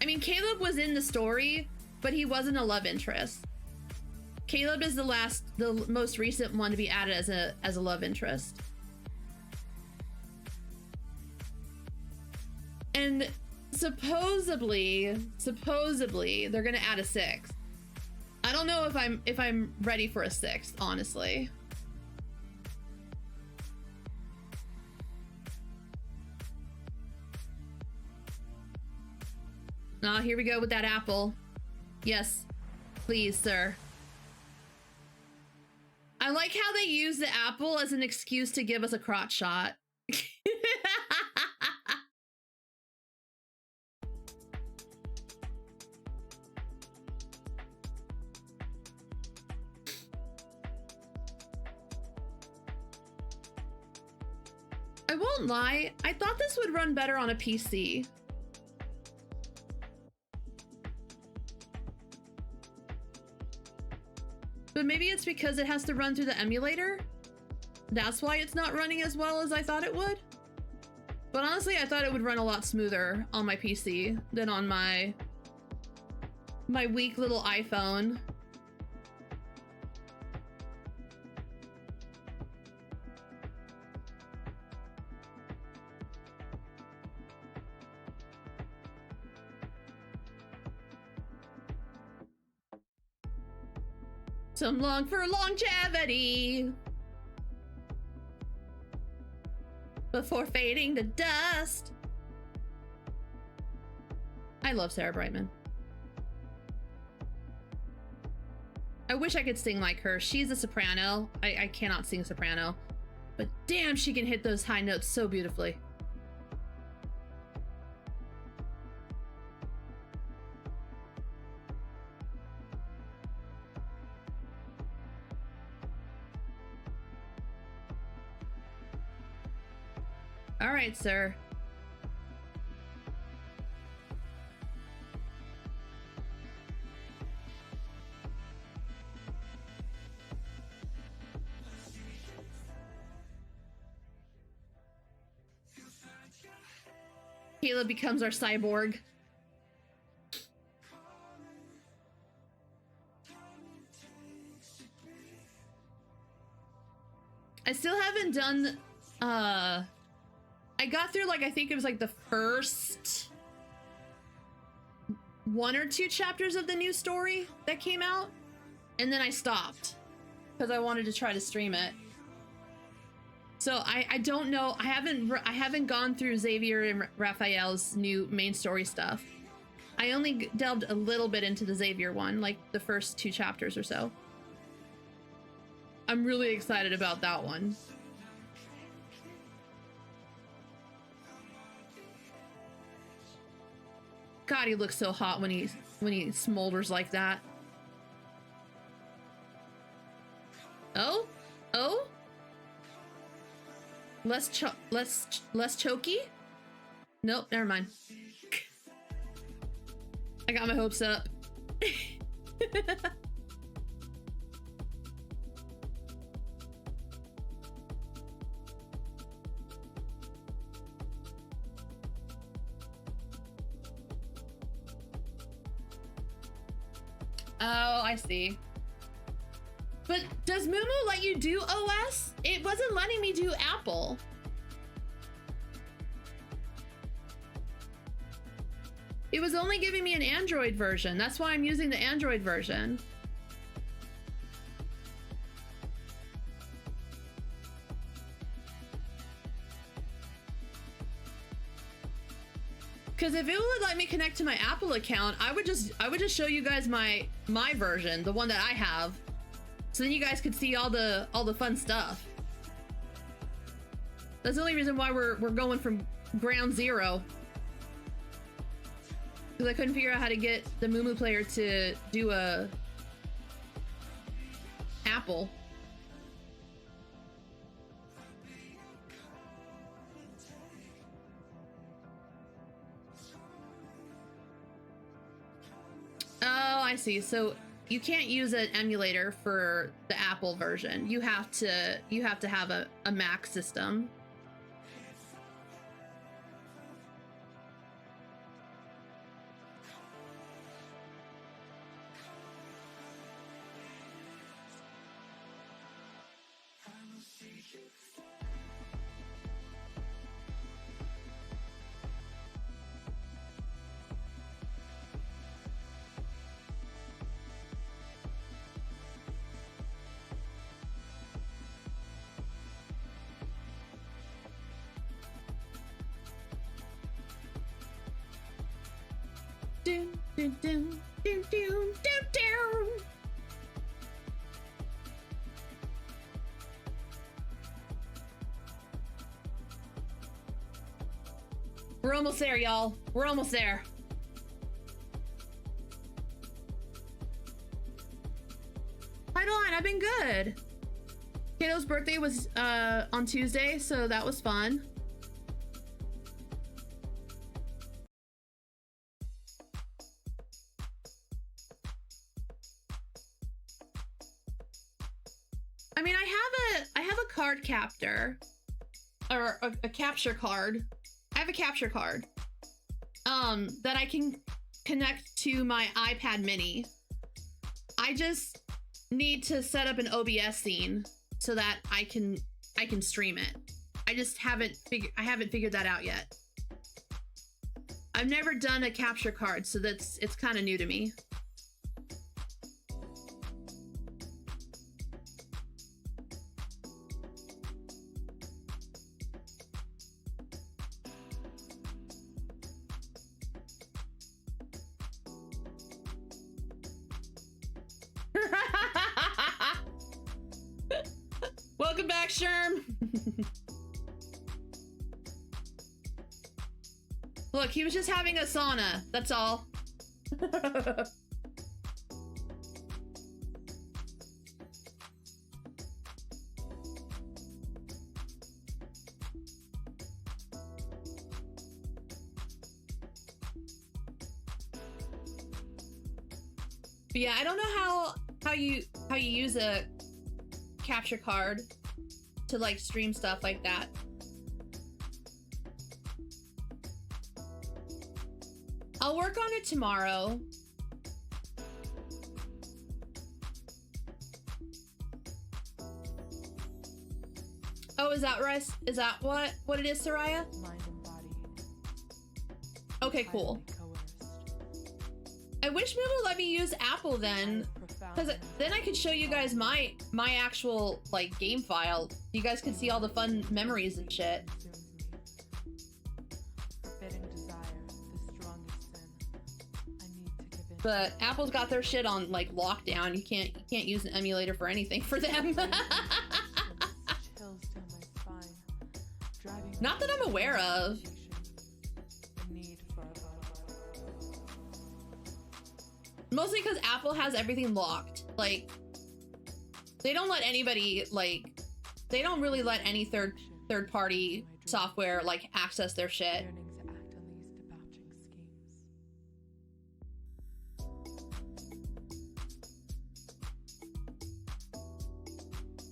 I mean, Caleb was in the story, but he wasn't a love interest. Caleb is the most recent one to be added as a love interest. And supposedly they're gonna add a 6th. I don't know if I'm ready for a 6th, honestly. Ah, here we go with that apple. Yes, please, sir. I like how they use the apple as an excuse to give us a crotch shot. I won't lie, I thought this would run better on a PC. But maybe it's because it has to run through the emulator. That's why it's not running as well as I thought it would. But honestly, I thought it would run a lot smoother on my PC than on my weak little iPhone. Some long for longevity before fading to dust. I love Sarah Brightman. I wish I could sing like her. She's a soprano. I cannot sing soprano, but damn, she can hit those high notes so beautifully. All right, sir. Caleb becomes our cyborg. I still haven't done, I got through, like, I think it was like the first 1 or 2 chapters of the new story that came out, and then I stopped because I wanted to try to stream it. So I don't know. I haven't gone through Xavier and Raphael's new main story stuff. I only delved a little bit into the Xavier one, like the first 2 chapters or so. I'm really excited about that one. God, he looks so hot when he smolders like that. Oh? Oh? Less choky? Nope, never mind. I got my hopes up. Oh, I see. But does Moomoo let you do OS? It wasn't letting me do Apple. It was only giving me an Android version. That's why I'm using the Android version. Because if it would let me connect to my Apple account, I would just show you guys my version, the one that I have. So then you guys could see all the fun stuff. That's the only reason why we're going from ground zero. Because I couldn't figure out how to get the Moomoo player to do a Apple. Oh, I see. So you can't use an emulator for the Apple version. You have to have a Mac system. We're almost there, y'all. We're almost there. Hi, Dawn. I've been good. Kato's birthday was on Tuesday, so that was fun. I mean, I have a card captor, or a capture card. I have a capture card that I can connect to my iPad mini. I just need to set up an OBS scene so that I can stream it. I just haven't figured that out yet. I've never done a capture card, so it's kind of new to me. Welcome back, Sherm. Look, he was just having a sauna, that's all. But yeah, I don't know how you use a capture card to like stream stuff like that. I'll work on it tomorrow. Oh, is that right? Is that what it is, Soraya? Mind and body. Okay, cool. I wish Moon would let me use Apple then, because then I could show you guys my actual like game file. You guys can see all the fun memories and shit. But Apple's got their shit on like lockdown. You can't use an emulator for anything for them. Not that I'm aware of. Mostly because Apple has everything locked. Like, they don't let anybody, like, they don't really let any third party software like access their shit.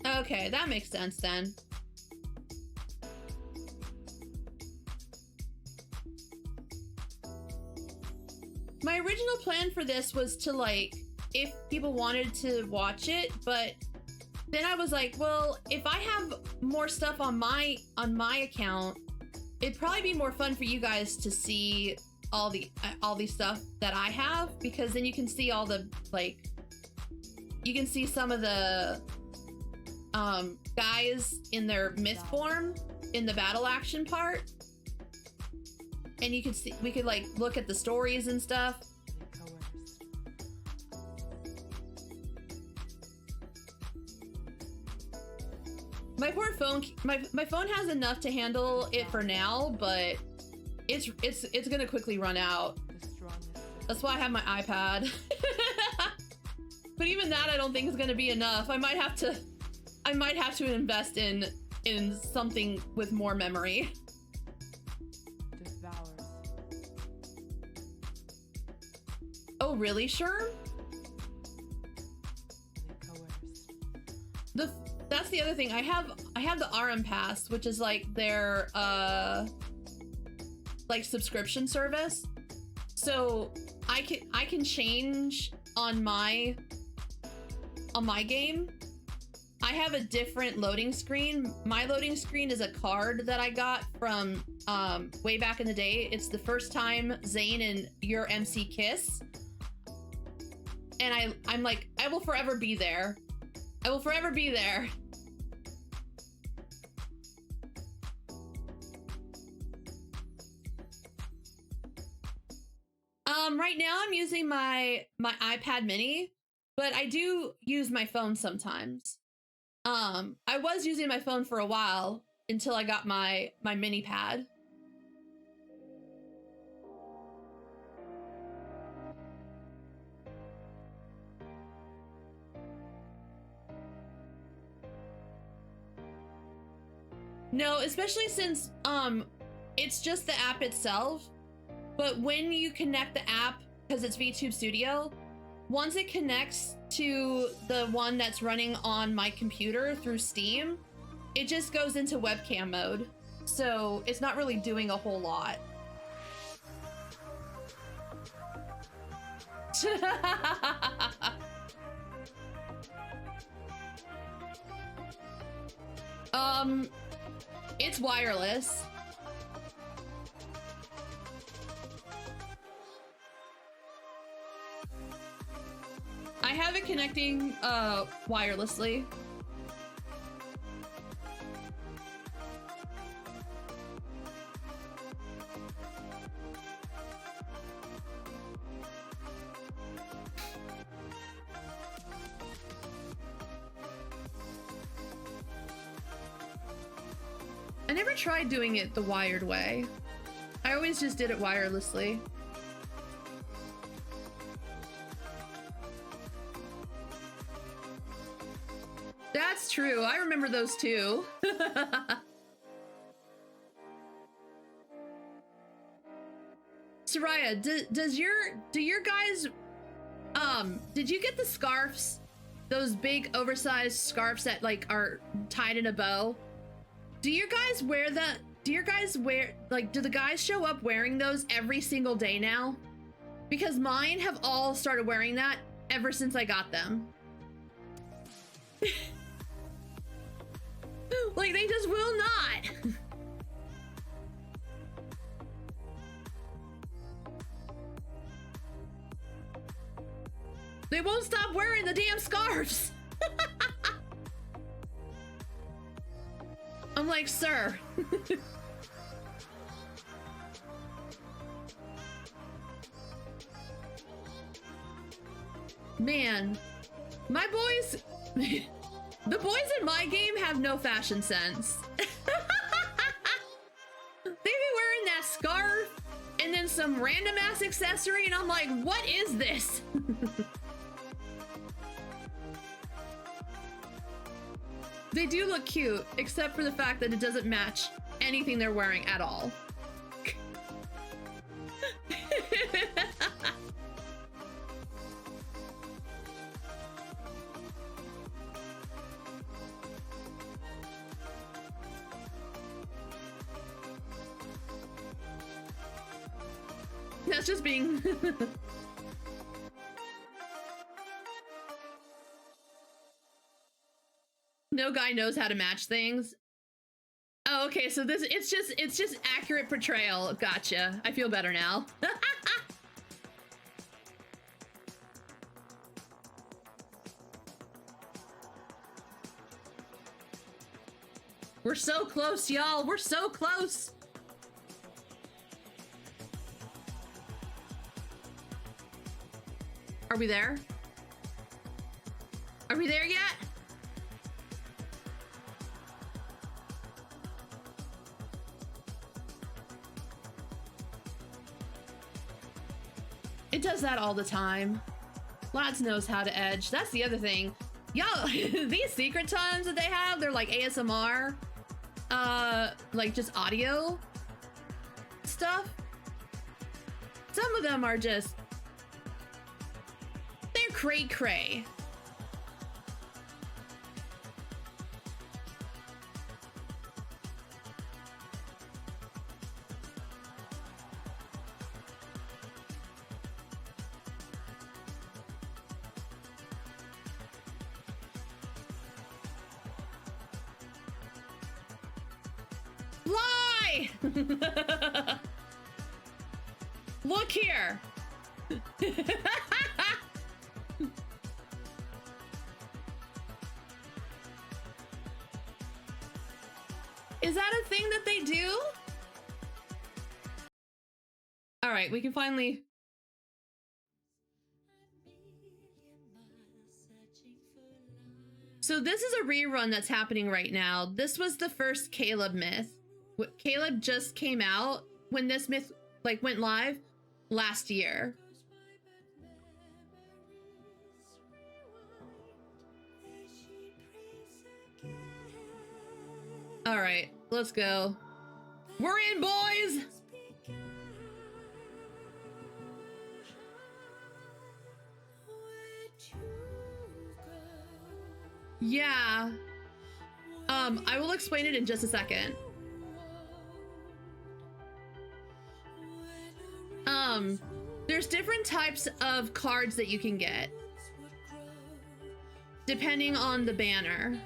Okay, that makes sense then. My original plan for this was to like, if people wanted to watch it, but then I was like, well, if I have more stuff on my account, it'd probably be more fun for you guys to see all the stuff that I have, because then you can see all the like, you can see some of the guys in their myth form in the battle action part. And you could see, we could like look at the stories and stuff. My poor phone, my phone has enough to handle it for now, but it's gonna quickly run out. That's why I have my iPad. But even that I don't think is gonna be enough. I might have to invest in something with more memory. Oh, really, Sherm? That's the other thing. I have the RM Pass, which is like their like subscription service. So I can change on my game. I have a different loading screen. My loading screen is a card that I got from way back in the day. It's the first time Zane and your MC kiss. And I'm like, I will forever be there. I will forever be there. Right now I'm using my iPad mini, but I do use my phone sometimes. I was using my phone for a while until I got my mini pad. No, especially since it's just the app itself. But when you connect the app, because it's VTube Studio, once it connects to the one that's running on my computer through Steam, it just goes into webcam mode. So it's not really doing a whole lot. It's wireless. I have it connecting wirelessly. I never tried doing it the wired way. I always just did it wirelessly. That's true. I remember those too. Soraya, do your guys did you get the scarves? Those big oversized scarves that like are tied in a bow? Do your guys wear that? Do your guys wear, like, do the guys show up wearing those every single day now? Because mine have all started wearing that ever since I got them. Like, they just will not. They won't stop wearing the damn scarves. I'm like, sir. Man, my boys, the boys in my game have no fashion sense. They be wearing that scarf and then some random ass accessory, and I'm like, what is this? They do look cute, except for the fact that it doesn't match anything they're wearing at all. That's just being... No guy knows how to match things. Oh, okay, so this it's just accurate portrayal. Gotcha. I feel better now. We're so close, y'all. We're so close. Are we there? Are we there yet? It does that all the time. Lads knows how to edge. That's the other thing. Y'all, these secret times that they have, they're like ASMR. Like just audio stuff. Some of them are just... They're cray-cray. Lie! Look here. Is that a thing that they do? All right, we can finally So this is a rerun that's happening right now. This was the first Caleb myth. Caleb just came out when this myth like went live last year. All right, let's go. We're in, boys. Yeah. I will explain it in just a second. There's different types of cards that you can get depending on the banner.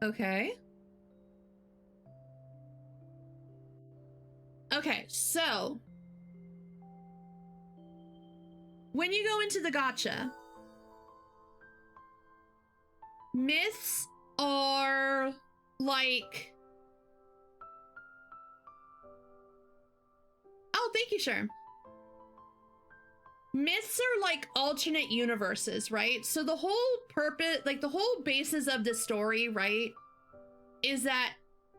Okay. Okay, so when you go into the gacha, myths are like... Oh, thank you, Sherm. Myths are like alternate universes, right? So the whole purpose, like the whole basis of the story, right, is that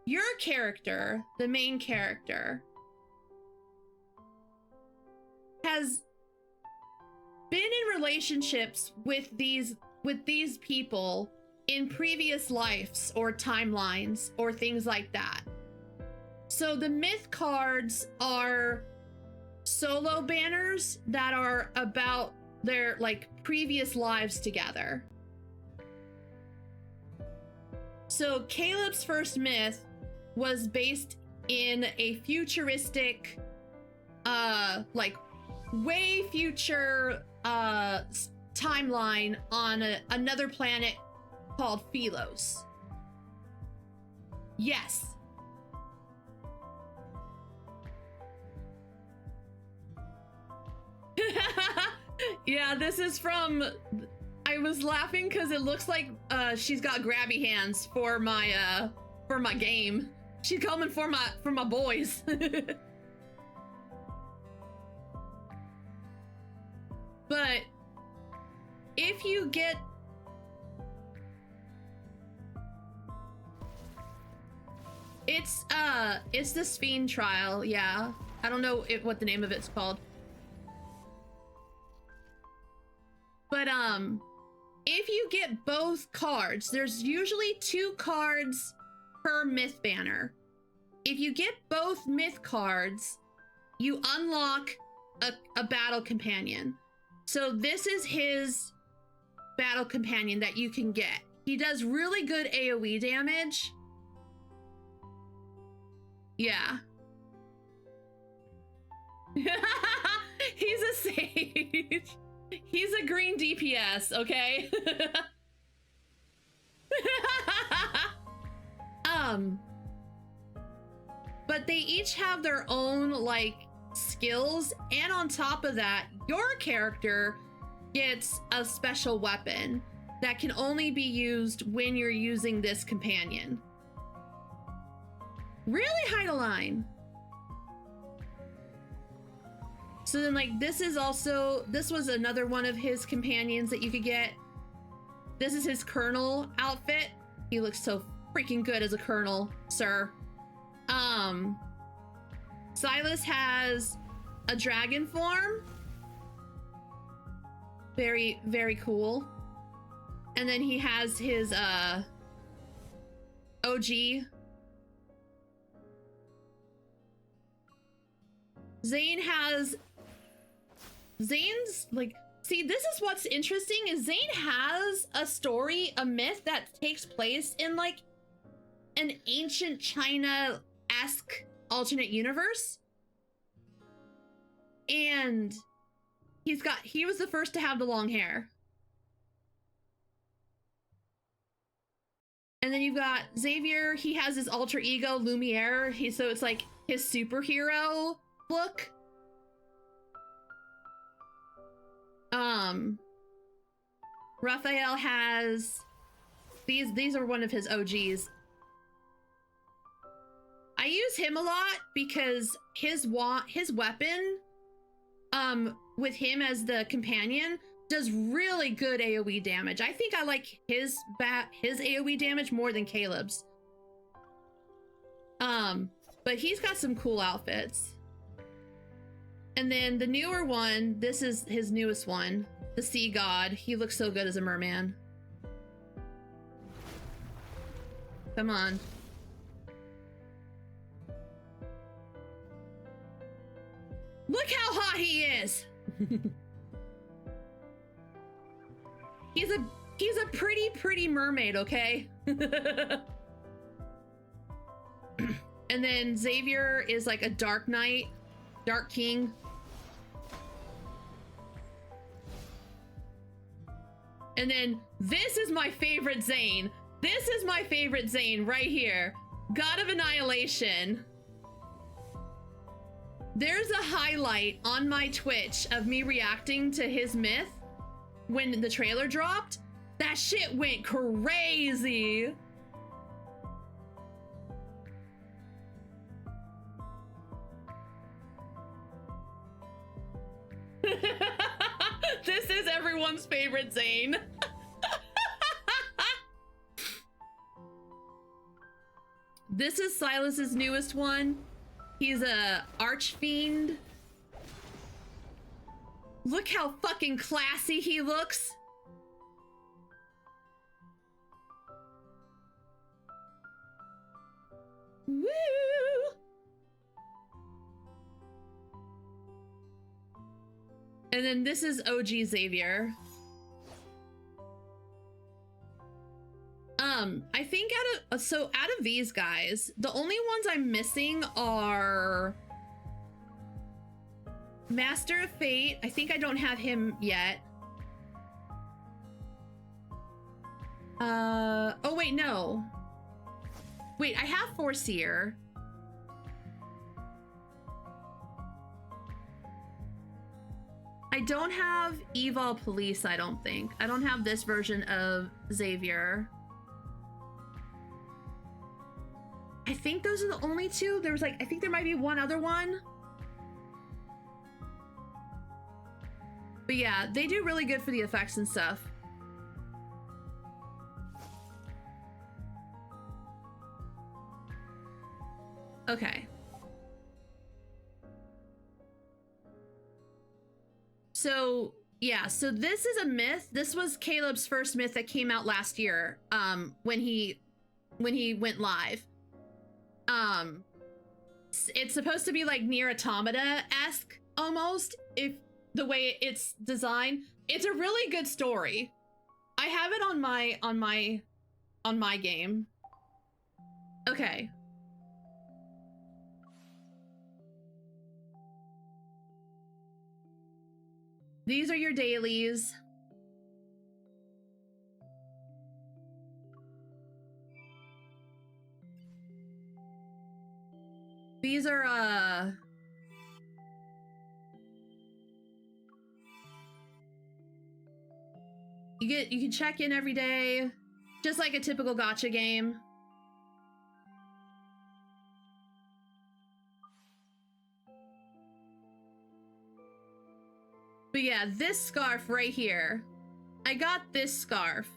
your character, the main character, has been in relationships with these people in previous lives or timelines or things like that. So the myth cards are solo banners that are about their like previous lives together. So Caleb's first myth was based in a futuristic like way future timeline on another planet called Philos. Yes. Yeah, this is from... I was laughing because it looks like she's got grabby hands for my game. She's coming for my boys. But if you get... It's the Sphene trial, yeah. I don't know what the name of it's called. But if you get both cards, there's usually 2 cards per myth banner. If you get both myth cards, you unlock a battle companion. So this is his battle companion that you can get. He does really good AoE damage. Yeah. He's a sage. He's a green DPS, okay? But they each have their own, like, skills, and on top of that, your character gets a special weapon that can only be used when you're using this companion. Really high to line. So then, like, this was another one of his companions that you could get. This is his Colonel outfit. He looks so freaking good as a Colonel, sir. Silas has a dragon form. Very, very cool. And then he has his, OG. Zane's, like, see, this is what's interesting, is Zane has a story, a myth that takes place in, like, an ancient China-esque alternate universe. And he was the first to have the long hair. And then you've got Xavier. He has his alter ego, Lumiere. So it's like his superhero look. Raphael has these are one of his OGs. I use him a lot because his weapon, with him as the companion, does really good AoE damage. I think I like his AoE damage more than Caleb's. But he's got some cool outfits. And then the newer one, this is his newest one, the Sea God. He looks so good as a merman. Come on. Look how hot he is. He's a pretty mermaid, okay? And then Xavier is like a dark knight, dark king. And then this is my favorite Zane. This is my favorite Zane right here. God of Annihilation. There's a highlight on my Twitch of me reacting to his myth when the trailer dropped. That shit went crazy. This is everyone's favorite Zane. This is Silas's newest one. He's a archfiend. Look how fucking classy he looks. Woo! And then this is OG Xavier. I think out of these guys, the only ones I'm missing are Master of Fate. I think I don't have him yet. Oh wait, no. Wait, I have Foreseer. I don't have Evil Police, I don't think. I don't have this version of Xavier. I think those are the only two. There was I think there might be one other one. But yeah, they do really good for the effects and stuff. Okay. So, yeah, so this is a myth. This was Caleb's first myth that came out last year, when he went live. It's supposed to be like Nier Automata-esque almost, if the way it's designed. It's a really good story. I have it on my game. Okay. These are your dailies. These are, you can check in every day, just like a typical gacha game. But yeah, this scarf right here, I got this scarf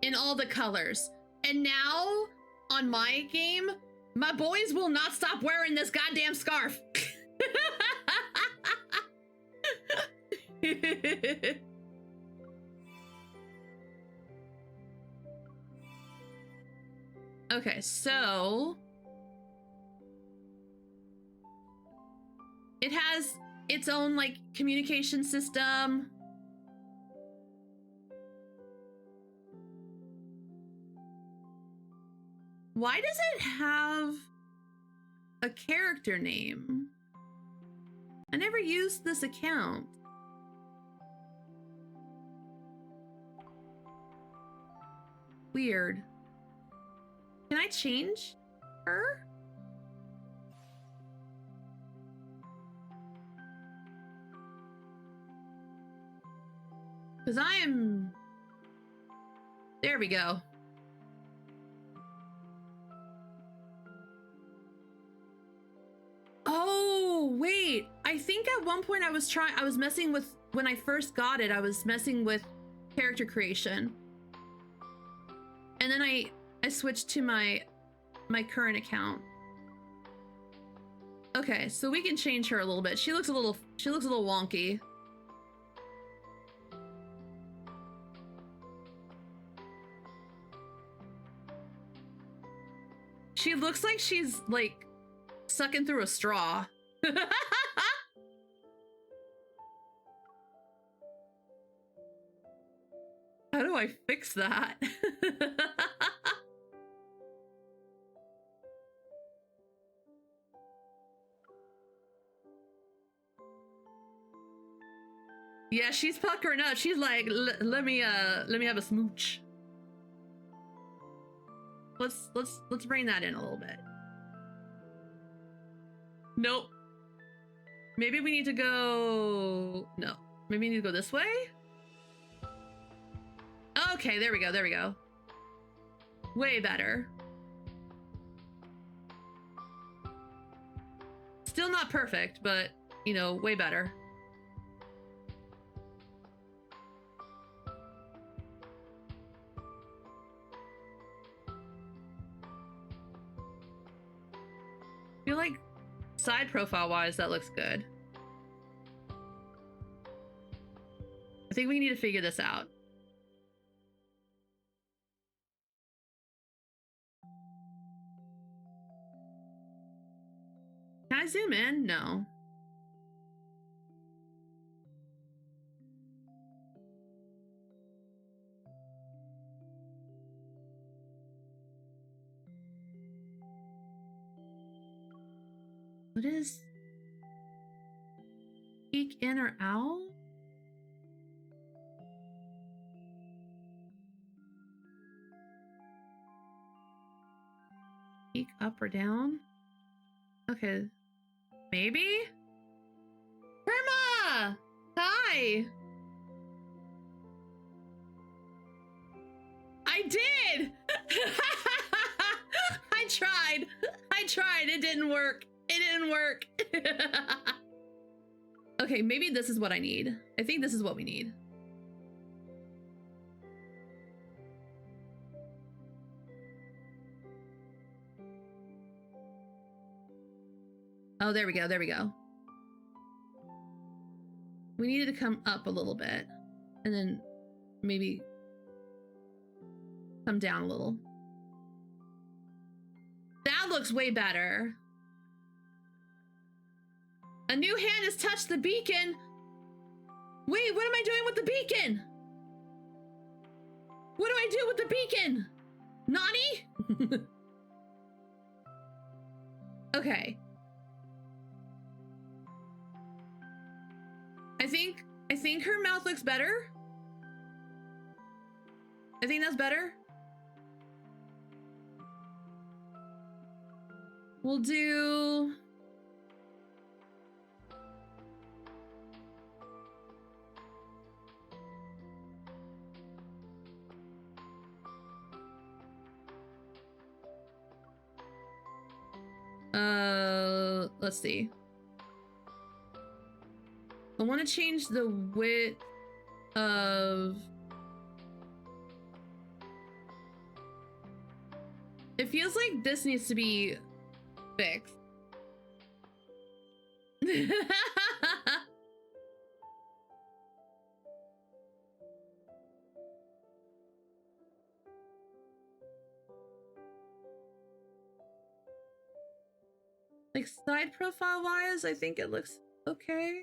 in all the colors. And now, on my game, my boys will not stop wearing this goddamn scarf. Okay, so it has its own like communication system. Why does it have a character name? I never used this account. weird. Can I change her? Because I am... There we go. Oh, wait. I think at one point I was messing with, when I first got it, I was messing with character creation. And then I switched to my current account. Okay, so we can change her a little bit. She looks a little wonky. She looks like she's like sucking through a straw. How do I fix that? Yeah, she's puckering up. She's like, let me have a smooch. Let's bring that in a little bit. Nope. Maybe we need to go... No. Maybe we need to go this way? Okay, there we go, there we go. Way better. Still not perfect, but, you know, way better. I feel like side profile wise that looks good. I think we need to figure this out. Can I zoom in? No. What is peek in or out? Peek up or down? Okay. Maybe? Irma! Hi! I did! I tried. It didn't work. It didn't work. Okay, maybe this is what I need. I think this is what we need. Oh, there we go. There we go. We needed to come up a little bit and then maybe come down a little. That looks way better. A new hand has touched the beacon. Wait, what am I doing with the beacon? What do I do with the beacon? Nani? Okay. I think her mouth looks better. I think that's better. We'll do... let's see. I want to change the width of... It feels like this needs to be fixed. Like side profile wise, I think it looks okay.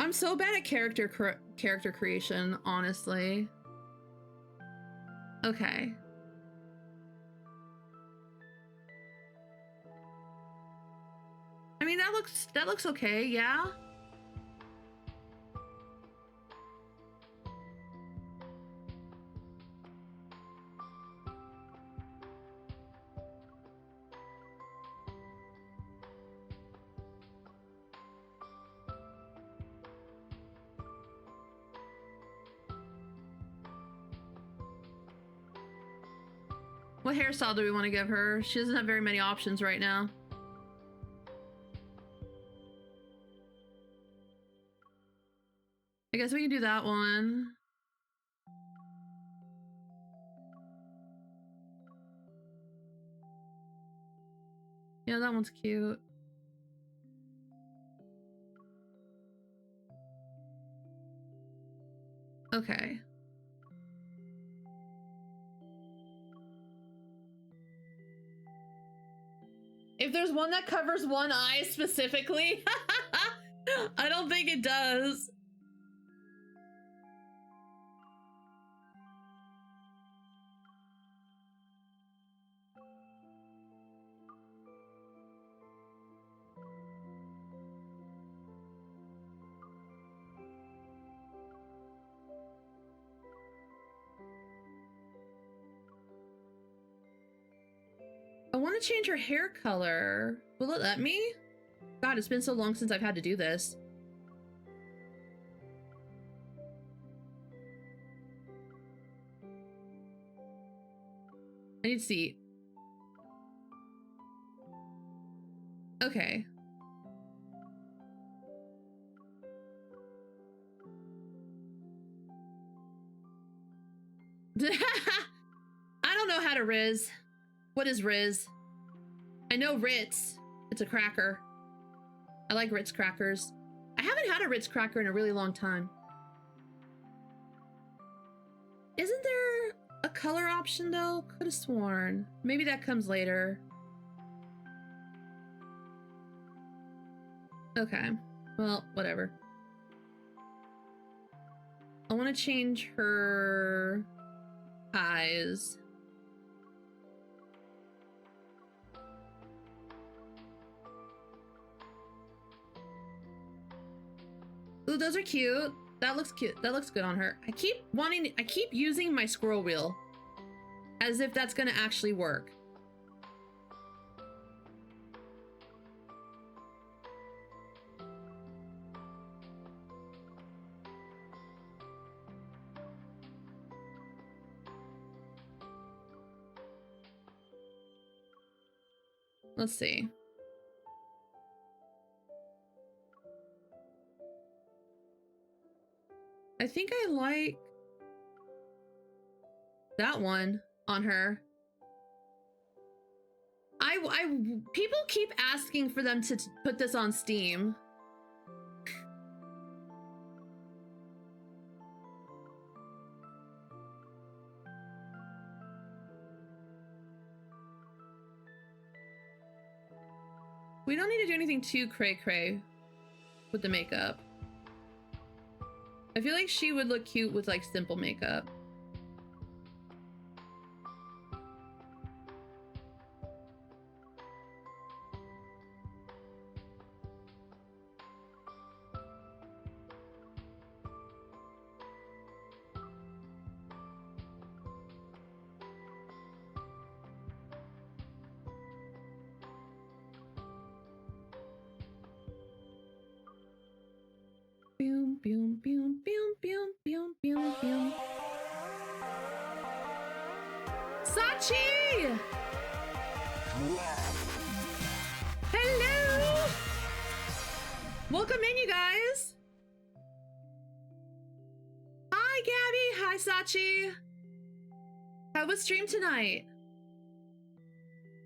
I'm so bad at character creation, honestly. Okay. I mean, that looks okay, yeah. What hairstyle do we want to give her? She doesn't have very many options right now. I guess we can do that one. Yeah, that one's cute. Okay. If there's one that covers one eye specifically, I don't think it does. I want to change her hair color. Will it let me? God, it's been so long since I've had to do this. I need to see. Okay. I don't know how to Riz. What is Riz? I know Ritz. It's a cracker. I like Ritz crackers. I haven't had a Ritz cracker in a really long time. Isn't there a color option though? Could have sworn. Maybe that comes later. Okay. Well, whatever. I want to change her eyes. Ooh, those are cute. That looks cute. That looks good on her. I keep using my scroll wheel as if that's gonna actually work. Let's see. I think I like that one on her. People keep asking for them to put this on Steam. We don't need to do anything too cray-cray with the makeup. I feel like she would look cute with like simple makeup. Boom, boom, boom, boom, boom, boom, boom, boom. Sachi! Hello! Welcome in, you guys! Hi, Gabby! Hi, Sachi! How was stream tonight?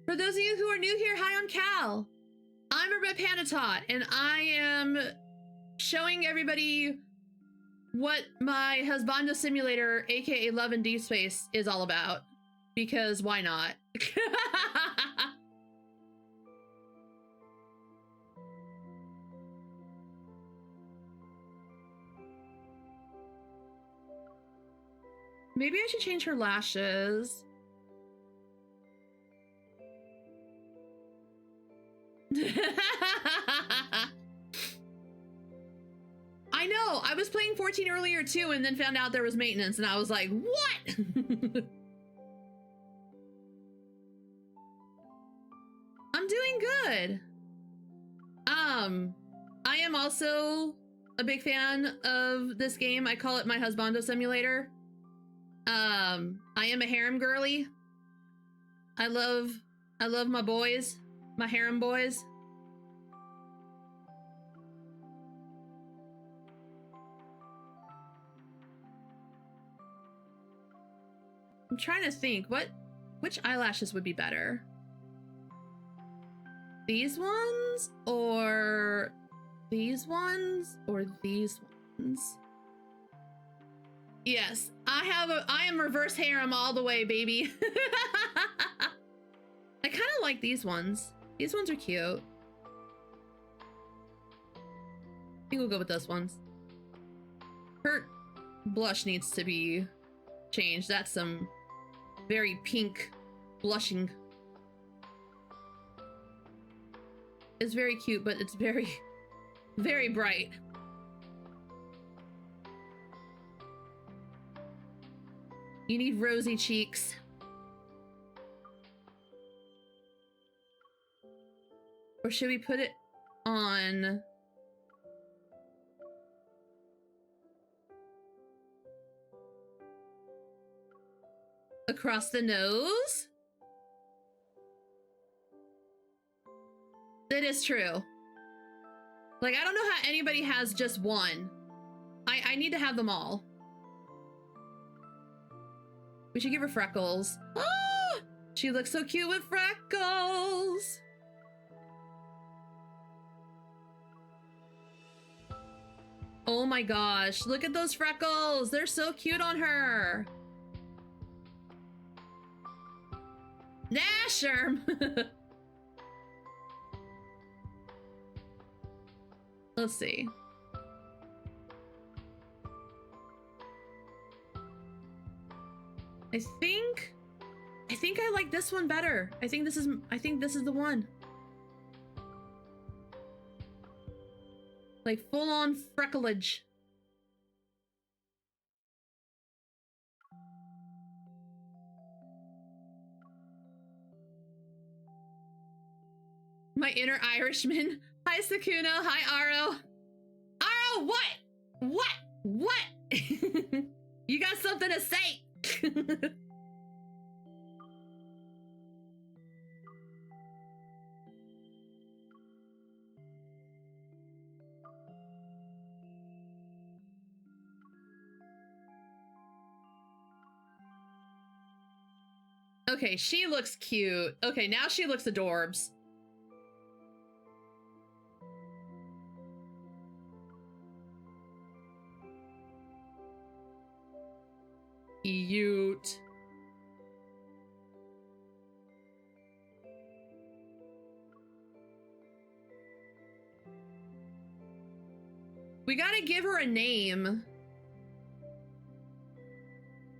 For those of you who are new here, hi, I'm Cal. I'm a Red Panda Tot, and I am showing everybody what my Husbando Simulator, aka Love and Deep Space, is all about. Because why not? Maybe I should change her lashes. I know, I was playing 14 earlier too and then found out there was maintenance and I was like, what? I'm doing good. I am also a big fan of this game. I call it my Husbando Simulator. I am a harem girly. I love my boys, my harem boys. I'm trying to think which eyelashes would be better. These ones or these ones or these ones? Yes, I am reverse harem all the way, baby. I kind of like these ones. These ones are cute. I think we'll go with those ones. Her blush needs to be changed. That's some very pink blushing. It's very cute, but it's very, very bright. You need rosy cheeks. Or should we put it on? Across the nose? It is true. Like, I don't know how anybody has just one. I need to have them all. We should give her freckles. Oh, she looks so cute with freckles. Oh my gosh, look at those freckles. They're so cute on her. Nah, Sherm. Let's see. I think I like this one better. I think this is the one. Like full on frecklage. My inner Irishman. Hi, Sakuna. Hi, Aro. Aro, what? What? You got something to say? Okay, she looks cute. Okay, now she looks adorbs. Cute. We gotta give her a name.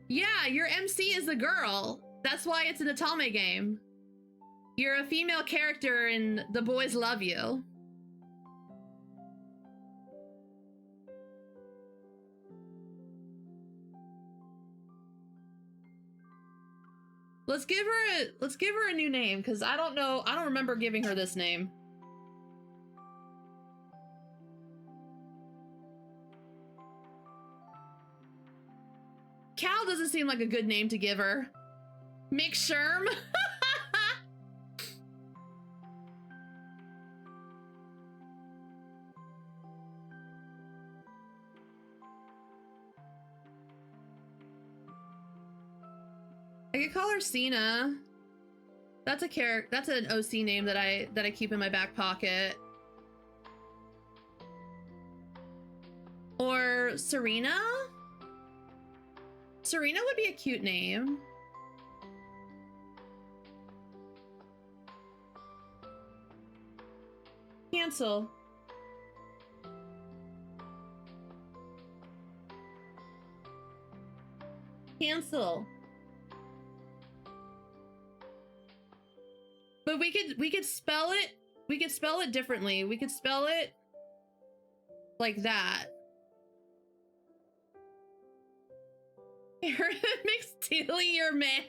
Yeah, your MC is a girl. That's why it's an Atame game. You're a female character and the boys love you. Let's give her a new name, because I don't remember giving her this name. Cal doesn't seem like a good name to give her. Mick Sherm? I could call her Cena. That's an OC name that I keep in my back pocket. Or Serena? Serena would be a cute name. Cancel. Cancel. But we could spell it. We could spell it differently. We could spell it like that. Aaron McSteely, your man.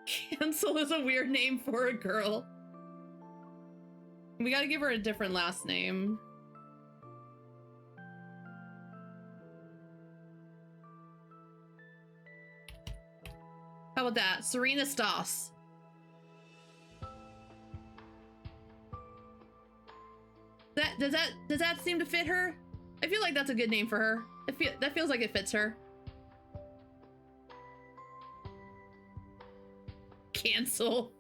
Cancel is a weird name for a girl. We gotta give her a different last name. How about that? Serena Stas. Does that seem to fit her? I feel like that's a good name for her. That feels like it fits her. Cancel.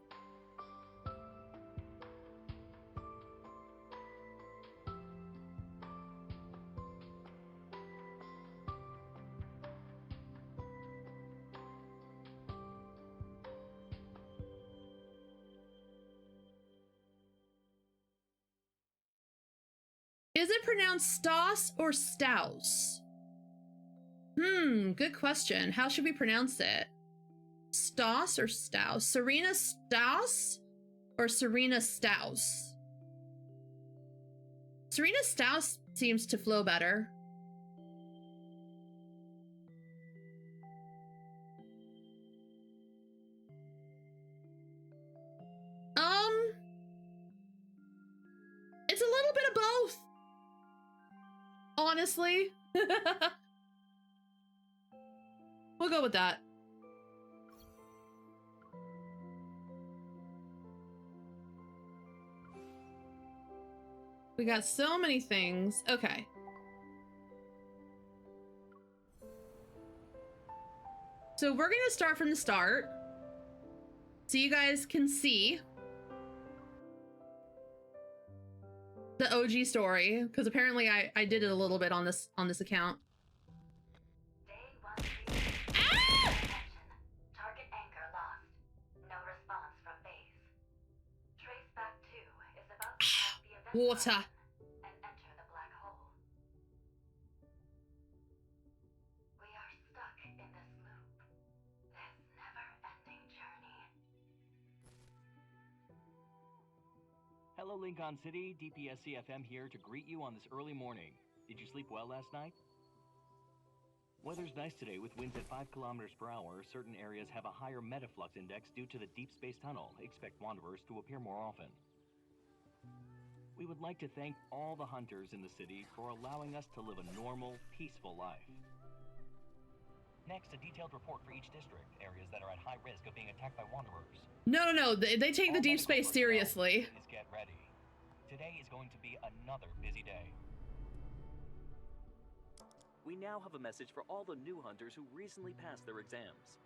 Is it pronounced Stas or Staus? Good question. How should we pronounce it? Stas or Staus? Serena Staus or Serena Staus? Serena Staus seems to flow better. It's a little bit of both. Honestly. We'll go with that. We got so many things. Okay. So we're gonna start from the start so you guys can see the OG story, because apparently I did it a little bit on this account. Ah! Target anchor lost. No response from base. Traceback 2 is about to pass the event Water. and enter the black hole. We are stuck in this loop. This never-ending journey. Hello, Lincoln City. DPS CFM here to greet you on this early morning. Did you sleep well last night? Weather's nice today with winds at 5 kilometers per hour. Certain areas have a higher metaflux index due to the deep space tunnel. Expect wanderers to appear more often. We would like to thank all the hunters in the city for allowing us to live a normal, peaceful life. Next, a detailed report for each district. Areas that are at high risk of being attacked by wanderers. No. They take the deep space seriously. Please get ready. Today is going to be another busy day. We now have a message for all the new hunters who recently passed their exams.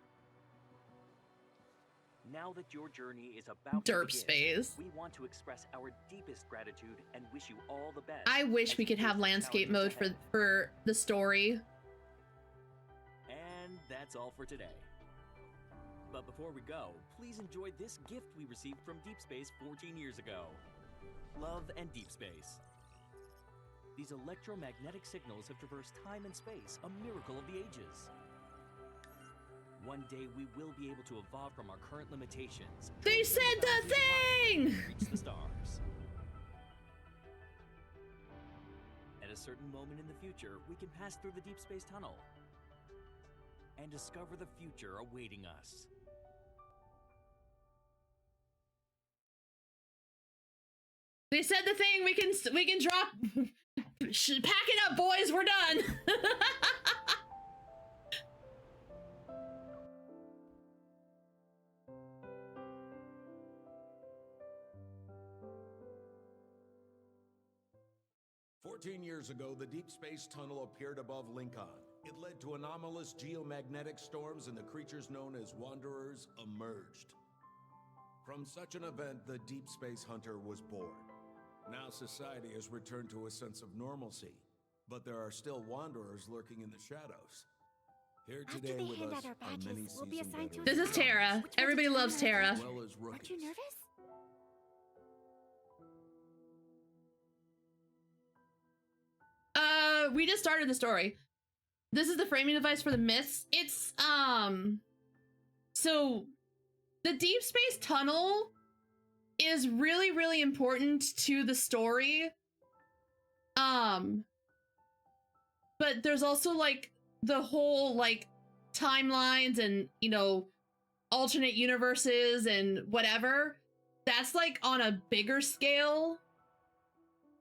Now that your journey is about to Derp begin, space. we want to express our deepest gratitude and wish you all the best. I wish as we you could face have the landscape challenges mode ahead. for the story. And that's all for today. But before we go, please enjoy this gift we received from Deep Space 14 years ago. Love and Deep Space. These electromagnetic signals have traversed time and space, a miracle of the ages. One day we will be able to evolve from our current limitations. They said the thing! Reach the stars. At a certain moment in the future, we can pass through the deep space tunnel and discover the future awaiting us. They said the thing. We can drop. Pack it up, boys. We're done. Years ago, the deep space tunnel appeared above Lincoln. It led to anomalous geomagnetic storms, and the creatures known as Wanderers emerged. From such an event, the Deep Space Hunter was born. Now society has returned to a sense of normalcy, but there are still Wanderers lurking in the shadows. Here today After they with hand us out our are badges, many we'll be seasoned assigned to a This is veterans, Tara. Which one's Everybody your loves turn? Tara. as well as Aren't you rookies. nervous? We just started the story. This is the framing device for the myths. It's so the deep space tunnel is really, really important to the story. But there's also like the whole like timelines and, you know, alternate universes and whatever. That's like on a bigger scale.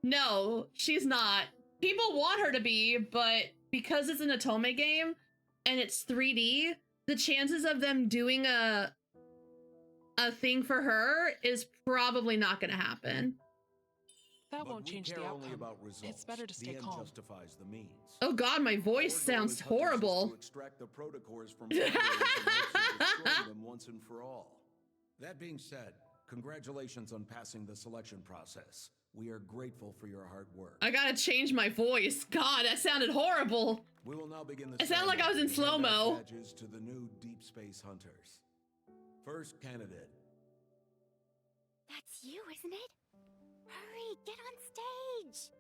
No, she's not. People want her to be, but because it's an Otome game and it's 3D, the chances of them doing a thing for her is probably not going to happen. That But won't we change care the only outcome. about results. It's better to stay the end calm. justifies the means. Oh god, my voice Our goal sounds as hunters is horrible. to extract the protocors from wanderers and destroy them once and for all. That being said, congratulations on passing the selection process. We are grateful for your hard work. I gotta change my voice. God, that sounded horrible. We will now begin the It sounded like I was in ceremony and hand out slow-mo. badges to the new Deep Space Hunters. First candidate. That's you, isn't it? Hurry, get on stage.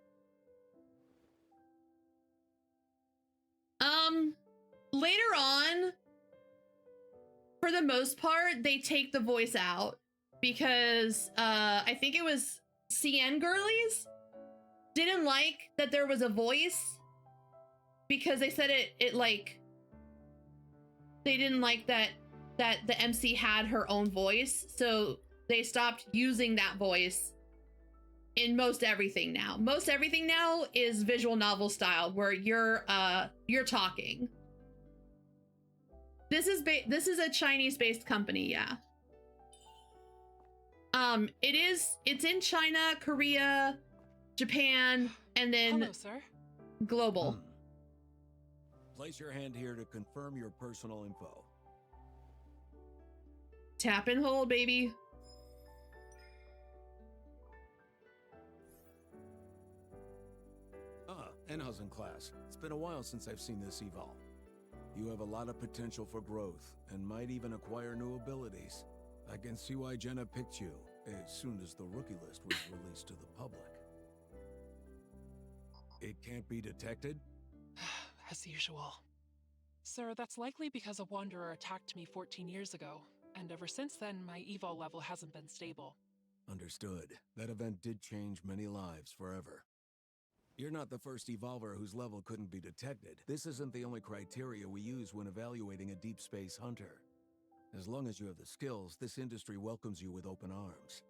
Later on, for the most part, they take the voice out because I think it was CN Girlies didn't like that there was a voice because they said it like they didn't like that the MC had her own voice, so they stopped using that voice in most everything now. Most everything now is visual novel style where you're talking. This is a Chinese-based company, yeah. It's in China, Korea, Japan, and then Hello, sir. global. Place your hand here to confirm your personal info. Tap and hold, baby. Enhausen class. It's been a while since I've seen this eval. You have a lot of potential for growth and might even acquire new abilities. I can see why Jenna picked you as soon as the rookie list was released to the public. It can't be detected? As usual. Sir, that's likely because a wanderer attacked me 14 years ago, and ever since then, my eval level hasn't been stable. Understood. That event did change many lives forever. You're not the first evolver whose level couldn't be detected. This isn't the only criteria we use when evaluating a deep space hunter. As long as you have the skills, this industry welcomes you with open arms.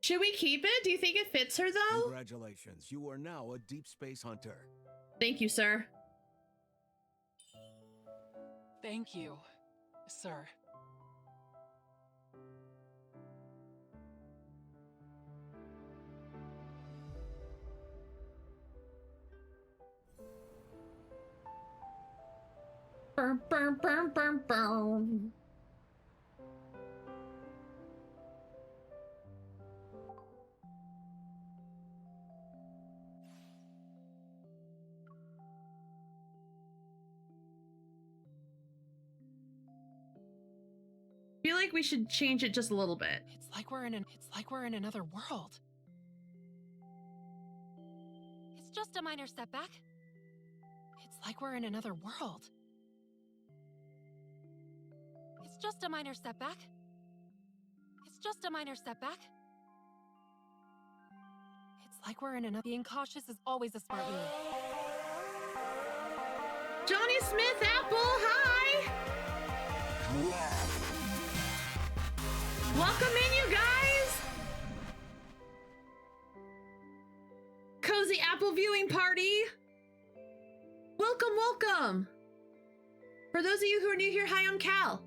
Should we keep it? Do you think it fits her though? Congratulations, you are now a deep space hunter. Thank you, sir. Thank you, sir. Burn, burn, burn, burn, burn. I feel like we should change it just a little bit. It's like we're in another world. It's just a minor setback. It's like we're in another world. It's just a minor setback. It's just a minor setback. It's like we're in another. Being cautious is always a smart move. Johnny Smith Apple, hi! Welcome in, you guys! Cozy Apple viewing party! Welcome, welcome! For those of you who are new here, hi, I'm Cal.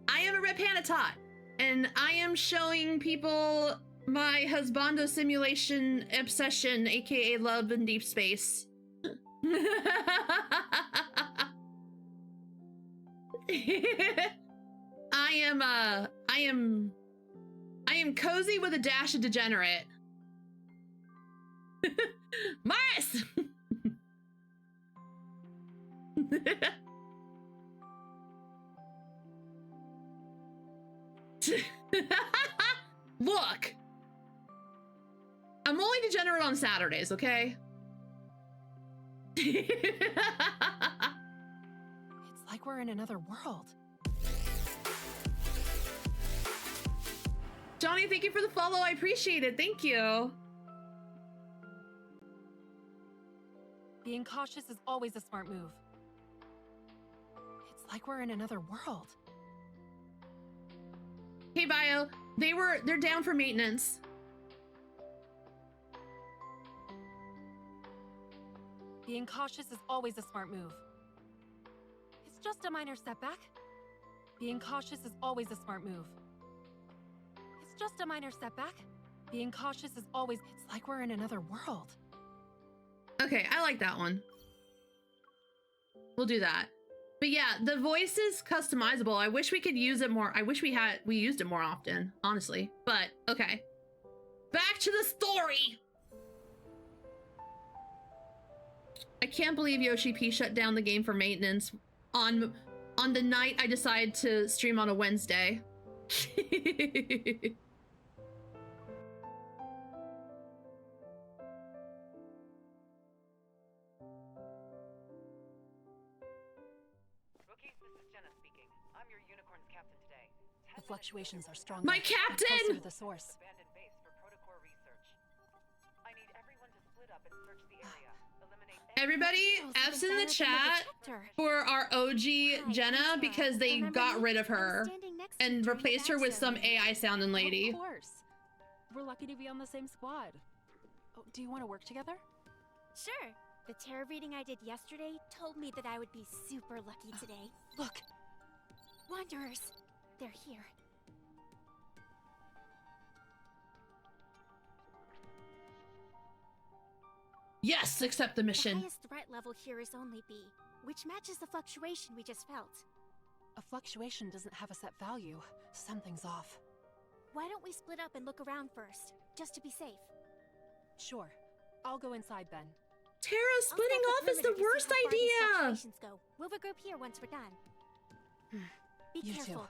I am a Red Panda Tot, and I am showing people my husbando simulation obsession, aka love in deep space. I am cozy with a dash of degenerate. Mars! Look, I'm only degenerate on Saturdays, okay? It's like we're in another world. Johnny, thank you for the follow. I appreciate it. Thank you. Being cautious is always a smart move. It's like we're in another world. Hey, Bio. They're down for maintenance. Being cautious is always a smart move. It's just a minor setback. Being cautious is always a smart move. It's just a minor setback. Being cautious is always... It's like we're in another world. Okay, I like that one. We'll do that. But yeah, the voice is customizable. I wish we could use it more. I wish we used it more often, honestly. But okay. Back to the story. I can't believe Yoshi P shut down the game for maintenance on the night I decided to stream on a Wednesday. The fluctuations are strong. My captain! Closer to the source. Everybody, F's in the chat for our OG Jenna because they got rid of her and replaced her with some AI sounding lady. Of course. We're lucky to be on the same squad. Oh, do you want to work together? Sure. The tarot reading I did yesterday told me that I would be super lucky today. Look. Wanderers. They're here. Yes, accept the mission. The highest threat level here is only B, which matches the fluctuation we just felt. A fluctuation doesn't have a set value. Something's off. Why don't we split up and look around first, just to be safe? Sure. I'll go inside then. Tara, splitting off is the worst idea. Go. We'll regroup here once we're done. Be You careful. too.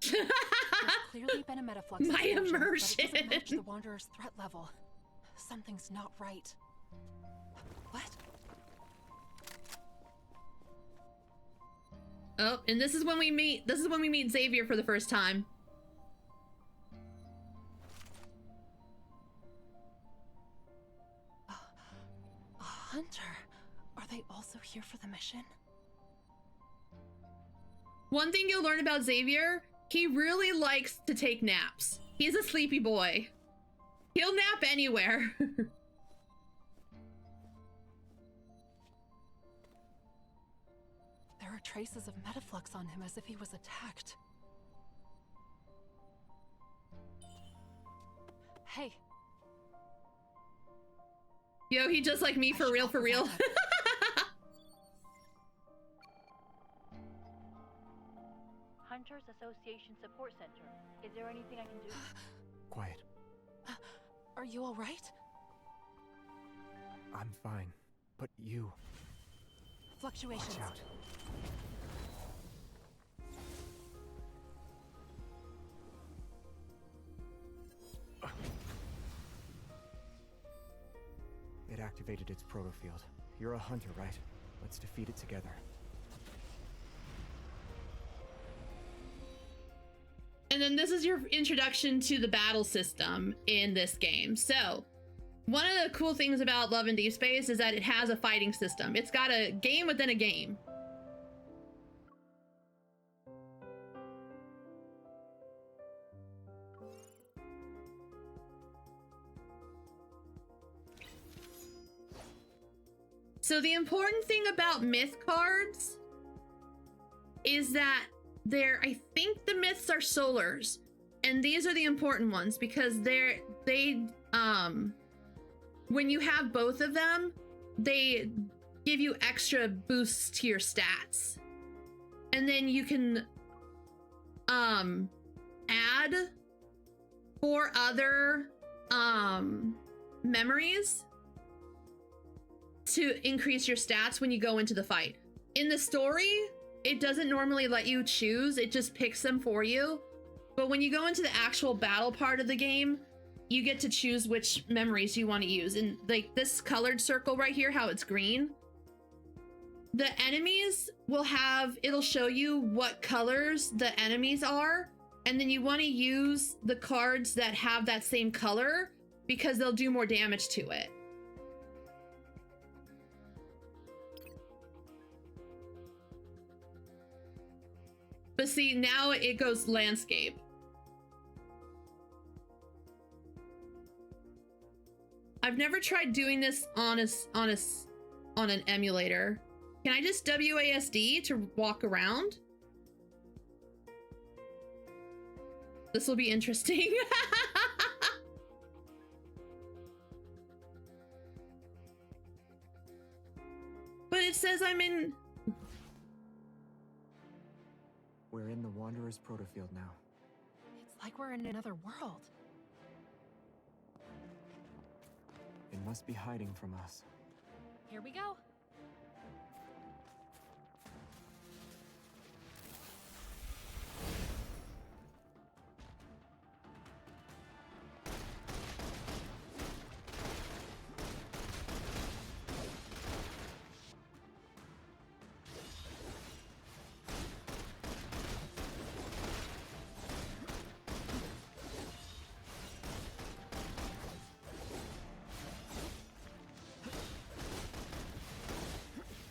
There's clearly been a metaflux. My explosion, immersion. But it doesn't match the Wanderer's threat level. Something's not right. What? Oh, and this is when we meet. This is when we meet Xavier for the first time. A hunter. Are they also here for the mission? One thing you'll learn about Xavier, he really likes to take naps. He's a sleepy boy. He'll nap anywhere. There are traces of metaflux on him as if he was attacked. Hey. Yo, he just like me for real, for real. Hunters Association Support Center. Is there anything I can do? Quiet. Are you all right? I'm fine. But you... Fluctuations. Watch out. It activated its protofield. You're a hunter, right? Let's defeat it together. And then this is your introduction to the battle system in this game. So, one of the cool things about Love and Deep Space is that it has a fighting system. It's got a game within a game. So the important thing about myth cards is that I think the myths are solars, and these are the important ones because when you have both of them, they give you extra boosts to your stats. And then you can add 4 other memories to increase your stats when you go into the fight. In the story, it doesn't normally let you choose, it just picks them for you. But when you go into the actual battle part of the game, you get to choose which memories you want to use. And like this colored circle right here, how it's green, the enemies will have, it'll show you what colors the enemies are, and then you want to use the cards that have that same color because they'll do more damage to it. But see, now it goes landscape. I've never tried doing this on an emulator. Can I just WASD to walk around? This will be interesting. But it says I'm in... We're in the Wanderer's protofield now. It's like we're in another world. It must be hiding from us. Here we go.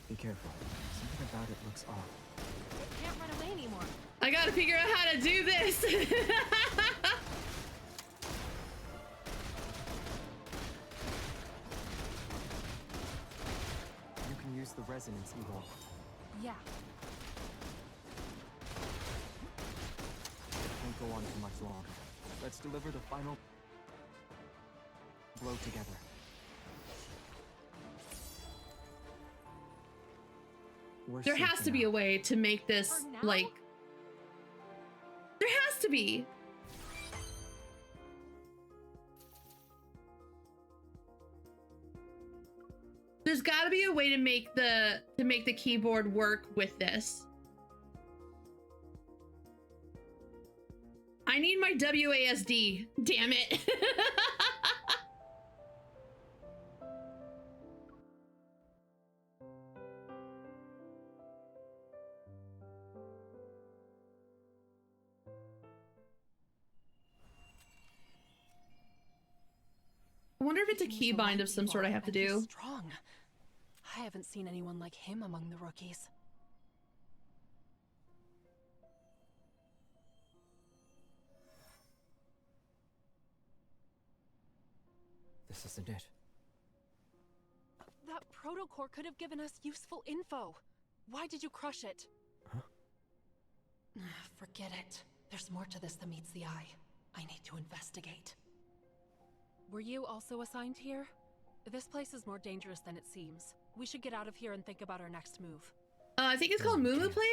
Be careful. Something about it looks off. It can't run away anymore. I gotta figure out how to do this. You can use the resonance evil. Yeah. It can't go on for much longer. Let's deliver the final blow together. There has to be a way to make this, like... There has to be! There's gotta be a way to make the keyboard work with this. I need my WASD, damn it. I wonder if it's a keybind of some sort I have to do. Strong. I haven't seen anyone like him among the rookies. This isn't it. That protocore could have given us useful info. Why did you crush it? Huh? Forget it. There's more to this than meets the eye. I need to investigate. Were you also assigned here? This place is more dangerous than it seems. We should get out of here and think about our next move. I think it's called Moo Moo Player?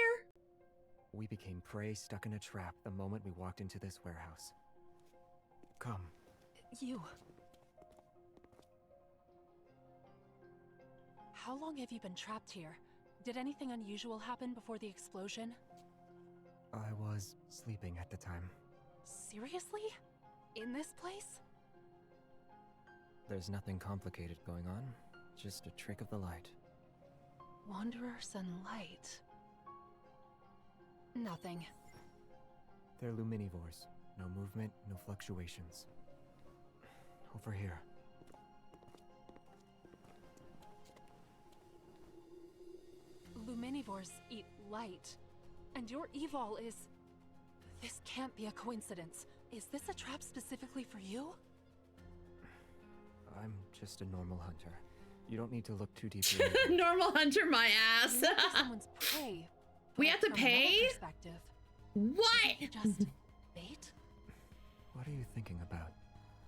We became prey stuck in a trap the moment we walked into this warehouse. Come. You. How long have you been trapped here? Did anything unusual happen before the explosion? I was sleeping at the time. Seriously? In this place? There's nothing complicated going on. Just a trick of the light. Wanderers and light. Nothing. They're luminivores. No movement, no fluctuations. Over here. Luminivores eat light. And your evol is... This can't be a coincidence. Is this a trap specifically for you? I'm just a normal hunter. You don't need to look too deeply into it. Normal hunter, my ass. Someone's prey. We have to From pay? another perspective, What? just bait? What are you thinking about?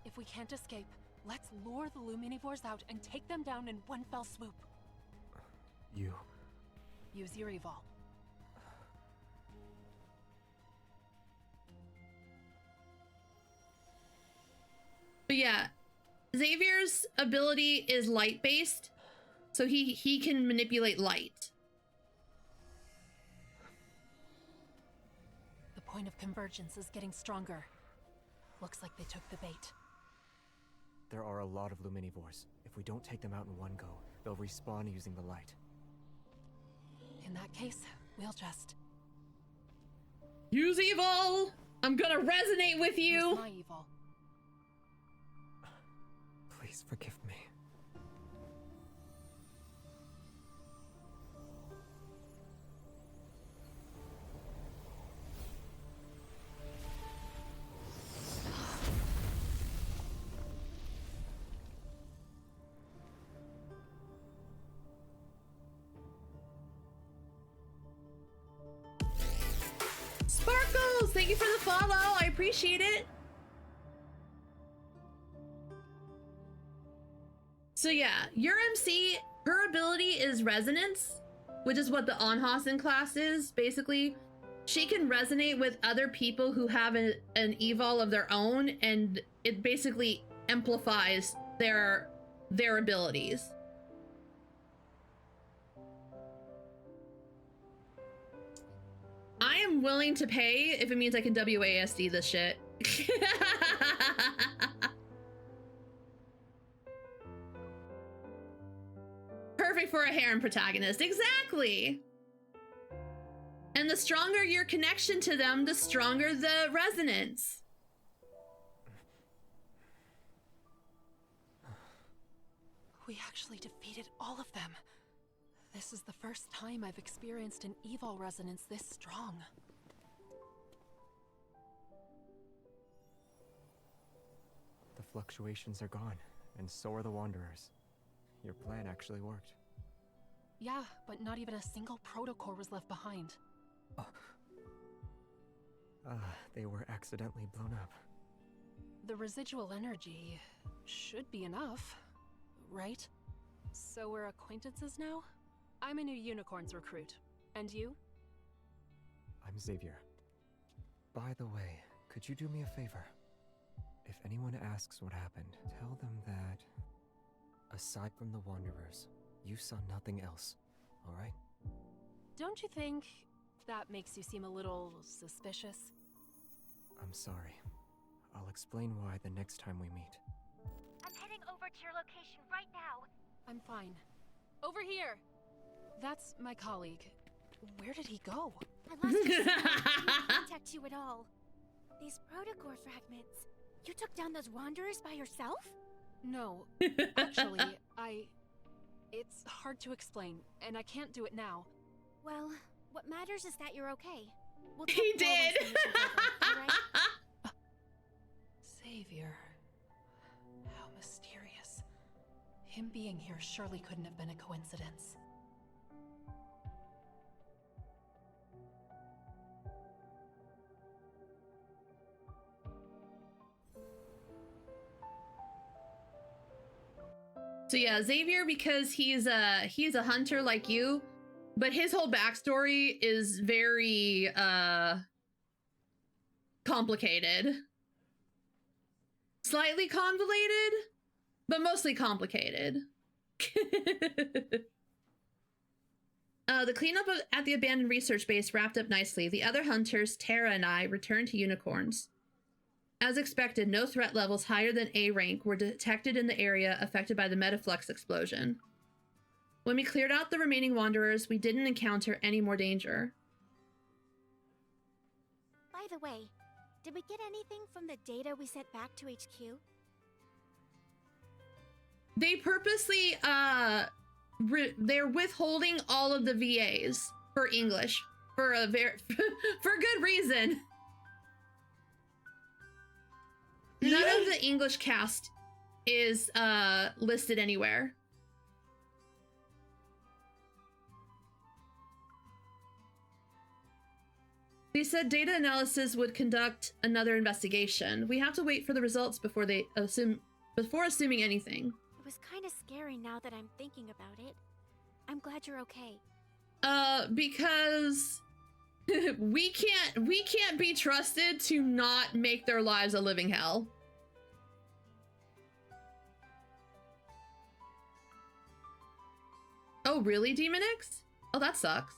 If we can't escape, let's lure the Luminivores out and take them down in one fell swoop. You. Use your evol. But yeah, Xavier's ability is light-based, so he can manipulate light. The point of convergence is getting stronger. Looks like they took the bait. There are a lot of luminivores. If we don't take them out in one go, they'll respawn using the light. In that case, we'll just... Use evil! I'm gonna resonate with you! Use my evil. Please forgive me. Thank you for the follow. I appreciate it. So yeah, your MC, her ability is resonance, which is what the Anhasen class is. Basically, she can resonate with other people who have an evol of their own, and it basically amplifies their abilities. I am willing to pay if it means I can WASD this shit. Perfect for a harem protagonist. Exactly. And the stronger your connection to them, the stronger the resonance. We actually defeated all of them. This is the first time I've experienced an evil resonance this strong. The fluctuations are gone, and so are the Wanderers. Your plan actually worked. Yeah, but not even a single protocore was left behind. They were accidentally blown up. The residual energy should be enough, right? So we're acquaintances now? I'm a new Unicorns recruit. And you? I'm Xavier. By the way, could you do me a favor? If anyone asks what happened, tell them that, aside from the Wanderers, you saw nothing else, alright? Don't you think that makes you seem a little suspicious? I'm sorry. I'll explain why the next time we meet. I'm heading over to your location right now. I'm fine. Over here! That's my colleague. Where did he go? I lost your signal. I can't contact you at all. These protocore fragments. You took down those Wanderers by yourself? No. Actually, It's hard to explain, and I can't do it now. Well, what matters is that you're okay. We'll He did! Xavier. How mysterious. Him being here surely couldn't have been a coincidence. So yeah, Xavier, because he's a hunter like you, but his whole backstory is very complicated. Slightly convoluted, but mostly complicated. The cleanup at the abandoned research base wrapped up nicely. The other hunters, Tara and I, returned to Unicorns. As expected, no threat levels higher than A rank were detected in the area affected by the Metaflux explosion. When we cleared out the remaining Wanderers, we didn't encounter any more danger. By the way, did we get anything from the data we sent back to HQ? They purposely, they're withholding all of the VAs for English for a for good reason. None of the English cast is listed anywhere. They said data analysis would conduct another investigation. We have to wait for the results before assuming anything. It was kind of scary now that I'm thinking about it. I'm glad you're okay. Because we can't be trusted to not make their lives a living hell. Oh, really, Demon X? Oh, that sucks.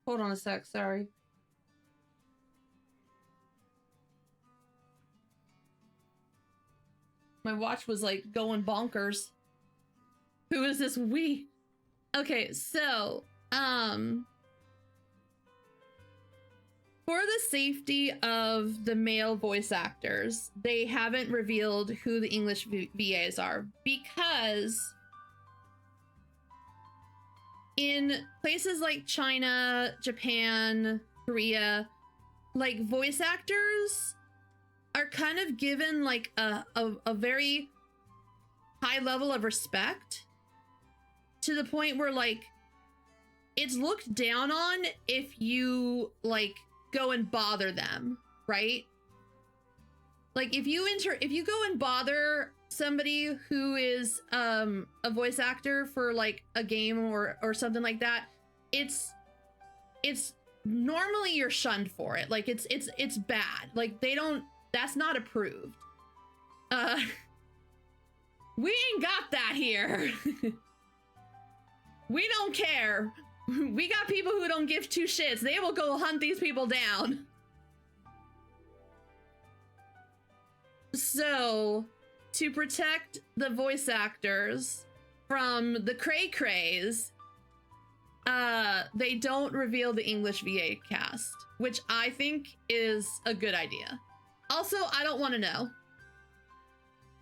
Hold on a sec, sorry. My watch was like going bonkers. Who is this we? Okay, so, For the safety of the male voice actors, they haven't revealed who the English VAs are because in places like China, Japan, Korea, like voice actors are kind of given like a very high level of respect to the point where like it's looked down on if you like go and bother them, right? Like if you go and bother somebody who is a voice actor for like a game or something like that, it's normally you're shunned for it. Like it's bad. Like that's not approved. We ain't got that here. We don't care. We got people who don't give two shits. They will go hunt these people down. So, to protect the voice actors from the cray-crays, they don't reveal the English VA cast, which I think is a good idea. Also, I don't want to know.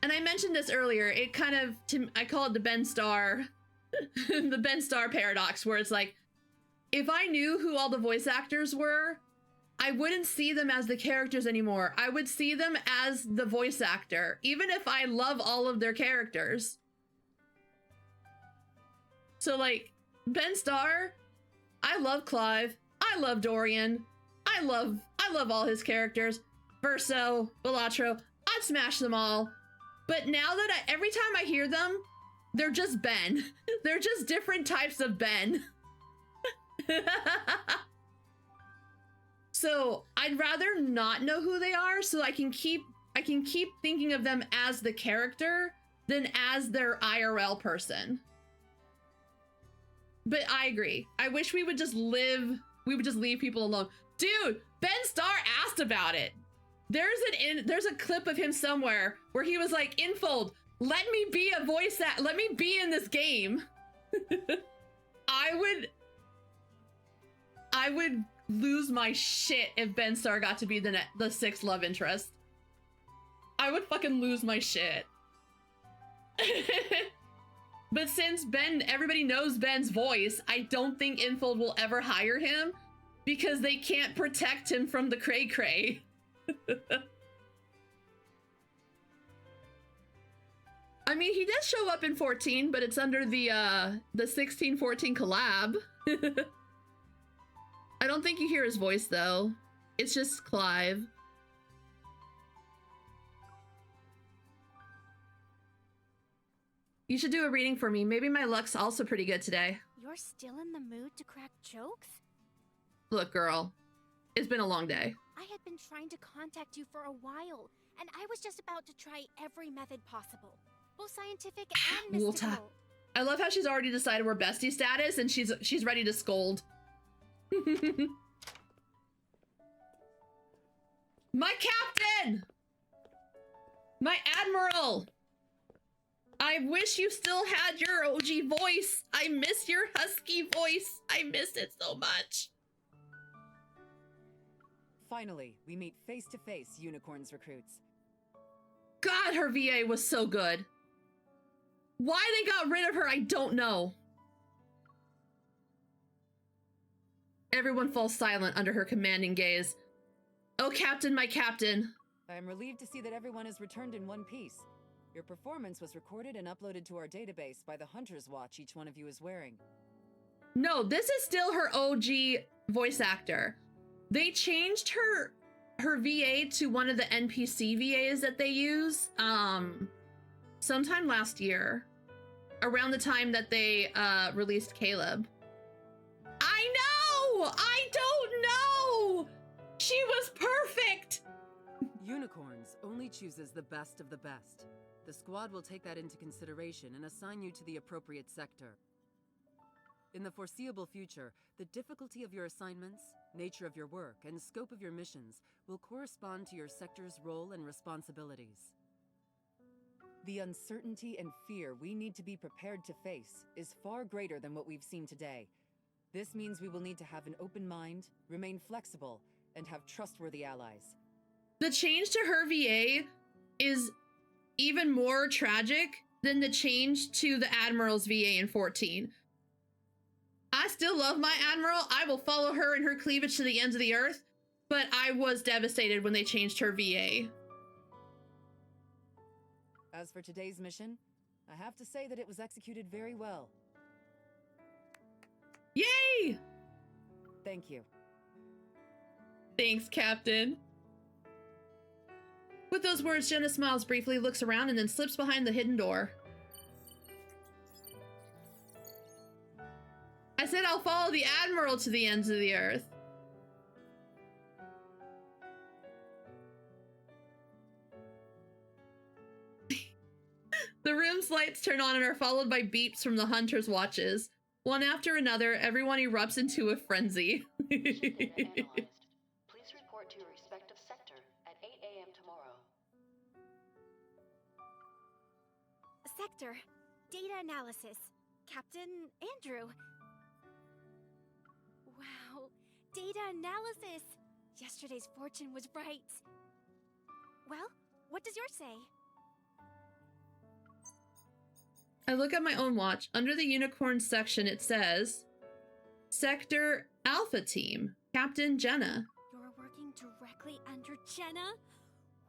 And I mentioned this earlier, it kind of, I call it the Ben Starr, the Ben Starr paradox, where it's like, if I knew who all the voice actors were, I wouldn't see them as the characters anymore. I would see them as the voice actor, even if I love all of their characters. So like, Ben Starr, I love Clive, I love Dorian, I love all his characters, Verso, Balatro, I'd smash them all. But now that every time I hear them, they're just Ben. They're just different types of Ben. So I'd rather not know who they are, so I can keep thinking of them as the character than as their IRL person. But I agree. I wish we would just leave people alone. Dude, Ben Starr asked about it. There's a clip of him somewhere where he was like, Infold, let me be a voice act, let me be in this game. I would lose my shit if Ben Starr got to be the sixth love interest. I would fucking lose my shit. But since everybody knows Ben's voice, I don't think Infold will ever hire him because they can't protect him from the cray-cray. I mean, he does show up in 14, but it's under the 16-14 collab. I don't think you hear his voice though. It's just Clive. You should do a reading for me. Maybe my luck's also pretty good today. You're still in the mood to crack jokes? Look, girl, it's been a long day. I had been trying to contact you for a while, and I was just about to try every method possible, both scientific and mystical. I love how she's already decided we're bestie status, and she's ready to scold. My captain! My admiral! I wish you still had your OG voice. I miss your husky voice. I miss it so much. Finally, we meet face-to-face Unicorns recruits. God, her VA was so good. Why they got rid of her, I don't know. Everyone falls silent under her commanding gaze. Oh, Captain, my captain. I am relieved to see that everyone has returned in one piece. Your performance was recorded and uploaded to our database by the Hunter's Watch each one of you is wearing. No, this is still her OG voice actor. They changed her VA to one of the NPC VAs that they use sometime last year, around the time that they released Caleb. I know! I don't know! She was perfect! Unicorns only chooses the best of the best. The squad will take that into consideration and assign you to the appropriate sector. In the foreseeable future, the difficulty of your assignments, nature of your work, and scope of your missions will correspond to your sector's role and responsibilities. The uncertainty and fear we need to be prepared to face is far greater than what we've seen today. This means we will need to have an open mind, remain flexible, and have trustworthy allies. The change to her VA is even more tragic than the change to the Admiral's VA in 14. I still love my Admiral. I will follow her and her cleavage to the ends of the earth, but I was devastated when they changed her VA. As for today's mission, I have to say that it was executed very well. Yay! Thank you. Thanks, Captain. With those words, Jenna smiles briefly, looks around, and then slips behind the hidden door. I said I'll follow the Admiral to the ends of the earth. The room's lights turn on and are followed by beeps from the Hunter's watches. One after another, everyone erupts into a frenzy. Please report to your respective sector at 8 a.m. tomorrow. Sector. Data analysis. Captain Andrew. Wow. Data analysis. Yesterday's fortune was right. Well, what does yours say? I look at my own watch. Under the unicorn section, it says, Sector Alpha Team, Captain Jenna. You're working directly under Jenna?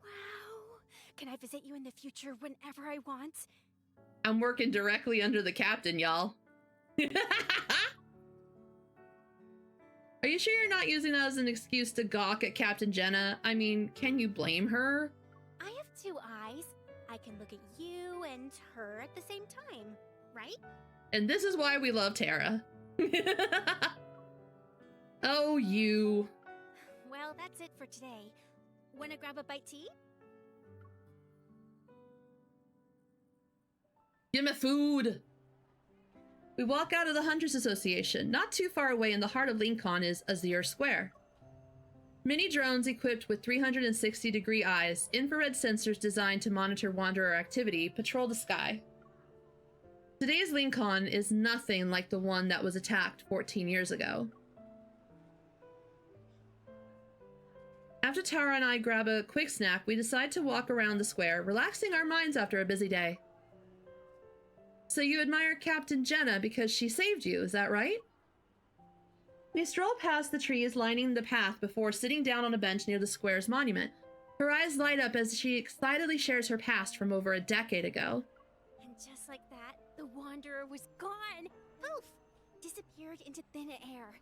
Wow. Can I visit you in the future whenever I want? I'm working directly under the captain, y'all. Are you sure you're not using that as an excuse to gawk at Captain Jenna? I mean, can you blame her? I have two eyes. I can look at you and her at the same time, right? And this is why we love Tara. Oh, you. Well, that's it for today. Wanna grab a bite to eat? Give me food. We walk out of the Hunters Association. Not too far away in the heart of Lincoln is Azir Square. Mini drones equipped with 360-degree eyes, infrared sensors designed to monitor Wanderer activity, patrol the sky. Today's Lincoln is nothing like the one that was attacked 14 years ago. After Tara and I grab a quick snack, we decide to walk around the square, relaxing our minds after a busy day. So you admire Captain Jenna because she saved you, is that right? We stroll past the trees lining the path before sitting down on a bench near the square's monument. Her eyes light up as she excitedly shares her past from over a decade ago. And just like that, the Wanderer was gone! Poof! Disappeared into thin air.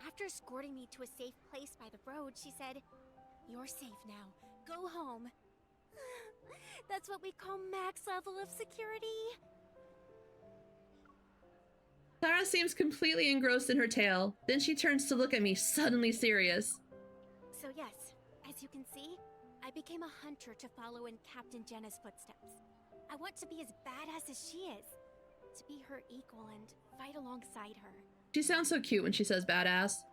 After escorting me to a safe place by the road, she said, "You're safe now. Go home." That's what we call max level of security. Tara seems completely engrossed in her tale. Then she turns to look at me, suddenly serious. So yes, as you can see, I became a hunter to follow in Captain Jenna's footsteps. I want to be as badass as she is. To be her equal and fight alongside her. She sounds so cute when she says badass.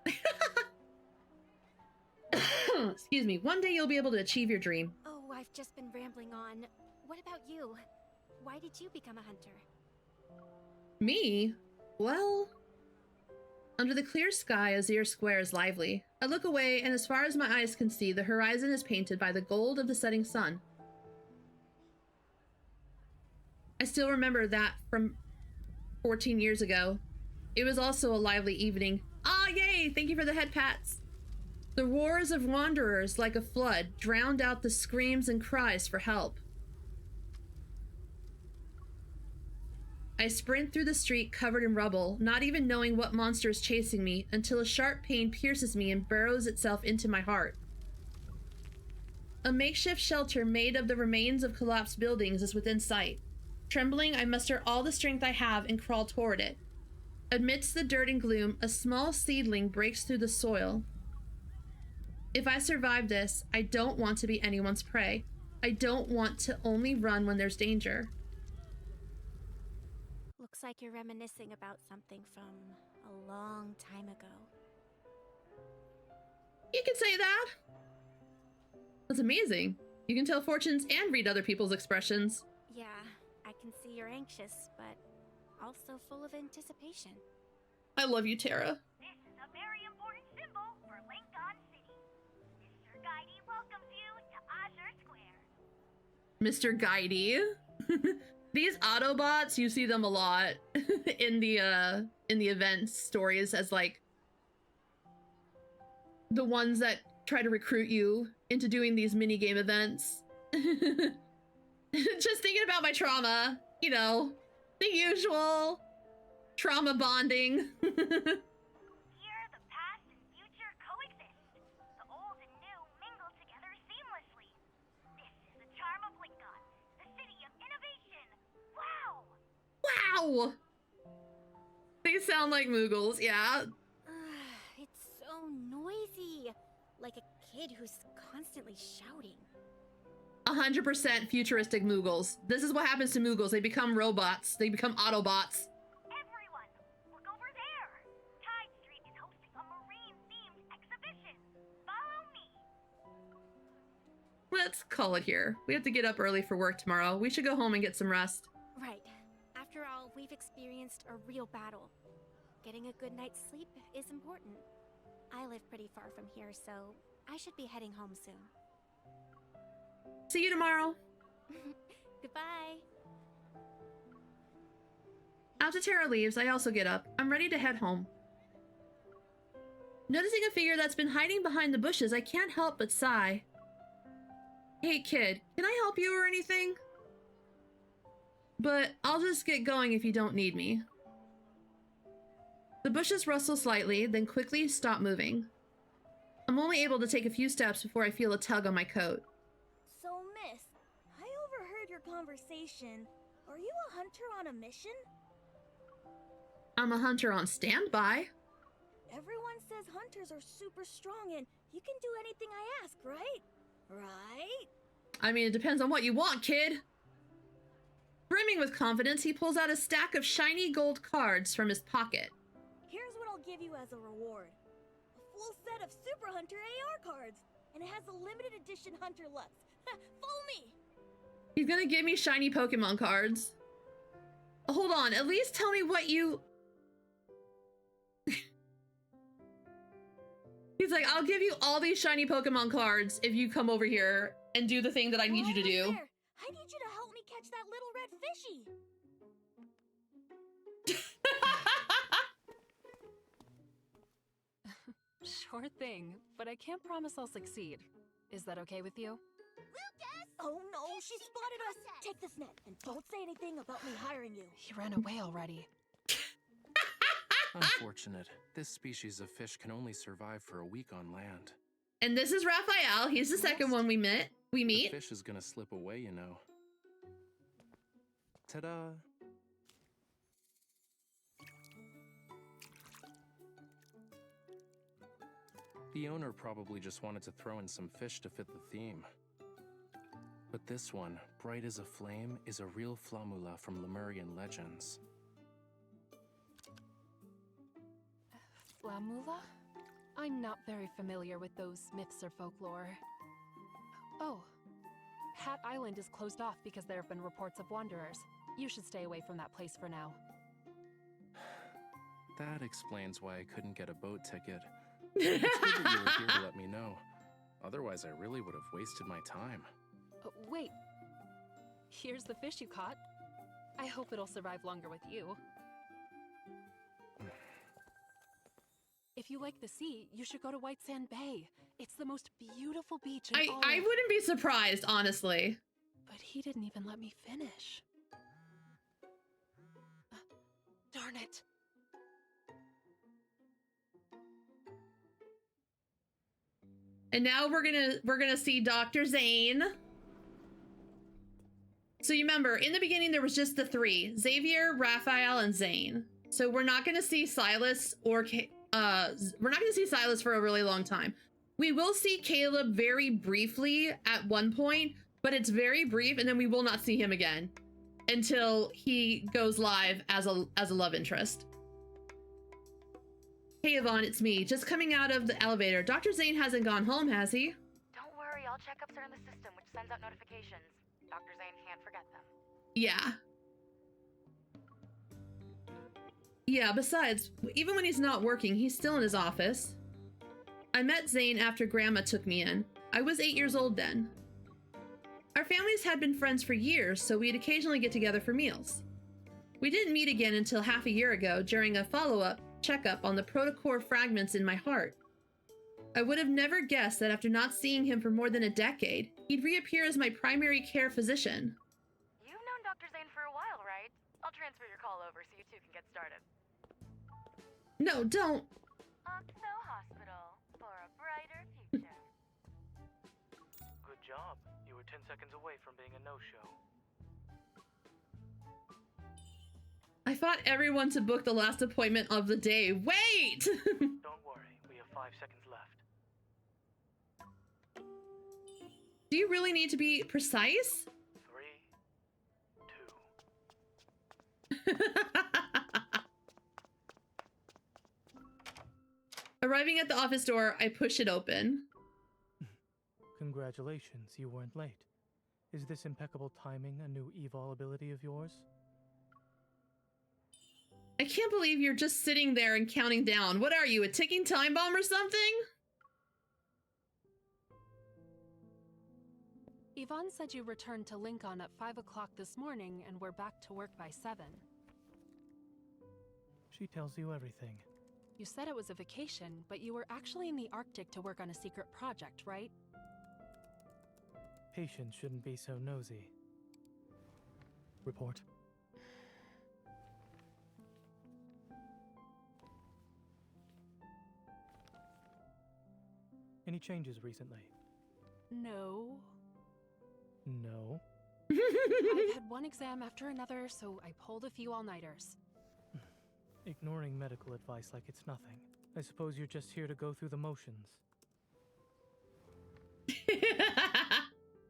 Excuse me. One day you'll be able to achieve your dream. Oh, I've just been rambling on. What about you? Why did you become a hunter? Me? Well... Under the clear sky, Azir Square is lively. I look away, and as far as my eyes can see, the horizon is painted by the gold of the setting sun. I still remember that from 14 years ago. It was also a lively evening. Ah, yay! Thank you for the head pats! The roars of wanderers, like a flood, drowned out the screams and cries for help. I sprint through the street covered in rubble, not even knowing what monster is chasing me, until a sharp pain pierces me and burrows itself into my heart. A makeshift shelter made of the remains of collapsed buildings is within sight. Trembling, I muster all the strength I have and crawl toward it. Amidst the dirt and gloom, a small seedling breaks through the soil. If I survive this, I don't want to be anyone's prey. I don't want to only run when there's danger. Looks like you're reminiscing about something from a long time ago. You can say that. That's amazing. You can tell fortunes and read other people's expressions. Yeah, I can see you're anxious, but also full of anticipation. I love you, Tara. This is a very important symbol for Lincoln City. Mr. Guidey welcomes you to Azure Square. Mr. Guidey. These Autobots, you see them a lot in the event stories as like the ones that try to recruit you into doing these mini game events. Just thinking about my trauma, you know, the usual trauma bonding. Here, the past and future coexist. The old and new mingle together seamlessly. This is the charm of Lincoln, the city of innovation. Wow! Wow! They sound like Moogles, yeah. It's so noisy. Like a kid who's constantly shouting. 100% futuristic Moogles. This is what happens to Moogles. They become robots. They become Autobots. Everyone, look over there. Tide Street is hosting a marine-themed exhibition. Follow me. Let's call it here. We have to get up early for work tomorrow. We should go home and get some rest. Right. After all, we've experienced a real battle. Getting a good night's sleep is important. I live pretty far from here, so I should be heading home soon. See you tomorrow. Goodbye. After Tara leaves, I also get up. I'm ready to head home. Noticing a figure that's been hiding behind the bushes, I can't help but sigh. Hey kid, can I help you or anything? But I'll just get going if you don't need me. The bushes rustle slightly, then quickly stop moving. I'm only able to take a few steps before I feel a tug on my coat. So, miss, I overheard your conversation. Are you a hunter on a mission? I'm a hunter on standby. Everyone says hunters are super strong and you can do anything I ask, right? Right? I mean, it depends on what you want, kid. Brimming with confidence, he pulls out a stack of shiny gold cards from his pocket. Here's what I'll give you as a reward. A full set of Super Hunter AR cards. And it has a limited edition Hunter Lux. Follow me! He's gonna give me shiny Pokemon cards. Hold on, at least tell me what you... He's like, I'll give you all these shiny Pokemon cards if you come over here and do the thing that I need you to do. There. I need you to help me catch that little red fishy. Sure thing, but I can't promise I'll succeed. Is that okay with you? Lucas! Oh no, she spotted us! Take this net, and don't say anything about me hiring you. He ran away already. Unfortunate. This species of fish can only survive for a week on land. And this is Raphael. He's the second one we meet. The fish is gonna slip away, you know. Ta-da! The owner probably just wanted to throw in some fish to fit the theme. But this one, bright as a flame, is a real Flamula from Lemurian legends. Flamula? I'm not very familiar with those myths or folklore. Oh, Hat Island is closed off because there have been reports of wanderers. You should stay away from that place for now. That explains why I couldn't get a boat ticket. It's good that you were here to let me know. Otherwise, I really would have wasted my time. Wait. Here's the fish you caught. I hope it'll survive longer with you. If you like the sea, you should go to White Sand Bay. It's the most beautiful beach in all I wouldn't be surprised, honestly. But he didn't even let me finish. Darn it. And now we're gonna see Dr. Zane. So you remember, in the beginning there was just the three: Xavier, Raphael, and Zane. So we're not gonna see Silas or we're not gonna see Silas for a really long time. We will see Caleb very briefly at one point, but it's very brief, and then we will not see him again until he goes live as a love interest. Hey Yvonne, it's me, just coming out of the elevator. Dr. Zane hasn't gone home, has he? Don't worry, all checkups are in the system, which sends out notifications. Dr. Zane can't forget them. Yeah. Yeah, besides, even when he's not working, he's still in his office. I met Zane after Grandma took me in. I was 8 years old then. Our families had been friends for years, so we'd occasionally get together for meals. We didn't meet again until half a year ago during a follow-up checkup on the protocore fragments in my heart. I would have never guessed that after not seeing him for more than a decade, he'd reappear as my primary care physician. You've known Dr. Zane for a while, right? I'll transfer your call over so you two can get started. No, don't. Octo Hospital for a brighter future. Good job. You were 10 seconds away from being a no-show. I fought everyone to book the last appointment of the day. Wait! Don't worry, we have 5 seconds left. Do you really need to be precise? 3, 2. Arriving at the office door, I push it open. Congratulations, you weren't late. Is this impeccable timing a new evol ability of yours? I can't believe you're just sitting there and counting down. What are you, a ticking time bomb or something? Yvonne said you returned to Lincoln at 5 o'clock this morning and were back to work by 7. She tells you everything. You said it was a vacation, but you were actually in the Arctic to work on a secret project, right? Patients shouldn't be so nosy. Report. Any changes recently? No. No. I've had one exam after another, so I pulled a few all-nighters. Ignoring medical advice like it's nothing. I suppose you're just here to go through the motions.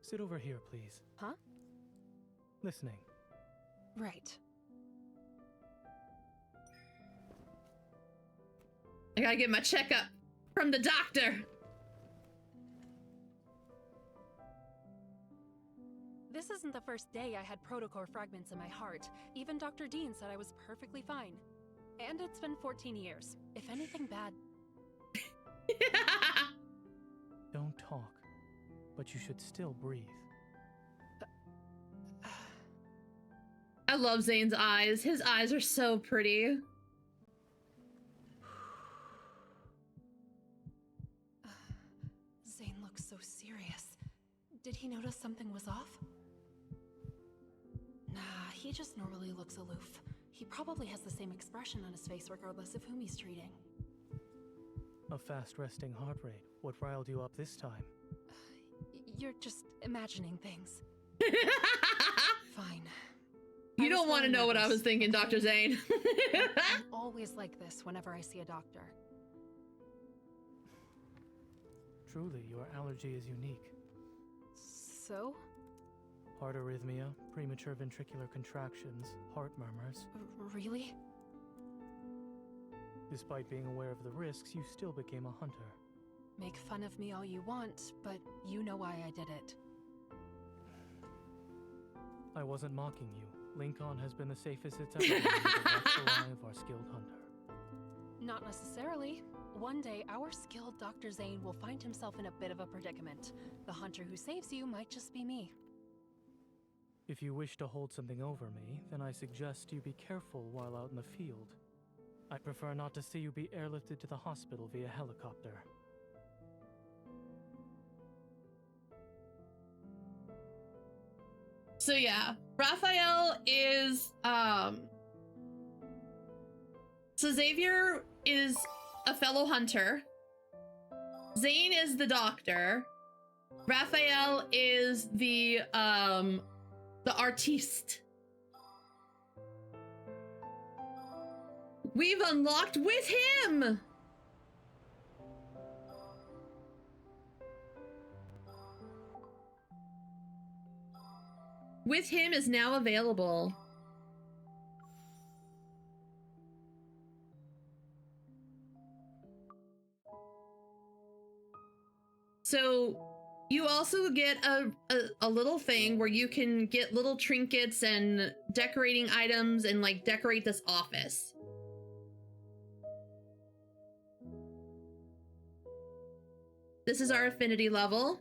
Sit over here, please. Huh? Listening. Right. I gotta get my checkup from the doctor. This isn't the first day I had protocore fragments in my heart. Even Dr. Dean said I was perfectly fine. And it's been 14 years. If anything bad... Don't talk, but you should still breathe. I love Zane's eyes. His eyes are so pretty. Zane looks so serious. Did he notice something was off? Nah, he just normally looks aloof. He probably has the same expression on his face regardless of whom he's treating. A fast resting heart rate. What riled you up this time? You're just imagining things. Fine. You don't want to know what I was thinking, Dr. Zane. I'm always like this whenever I see a doctor. Truly, your allergy is unique. So? Heart arrhythmia, premature ventricular contractions, heart murmurs. Really? Despite being aware of the risks, you still became a hunter. Make fun of me all you want, but you know why I did it. I wasn't mocking you. Lincoln has been the safest it's ever been with the best alive our skilled hunter. Not necessarily. One day, our skilled Dr. Zane will find himself in a bit of a predicament. The hunter who saves you might just be me. If you wish to hold something over me, then I suggest you be careful while out in the field. I prefer not to see you be airlifted to the hospital via helicopter. So yeah, Raphael is, so Xavier is a fellow hunter. Zane is the doctor. Raphael is the artiste. We've unlocked with him! With him is now available. So you also get a little thing where you can get little trinkets and decorating items and like decorate this office. This is our affinity level.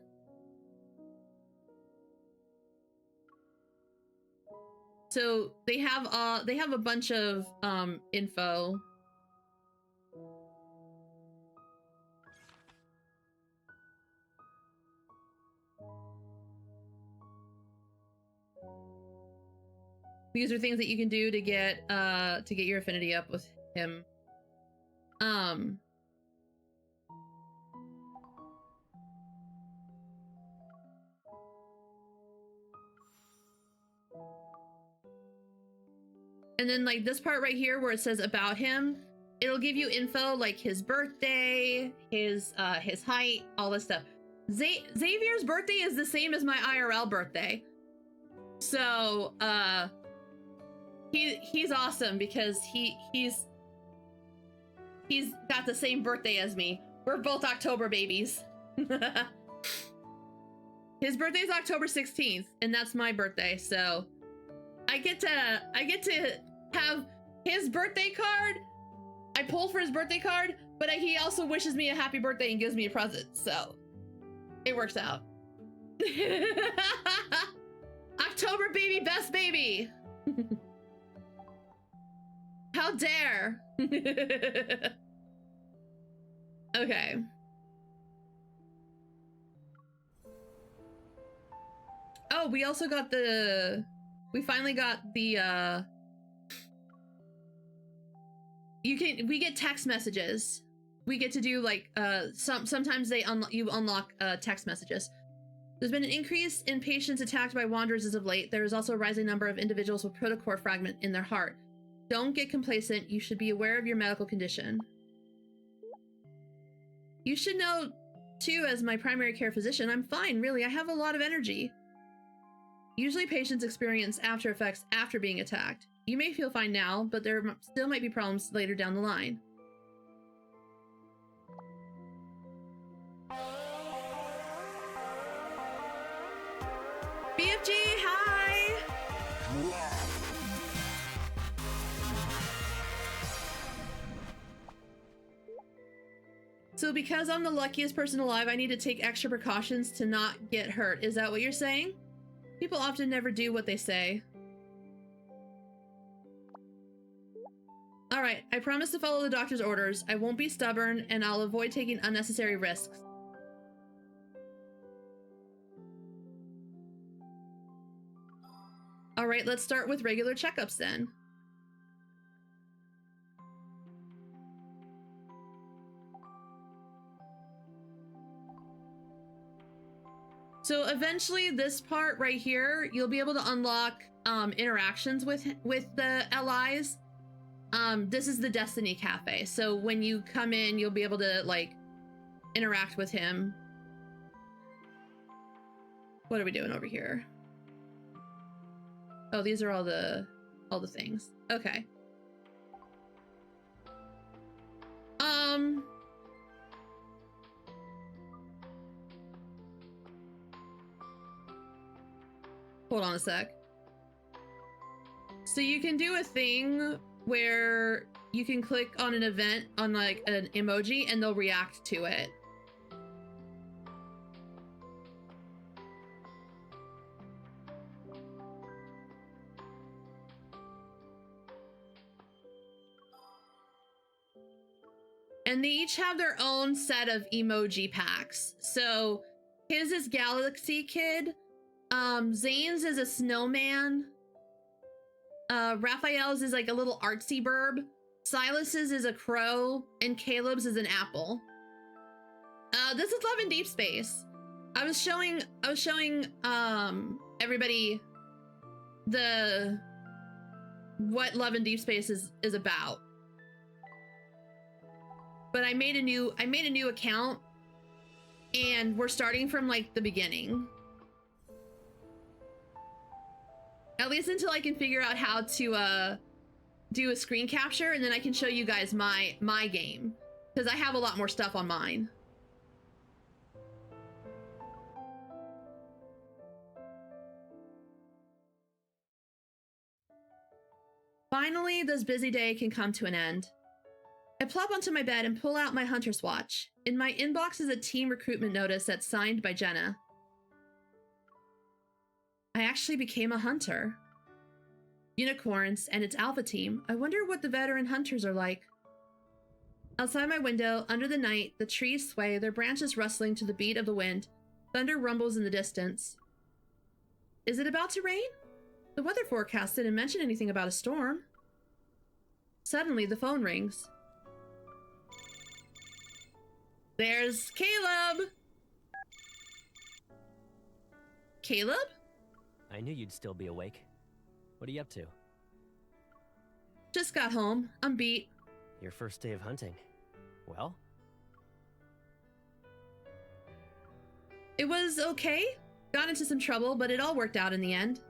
So they have a bunch of info. These are things that you can do to get your affinity up with him. And then like this part right here where it says about him, it'll give you info like his birthday, his height, all this stuff. Xavier's birthday is the same as my IRL birthday. So he's awesome because he's got the same birthday as me. We're both October babies. His birthday is October 16th, and that's my birthday, so I get to have his birthday card. I pull for his birthday card, but he also wishes me a happy birthday and gives me a present, so it works out. October baby, best baby. How dare. Okay. Oh, we also got we finally got the we get text messages. We get to do like sometimes you unlock text messages. There's been an increase in patients attacked by wanderers as of late. There is also a rising number of individuals with protocore fragment in their heart. Don't get complacent. You should be aware of your medical condition. You should know too, as my primary care physician, I'm fine, really. I have a lot of energy. Usually patients experience after effects after being attacked. You may feel fine now, but there still might be problems later down the line. BFG, hi! So because I'm the luckiest person alive, I need to take extra precautions to not get hurt. Is that what you're saying? People often never do what they say. Alright, I promise to follow the doctor's orders. I won't be stubborn, and I'll avoid taking unnecessary risks. Alright, let's start with regular checkups then. So eventually this part right here, you'll be able to unlock interactions with the LIs. This is the Destiny Cafe. So when you come in, you'll be able to like interact with him. What are we doing over here? Oh, these are all the things. Okay. Hold on a sec. So you can do a thing where you can click on an event on like an emoji and they'll react to it. And they each have their own set of emoji packs. So his is Galaxy Kid. Zane's is a snowman. Raphael's is like a little artsy burb. Silas's is a crow, and Caleb's is an apple. This is Love in Deep Space. I was showing everybody what Love in Deep Space is about. But I made a new account, and we're starting from like the beginning. At least until I can figure out how to do a screen capture, and then I can show you guys my game, because I have a lot more stuff on mine. Finally, this busy day can come to an end. I plop onto my bed and pull out my hunter's watch. In my inbox is a team recruitment notice that's signed by Jenna. I actually became a hunter. Unicorns and its alpha team. I wonder what the veteran hunters are like. Outside my window, under the night, the trees sway, their branches rustling to the beat of the wind. Thunder rumbles in the distance. Is it about to rain? The weather forecast didn't mention anything about a storm. Suddenly, the phone rings. There's Caleb! Caleb? I knew you'd still be awake. What are you up to? Just got home. I'm beat. Your first day of hunting. Well? It was okay. Got into some trouble, but it all worked out in the end.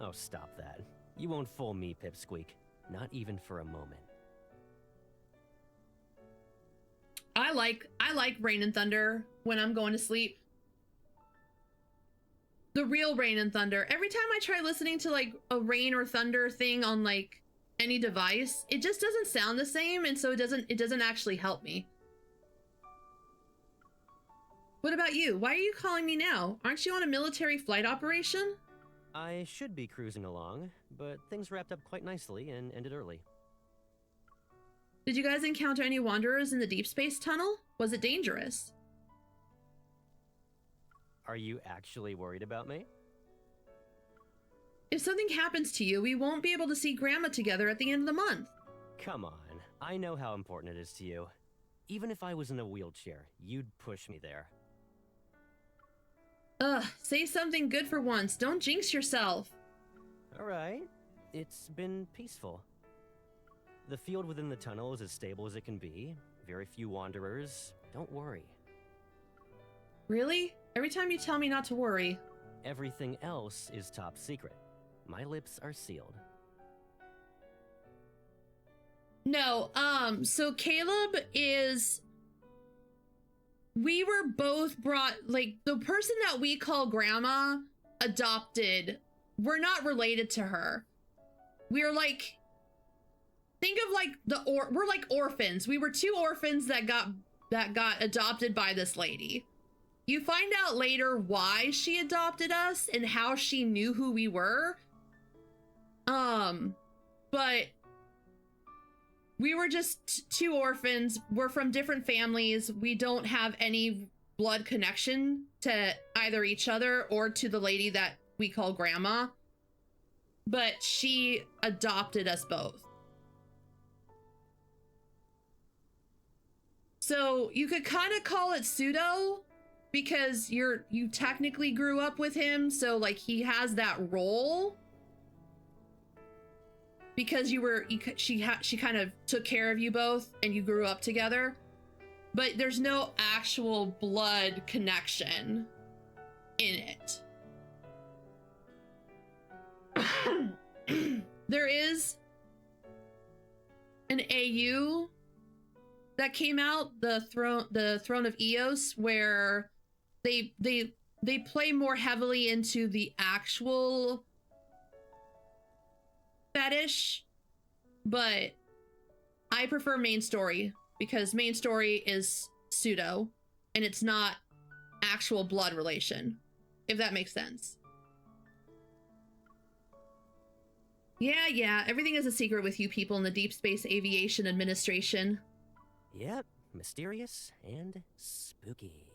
Oh, stop that. You won't fool me, Pipsqueak. Not even for a moment. I like Rain and Thunder when I'm going to sleep. The real Rain and Thunder. Every time I try listening to like a Rain or Thunder thing on like any device, it just doesn't sound the same, and so it doesn't actually help me. What about you? Why are you calling me now? Aren't you on a military flight operation? I should be cruising along, but things wrapped up quite nicely and ended early. Did you guys encounter any wanderers in the deep space tunnel? Was it dangerous? Are you actually worried about me? If something happens to you, we won't be able to see Grandma together at the end of the month. Come on, I know how important it is to you. Even if I was in a wheelchair, you'd push me there. Ugh, say something good for once. Don't jinx yourself. Alright, it's been peaceful. The field within the tunnel is as stable as it can be. Very few wanderers. Don't worry. Really? Every time you tell me not to worry. Everything else is top secret. My lips are sealed. No, so Caleb is... We were both brought, like, the person that we call Grandma adopted. We're not related to her. We're like... Think of like we're like orphans. We were two orphans that got adopted by this lady. You find out later why she adopted us and how she knew who we were. But we were just two orphans. We're from different families. We don't have any blood connection to either each other or to the lady that we call Grandma. But she adopted us both. So you could kind of call it pseudo because you technically grew up with him. So like he has that role because she kind of took care of you both and you grew up together, but there's no actual blood connection in it. There is an AU that came out, the Throne of Eos, where they play more heavily into the actual fetish, but I prefer main story because main story is pseudo and it's not actual blood relation, if that makes sense. Yeah, everything is a secret with you people in the Deep Space Aviation Administration. Yep, mysterious and spooky.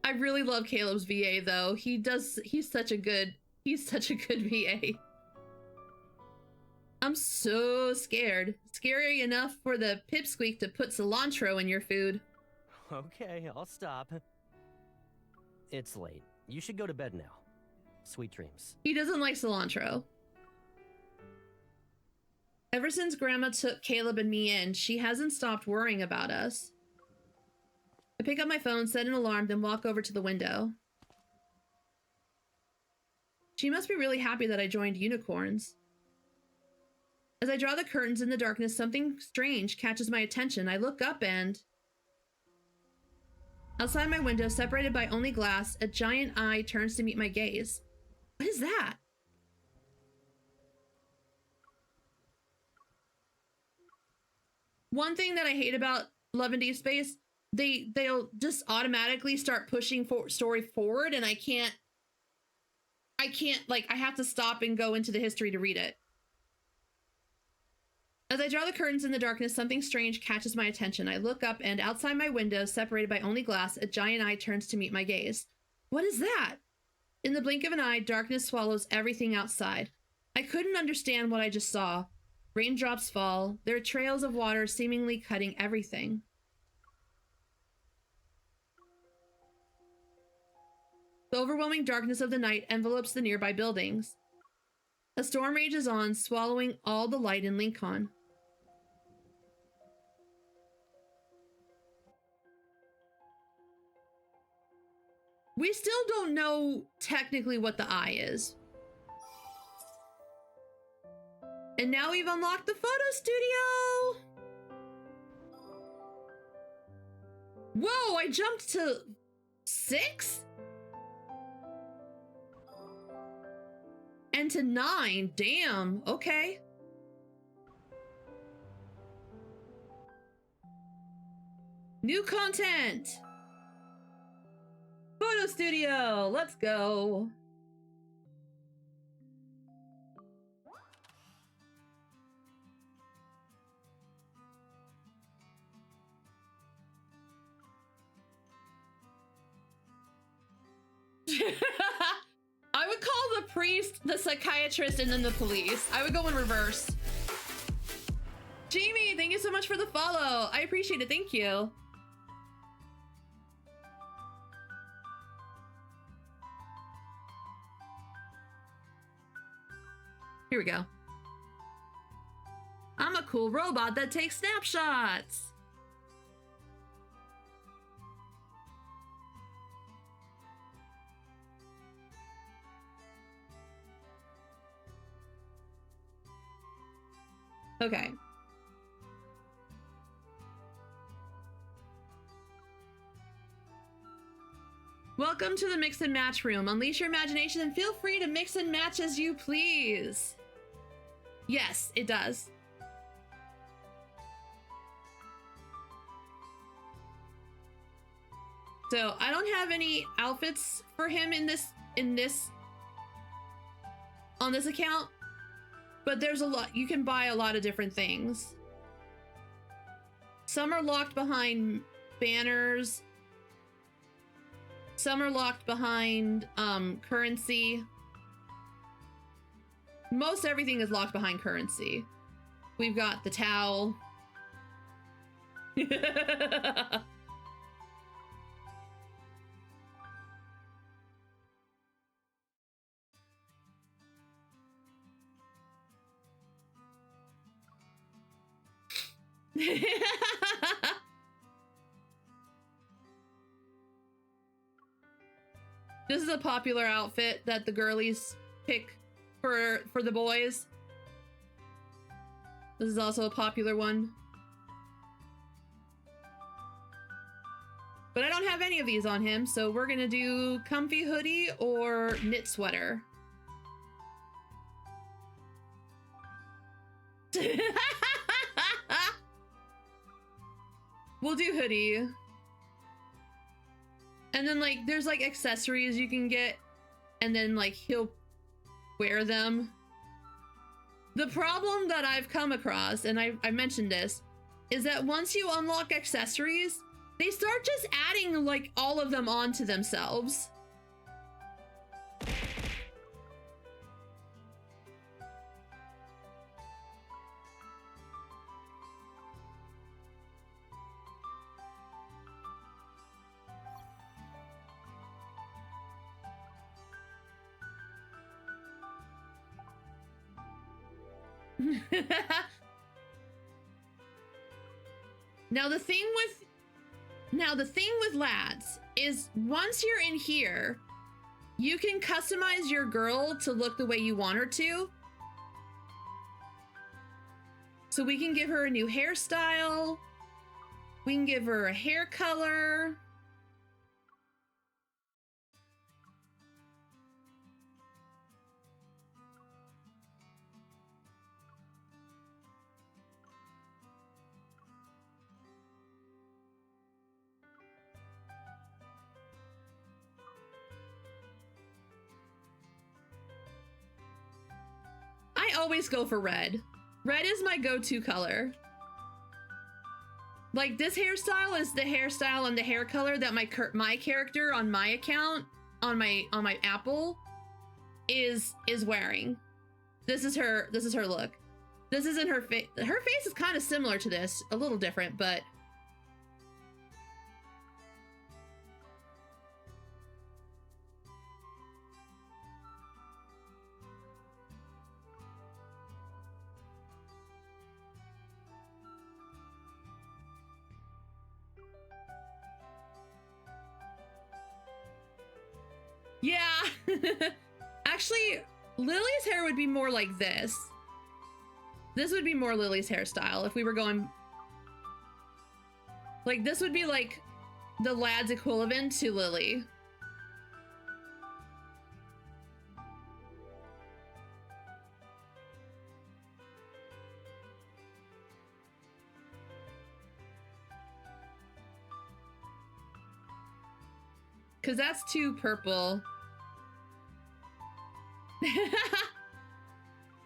I really love Caleb's VA though. He's such a good VA. I'm so scared. Scary enough for the Pipsqueak to put cilantro in your food. Okay, I'll stop. It's late. You should go to bed now. Sweet dreams. He doesn't like cilantro. Ever since Grandma took Caleb and me in, she hasn't stopped worrying about us. I pick up my phone, set an alarm, then walk over to the window. She must be really happy that I joined Unicorns. As I draw the curtains in the darkness, something strange catches my attention. I look up and... Outside my window, separated by only glass, a giant eye turns to meet my gaze. What is that? one thing that I hate about Love and Deep Space, they'll just automatically start pushing story forward, and I can't like, I have to stop and go into the history to read it. As I draw the curtains in the darkness, something strange catches my attention. I look up, and outside my window, separated by only glass, a giant eye turns to meet my gaze. What is that? In the blink of an eye, darkness swallows everything outside. I couldn't understand what I just saw. Raindrops fall. There are trails of water seemingly cutting everything. The overwhelming darkness of the night envelopes the nearby buildings. A storm rages on, swallowing all the light in Lincoln. We still don't know technically what the eye is. And now we've unlocked the photo studio! Whoa, I jumped to 6? And to 9, damn, okay. New content! Photo studio, let's go. I would call the priest, the psychiatrist, and then the police. I would go in reverse. Jamie, thank you so much for the follow. I appreciate it, thank you. Here we go. I'm a cool robot that takes snapshots. Okay. Welcome to the mix and match room. Unleash your imagination and feel free to mix and match as you please. Yes, it does. So I don't have any outfits for him on this account, but there's a lot. You can buy a lot of different things. Some are locked behind banners. Some are locked behind currency. Most everything is locked behind currency. We've got the towel. This is a popular outfit that the girlies pick for the boys. This is also a popular one. But I don't have any of these on him, so we're gonna do comfy hoodie or knit sweater. We'll do hoodie. And then like there's like accessories you can get, and then like he'll wear them. The problem that I've come across, and I mentioned this, is that once you unlock accessories, they start just adding like all of them onto themselves. Now the thing with lads is once you're in here, you can customize your girl to look the way you want her to. So we can give her a new hairstyle. We can give her a hair color. always go for red. Red is my go-to color. Like, this hairstyle is the hairstyle and the hair color that my character on my account on my Apple is wearing. This is her look. This isn't her face. Her face is kind of similar to this, a little different, but yeah. Actually, Lily's hair would be more like this. This would be more Lily's hairstyle if we were going... Like, this would be like the lad's equivalent to Lily. Because that's too purple.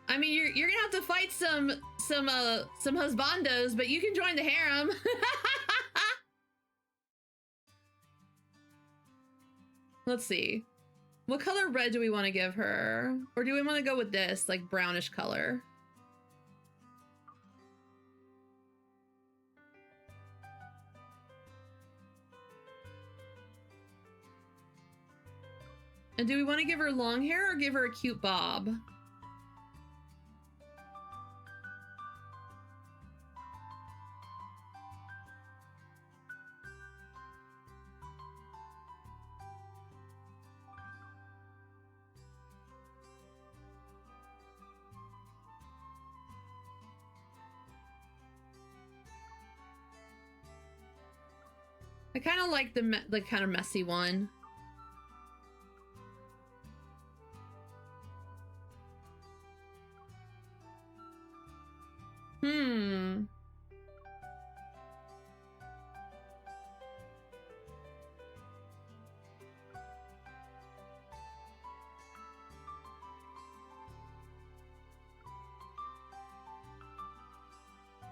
I mean, you're gonna have to fight some husbandos, but you can join the harem. Let's see. What color red do we want to give her? Or do we want to go with this, like, brownish color? And do we want to give her long hair or give her a cute bob? I kind of like the kind of messy one.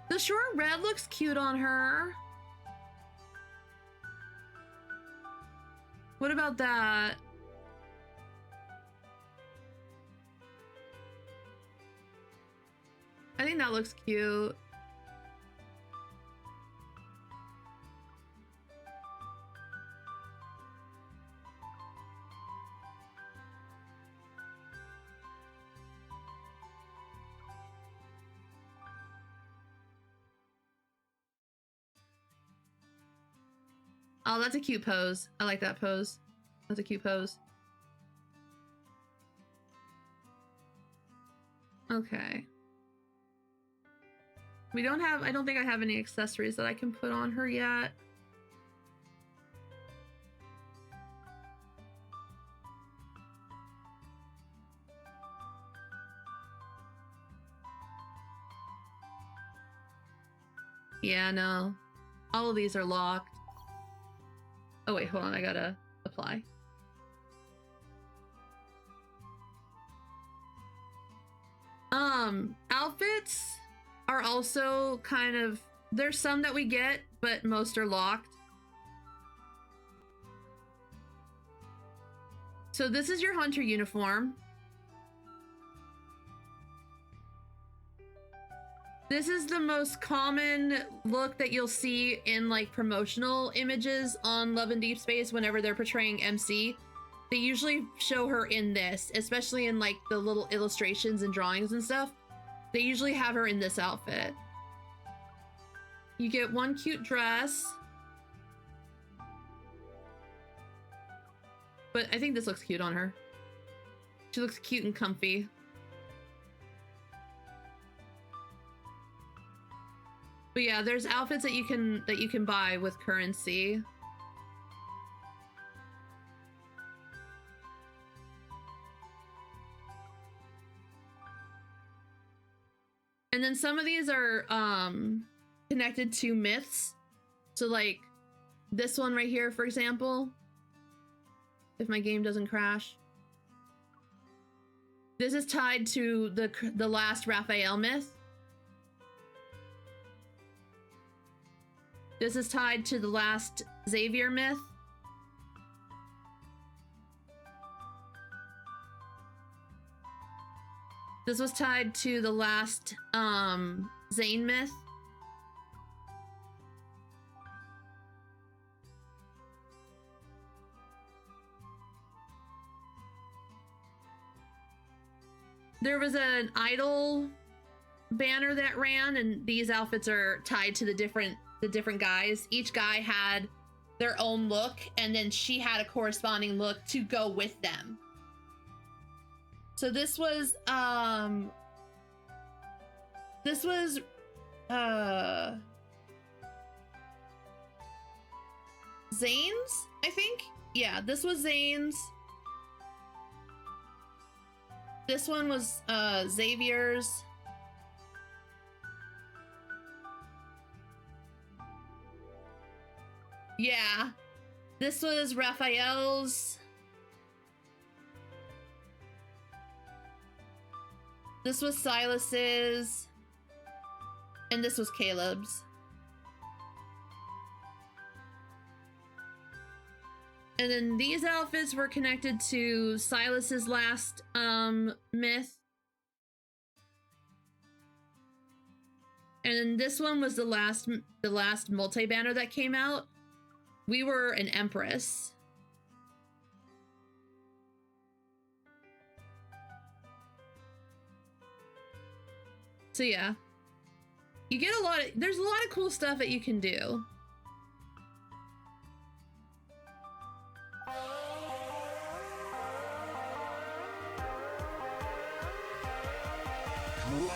The short red looks cute on her. What about that? I think that looks cute. Oh, that's a cute pose. I like that pose. That's a cute pose. Okay. We don't have, I don't think I have any accessories that I can put on her yet. Yeah, no. All of these are locked. Oh wait, hold on, I gotta apply. Outfits are also kind of, there's some that we get, but most are locked. So this is your hunter uniform. This is the most common look that you'll see in like promotional images on Love and Deep Space whenever they're portraying MC. They usually show her in this, especially in like the little illustrations and drawings and stuff. They usually have her in this outfit. You get one cute dress. But I think this looks cute on her. She looks cute and comfy. But yeah, there's outfits that you can buy with currency. And then some of these are connected to myths. So like this one right here, for example, if my game doesn't crash. This is tied to the last Raphael myth. This is tied to the last Xavier myth. This was tied to the last Zane myth. There was an idol banner that ran, and these outfits are tied to the different guys. Each guy had their own look, and then she had a corresponding look to go with them. So this was Zane's, I think. Yeah, this was Zane's. This one was Xavier's. Yeah. This was Raphael's. This was Silas's. And this was Caleb's. And then these outfits were connected to Silas's last myth. And this one was the last multi-banner that came out. We were an Empress. So yeah. You get there's a lot of cool stuff that you can do.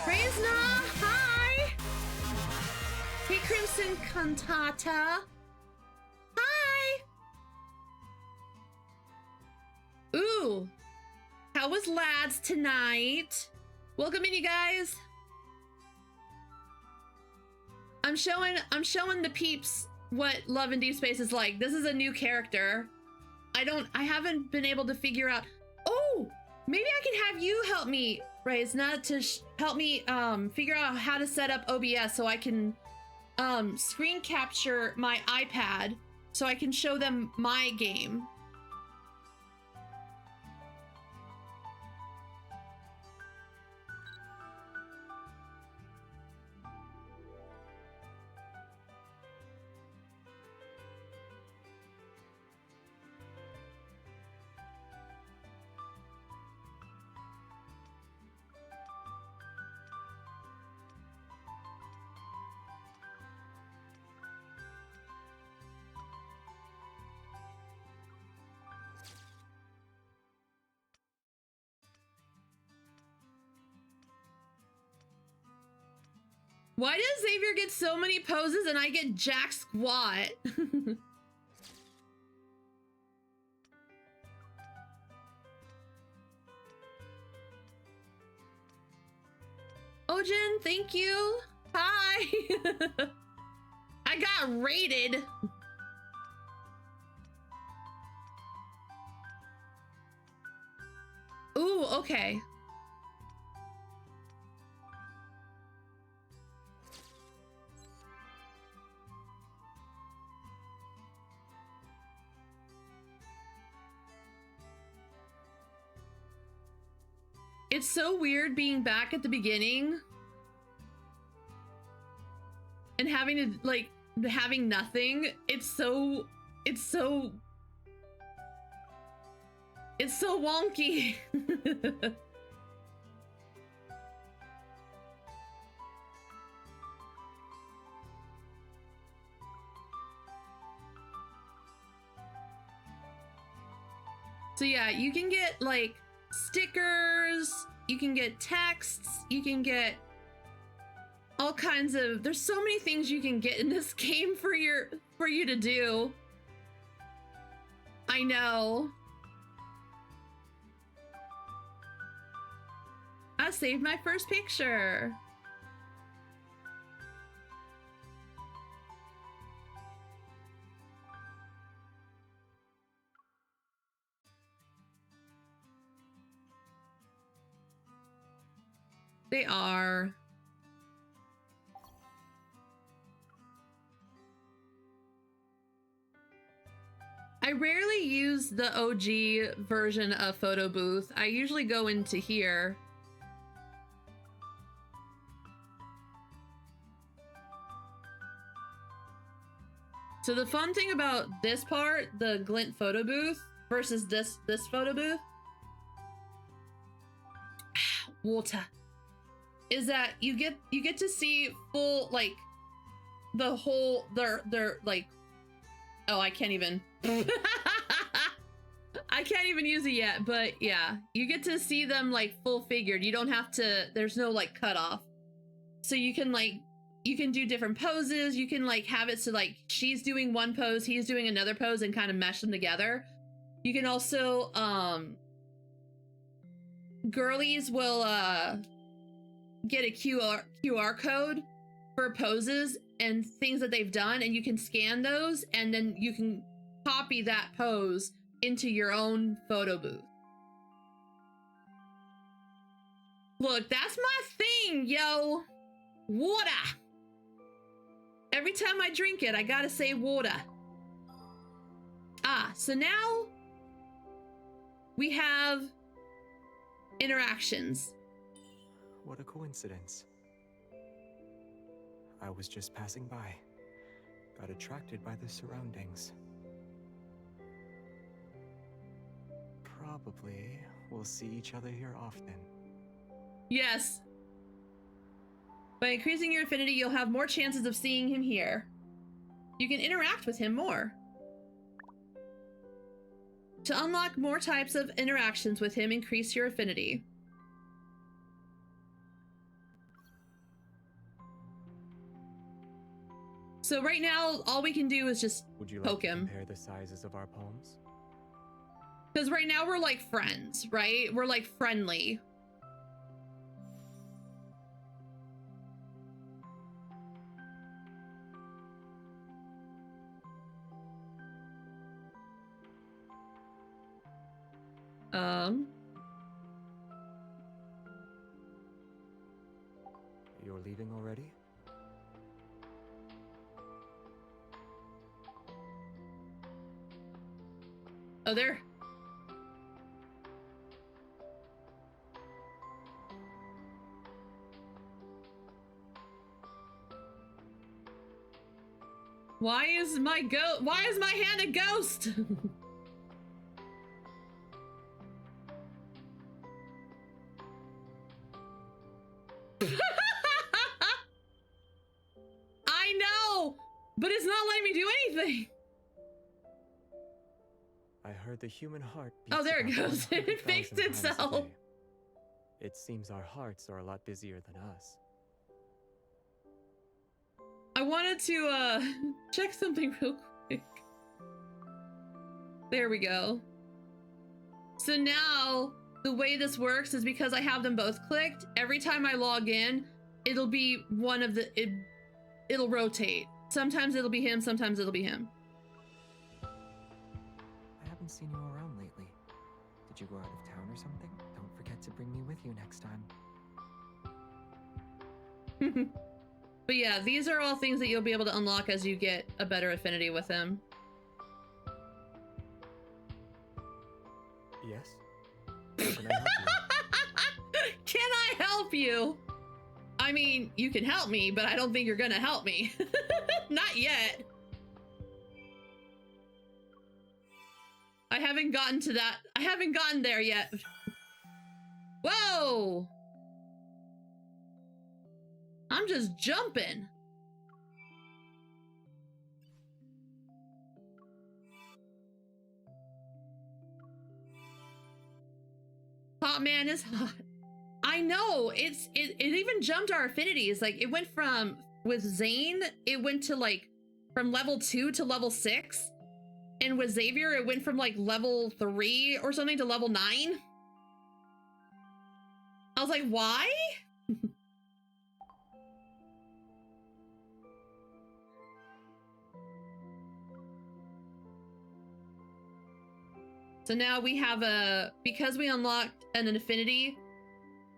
Praisna, hi! Hey, Crimson Cantata. Hi! Ooh. How was lads tonight? Welcome in, you guys. I'm showing the peeps what Love in Deep Space is like. This is a new character. I haven't been able to figure out. Oh, maybe I can have you help me, Raisna, to help me figure out how to set up OBS so I can screen capture my iPad so I can show them my game. Why does Xavier get so many poses and I get jack squat? Ojin, thank you. Hi. I got raided. Ooh, okay. It's so weird being back at the beginning and having to, like, having nothing. It's so wonky. So yeah, you can get like stickers, you can get texts, you can get all kinds of, there's so many things you can get in this game for you to do. I know. I saved my first picture. They are. I rarely use the OG version of Photo Booth. I usually go into here. So the fun thing about this part, the Glint Photo Booth versus this photo booth, water, is that you get to see full, like, the whole their like, oh, I can't even I can't even use it yet, but yeah, you get to see them like full figured. You don't have to, there's no like cutoff. So you can like, you can do different poses. You can like have it so like she's doing one pose, he's doing another pose, and kind of mesh them together. You can also, girlies will get a QR code for poses and things that they've done, and you can scan those, and then you can copy that pose into your own photo booth. Look, that's my thing, yo. Water. Every time I drink it, I gotta say water. Ah, so now we have interactions. What a coincidence. I was just passing by. Got attracted by the surroundings. Probably we'll see each other here often. Yes. By increasing your affinity, you'll have more chances of seeing him here. You can interact with him more. To unlock more types of interactions with him, increase your affinity. So right now, all we can do is just Would you poke like to him. compare the sizes of our palms? Because right now we're like friends, right? We're like friendly. You're leaving already? Oh, there. Why is my hand a ghost? I know, but it's not letting me do anything. I heard the human heart beats Oh, there it about goes. It 100,000 fixed times a itself. day. It seems our hearts are a lot busier than us. I wanted to check something real quick. There we go. So now the way this works is because I have them both clicked, every time I log in, it'll be one of the, it'll rotate. Sometimes it'll be him, sometimes it'll be him. I haven't seen you around lately. Did you go out of town or something? Don't forget to bring me with you next time. But yeah, these are all things that you'll be able to unlock as you get a better affinity with him. Yes? How can I help you? Can I help you? I mean, you can help me, but I don't think you're gonna help me. Not yet. I haven't gotten to that. I haven't gotten there yet. Whoa! I'm just jumping. Hot man is hot. I know, it even jumped our affinities. Like it went from, with Zane, it went to like from level 2 to level 6. And with Xavier, it went from like level 3 or something to level 9. I was like, why? So now we have a, because we unlocked an affinity,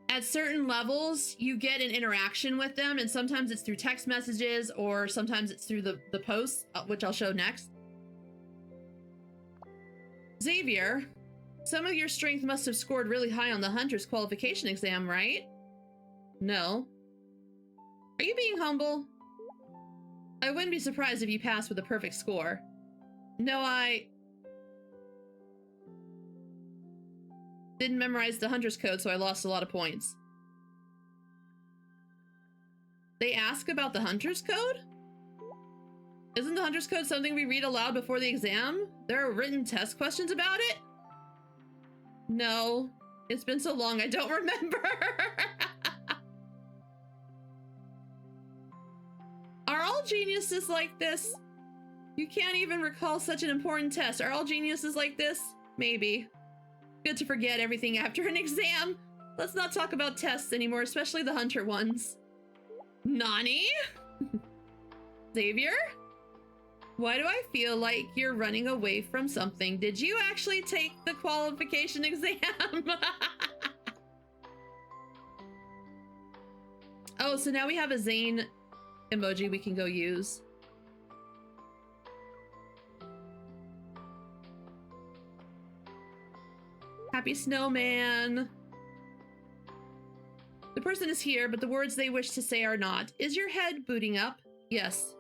at certain levels, you get an interaction with them, and sometimes it's through text messages, or sometimes it's through the posts, which I'll show next. Xavier, some of your strength must have scored really high on the Hunter's qualification exam, right? No. Are you being humble? I wouldn't be surprised if you passed with a perfect score. No, I didn't memorize the Hunter's Code, so I lost a lot of points. They ask about the Hunter's Code? Isn't the Hunter's Code something we read aloud before the exam? There are written test questions about it? No. It's been so long, I don't remember. Are all geniuses like this? You can't even recall such an important test. Are all geniuses like this? Maybe. Good to forget everything after an exam. Let's not talk about tests anymore, especially the Hunter ones. Nani? Xavier? Why do I feel like you're running away from something? Did you actually take the qualification exam? Oh, so now we have a Zane emoji we can go use. Happy snowman. The person is here, but the words they wish to say are not. Is your head booting up? Yes.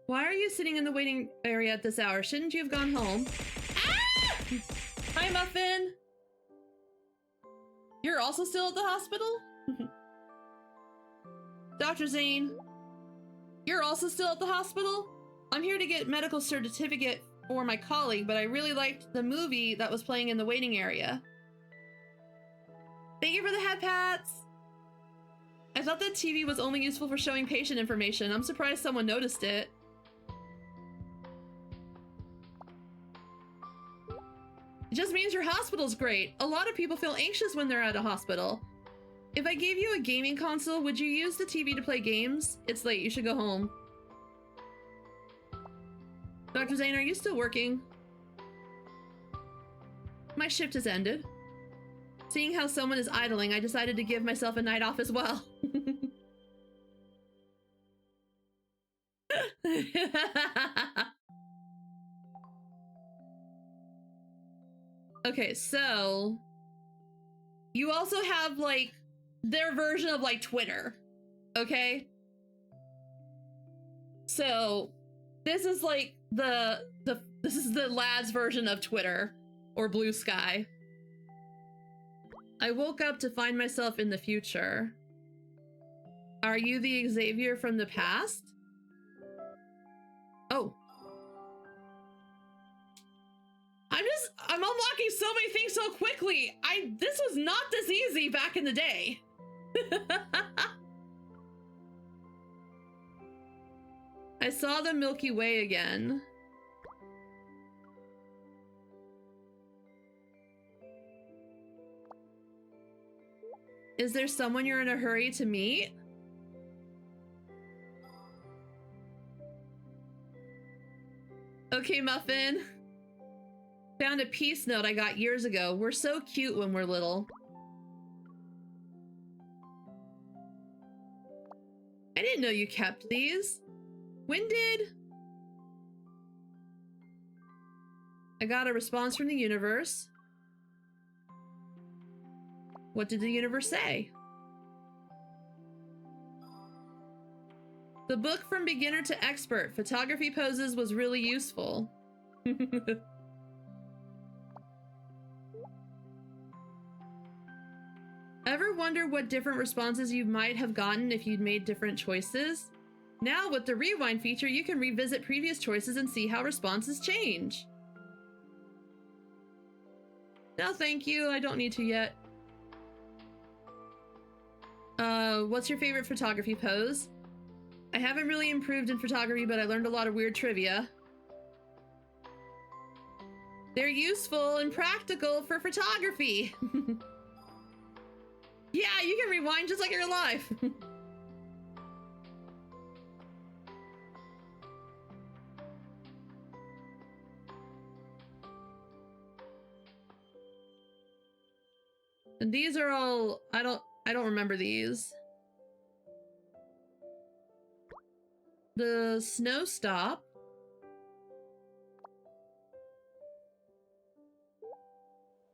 Why are you sitting in the waiting area at this hour? Shouldn't you have gone home? Ah! Hi, Muffin. You're also still at the hospital? Dr. Zane. You're also still at the hospital? I'm here to get medical certificate for my colleague, but I really liked the movie that was playing in the waiting area. Thank you for the head pats. I thought that TV was only useful for showing patient information. I'm surprised someone noticed it. It just means your hospital's great. A lot of people feel anxious when they're at a hospital. If I gave you a gaming console, would you use the TV to play games? It's late, you should go home. Dr. Zane, are you still working? My shift has ended. Seeing how someone is idling, I decided to give myself a night off as well. Okay, so you also have like their version of like Twitter, okay? So this is like this is the lad's version of Twitter or Blue Sky. I woke up to find myself in the future. Are you the Xavier from the past? Oh. I'm unlocking so many things so quickly. This was not this easy back in the day. I saw the Milky Way again. Is there someone you're in a hurry to meet? Okay, Muffin. Found a peace note I got years ago. We're so cute when we're little. I didn't know you kept these. When did? I got a response from the universe. What did the universe say? The book From Beginner to Expert, Photography Poses, was really useful. Ever wonder what different responses you might have gotten if you'd made different choices? Now with the rewind feature, you can revisit previous choices and see how responses change. No, thank you. I don't need to yet. What's your favorite photography pose? I haven't really improved in photography, but I learned a lot of weird trivia. They're useful and practical for photography. Yeah, you can rewind just like you're alive. And these are all, I don't remember these. The snow stop.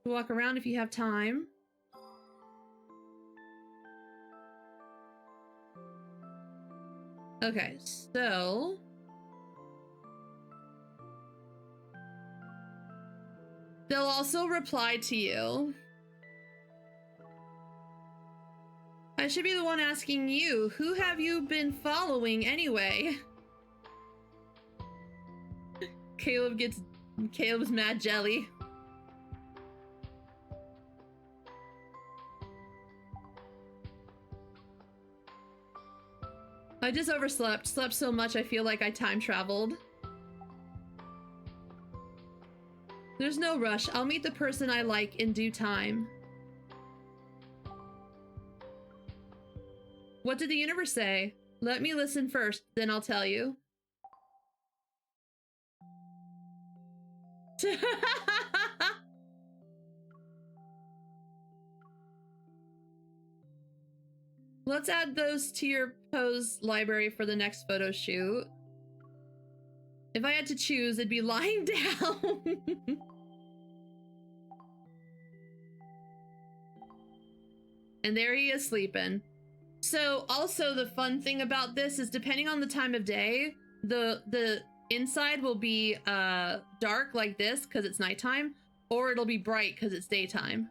Walk around if you have time. Okay, so they'll also reply to you. I should be the one asking you, who have you been following anyway? Caleb's mad jelly. I just overslept. Slept so much I feel like I time traveled. There's no rush. I'll meet the person I like in due time. What did the universe say? Let me listen first, then I'll tell you. Let's add those to your pose library for the next photo shoot. If I had to choose, it'd be lying down. And there he is sleeping. So also the fun thing about this is depending on the time of day, the inside will be dark like this because it's nighttime, or it'll be bright because it's daytime.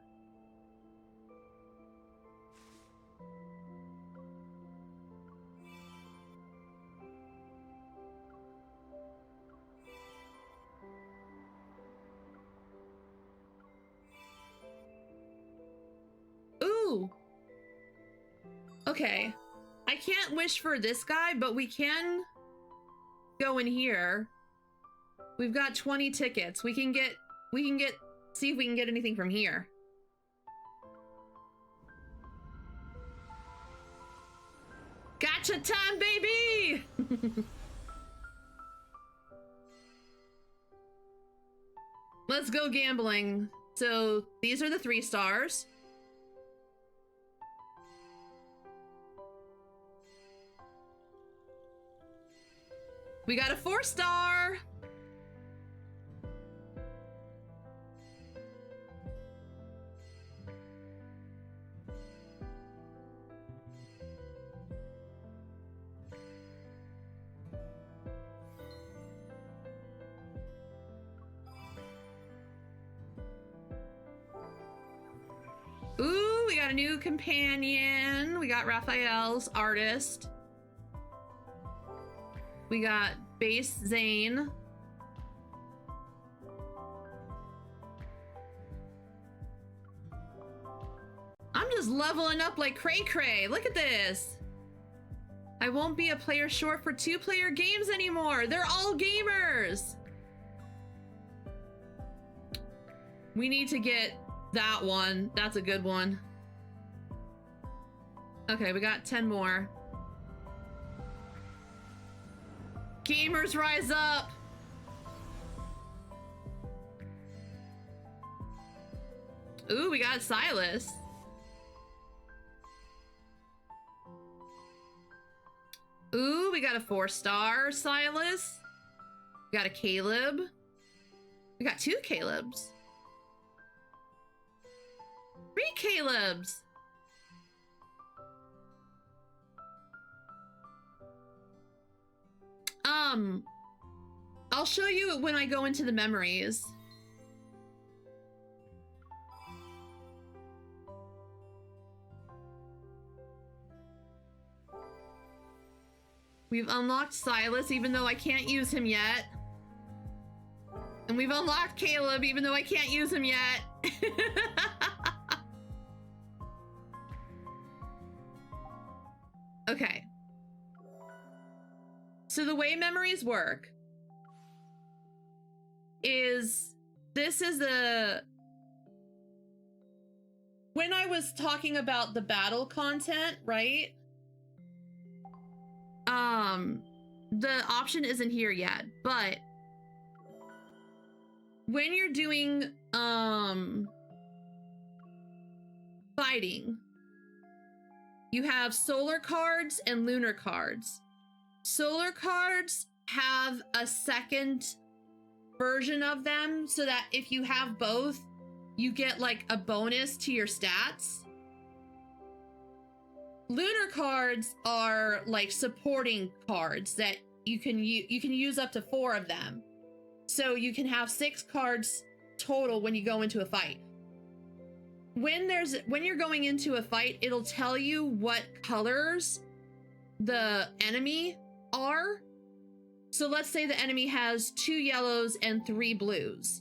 Ooh. Okay. I can't wish for this guy, but we can go in here. We've got 20 tickets. We can get, see if we can get anything from here. Gotcha time, baby! Let's go gambling. So these are the 3 stars. We got a 4-star. Ooh, we got a new companion. We got Raphael's artist. We got Base Zane. I'm just leveling up like cray cray. Look at this. I won't be a player short for 2-player games anymore. They're all gamers. We need to get that one. That's a good one. Okay, we got 10 more. Gamers rise up! Ooh, we got Silas. Ooh, we got a 4-star Silas. We got a Caleb. We got 2 Calebs. 3 Calebs. I'll show you when I go into the memories. We've unlocked Silas, even though I can't use him yet. And we've unlocked Caleb, even though I can't use him yet. Okay. So the way memories work is this is the... When I was talking about the battle content, right? The option isn't here yet, but when you're doing fighting, you have solar cards and lunar cards. Solar cards have a second version of them so that if you have both, you get like a bonus to your stats. Lunar cards are like supporting cards that you can use up to 4 of them. So you can have 6 cards total when you go into a fight. When you're going into a fight, it'll tell you what colors the enemy are. So let's say the enemy has 2 yellows and 3 blues.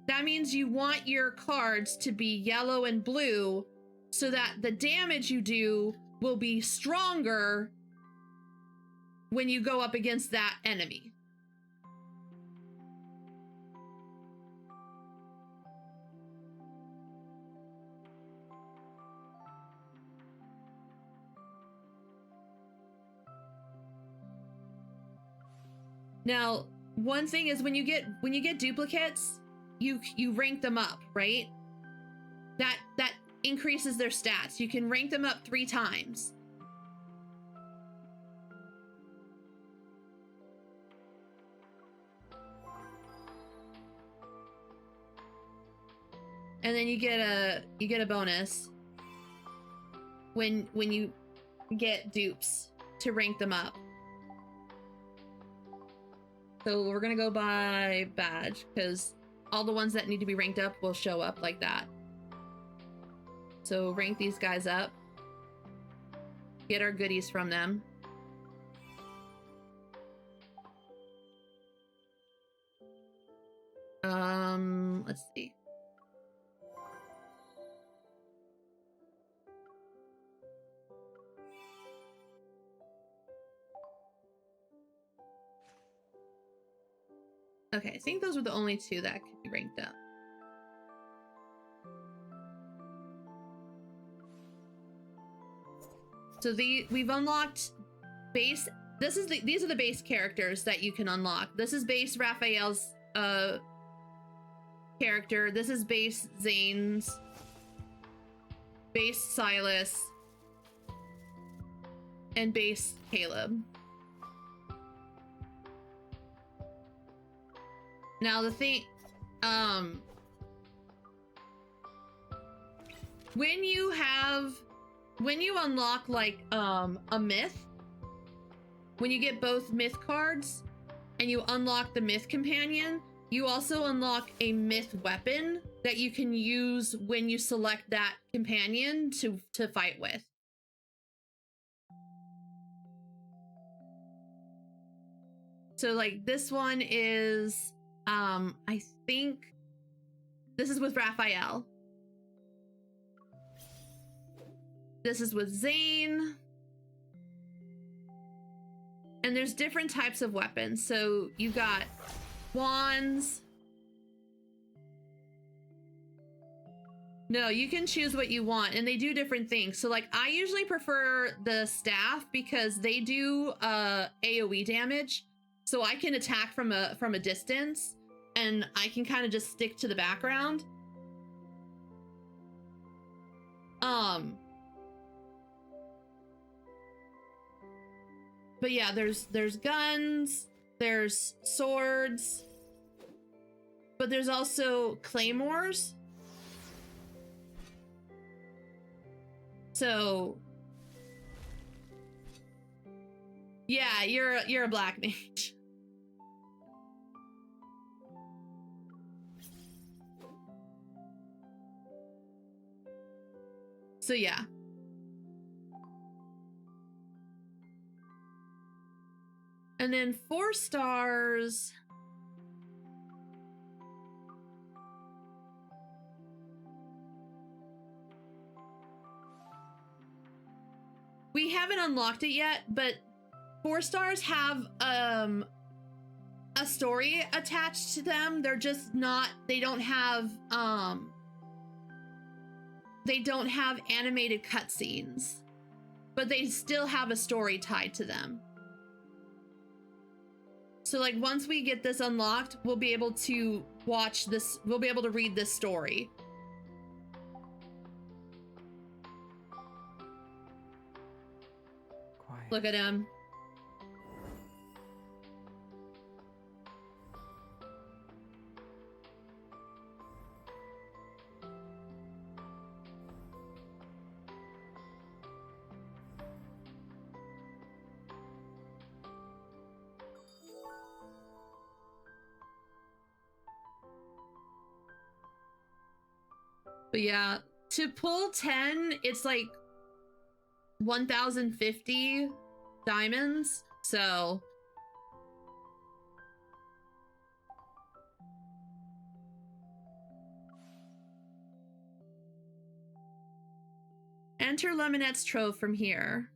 That means you want your cards to be yellow and blue so that the damage you do will be stronger when you go up against that enemy. Now, one thing is when you get duplicates, you rank them up, right? That increases their stats. You can rank them up 3 times. And then you get a bonus when you get dupes to rank them up. So we're gonna go by badge because all the ones that need to be ranked up will show up like that. So rank these guys up. Get our goodies from them. Let's see. Okay, I think those were the only 2 that could be ranked up. So we've unlocked base. These are the base characters that you can unlock. This is base Raphael's character. This is base Zane's. Base Silas. And base Caleb. Now the thing, when you unlock like a myth, when you get both myth cards and you unlock the myth companion, you also unlock a myth weapon that you can use when you select that companion to fight with. So like this one is I think this is with Raphael. This is with Zane. And there's different types of weapons. So you got wands. No, you can choose what you want and they do different things. So like I usually prefer the staff because they do AoE damage. So I can attack from a distance and I can kind of just stick to the background. But yeah, there's guns, there's swords, but there's also claymores. So yeah, you're a black mage. So yeah. And then 4 stars. We haven't unlocked it yet, but 4 stars have a story attached to them. They're just not, they don't have animated cutscenes, but they still have a story tied to them. So like once we get this unlocked, we'll be able to watch this, we'll be able to read this story. Look at him. But yeah, to pull 10, it's like 1,050 diamonds, so enter Lemonette's Trove from here.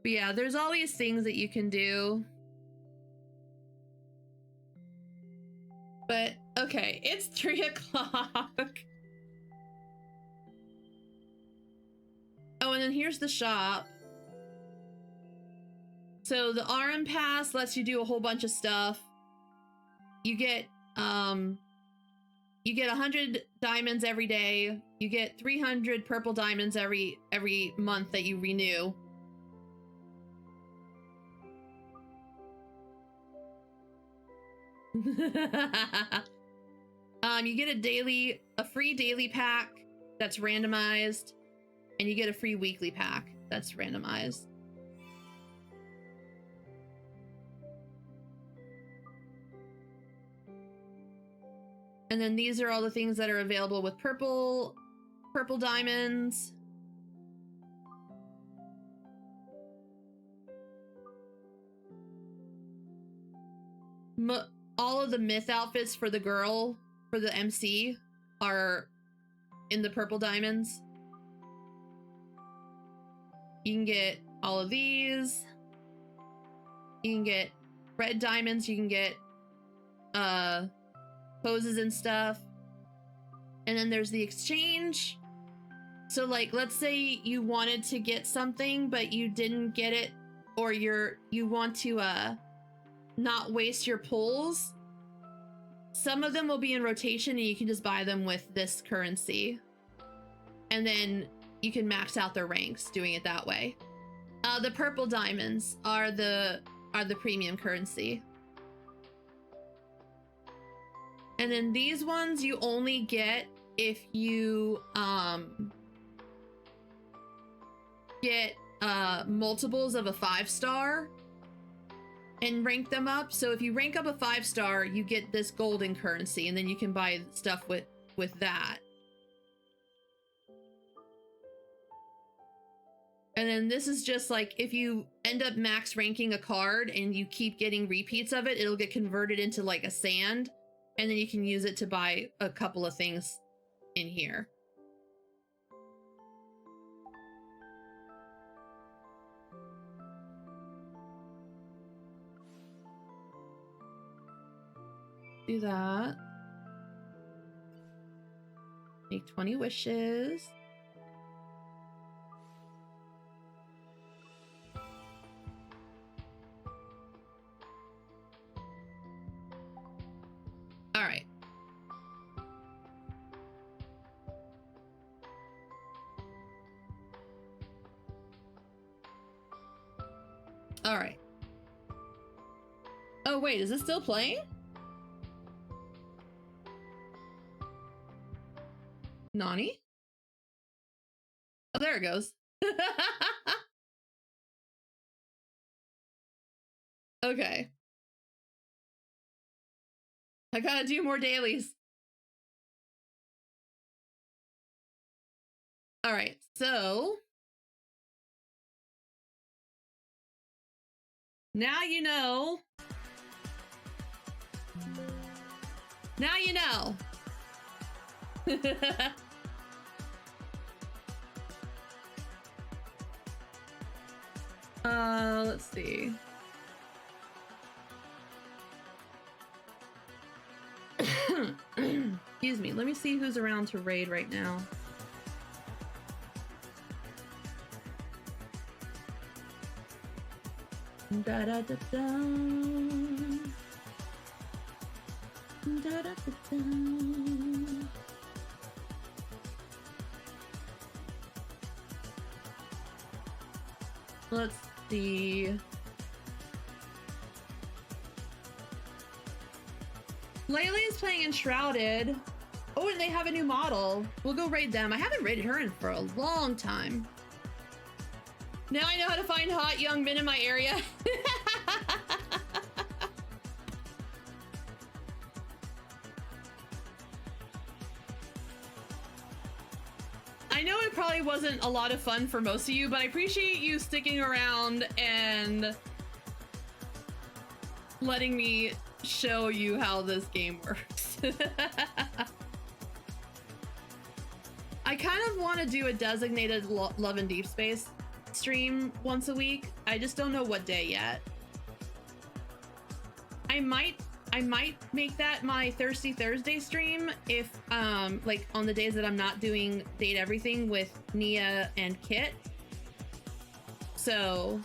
But yeah, there's all these things that you can do. But okay, it's 3 o'clock. Oh, and then here's the shop. So the RM Pass lets you do a whole bunch of stuff. You get 100 diamonds every day. You get 300 purple diamonds every month that you renew. You get a free daily pack that's randomized, and you get a free weekly pack that's randomized. And then these are all the things that are available with purple diamonds. All of the myth outfits for the girl, for the MC, are in the purple diamonds. You can get all of these. You can get red diamonds. You can get poses and stuff. And then there's the exchange. So like, let's say you wanted to get something, but you didn't get it, or you want to not waste your pulls. Some of them will be in rotation and you can just buy them with this currency. And then you can max out their ranks doing it that way. The purple diamonds are the premium currency. And then these ones you only get if you get multiples of a 5-star and rank them up. So if you rank up a 5-star, you get this golden currency, and then you can buy stuff with that. And then this is just like, if you end up max ranking a card and you keep getting repeats of it, it'll get converted into like a sand, and then you can use it to buy a couple of things in here. Do that. Make 20 wishes. All right. All right. Oh wait, is it still playing? Nani? Oh, there it goes. Okay. I gotta do more dailies. All right, so now you know. Now you know. Let's see. Excuse me, let me see who's around to raid right now. Da da da da. Da da da da. Let's see. Laylee is playing Enshrouded. Oh, and they have a new model. We'll go raid them. I haven't raided her in for a long time. Now I know how to find hot young men in my area. I know it probably wasn't a lot of fun for most of you, but I appreciate you sticking around and letting me show you how this game works. I kind of want to do a designated Love and Deep Space stream once a week. I just don't know what day yet. I might make that my Thirsty Thursday stream if like on the days that I'm not doing Date Everything with Nia and Kit. So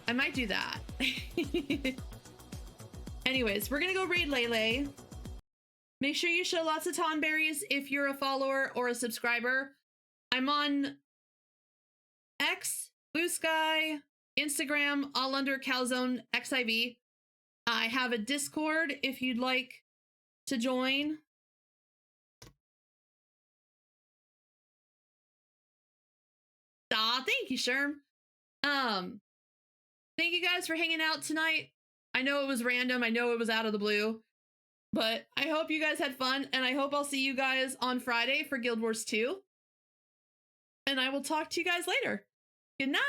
I might do that. Anyways, we're gonna go raid Lele. Make sure you show lots of Tonberries if you're a follower or a subscriber. I'm on X, Blue Sky, Instagram, all under Calzone XIV. I have a Discord if you'd like to join. Thank you, Sherm. Thank you guys for hanging out tonight. I know it was random. I know it was out of the blue. But I hope you guys had fun, and I hope I'll see you guys on Friday for Guild Wars 2. And I will talk to you guys later. Good night!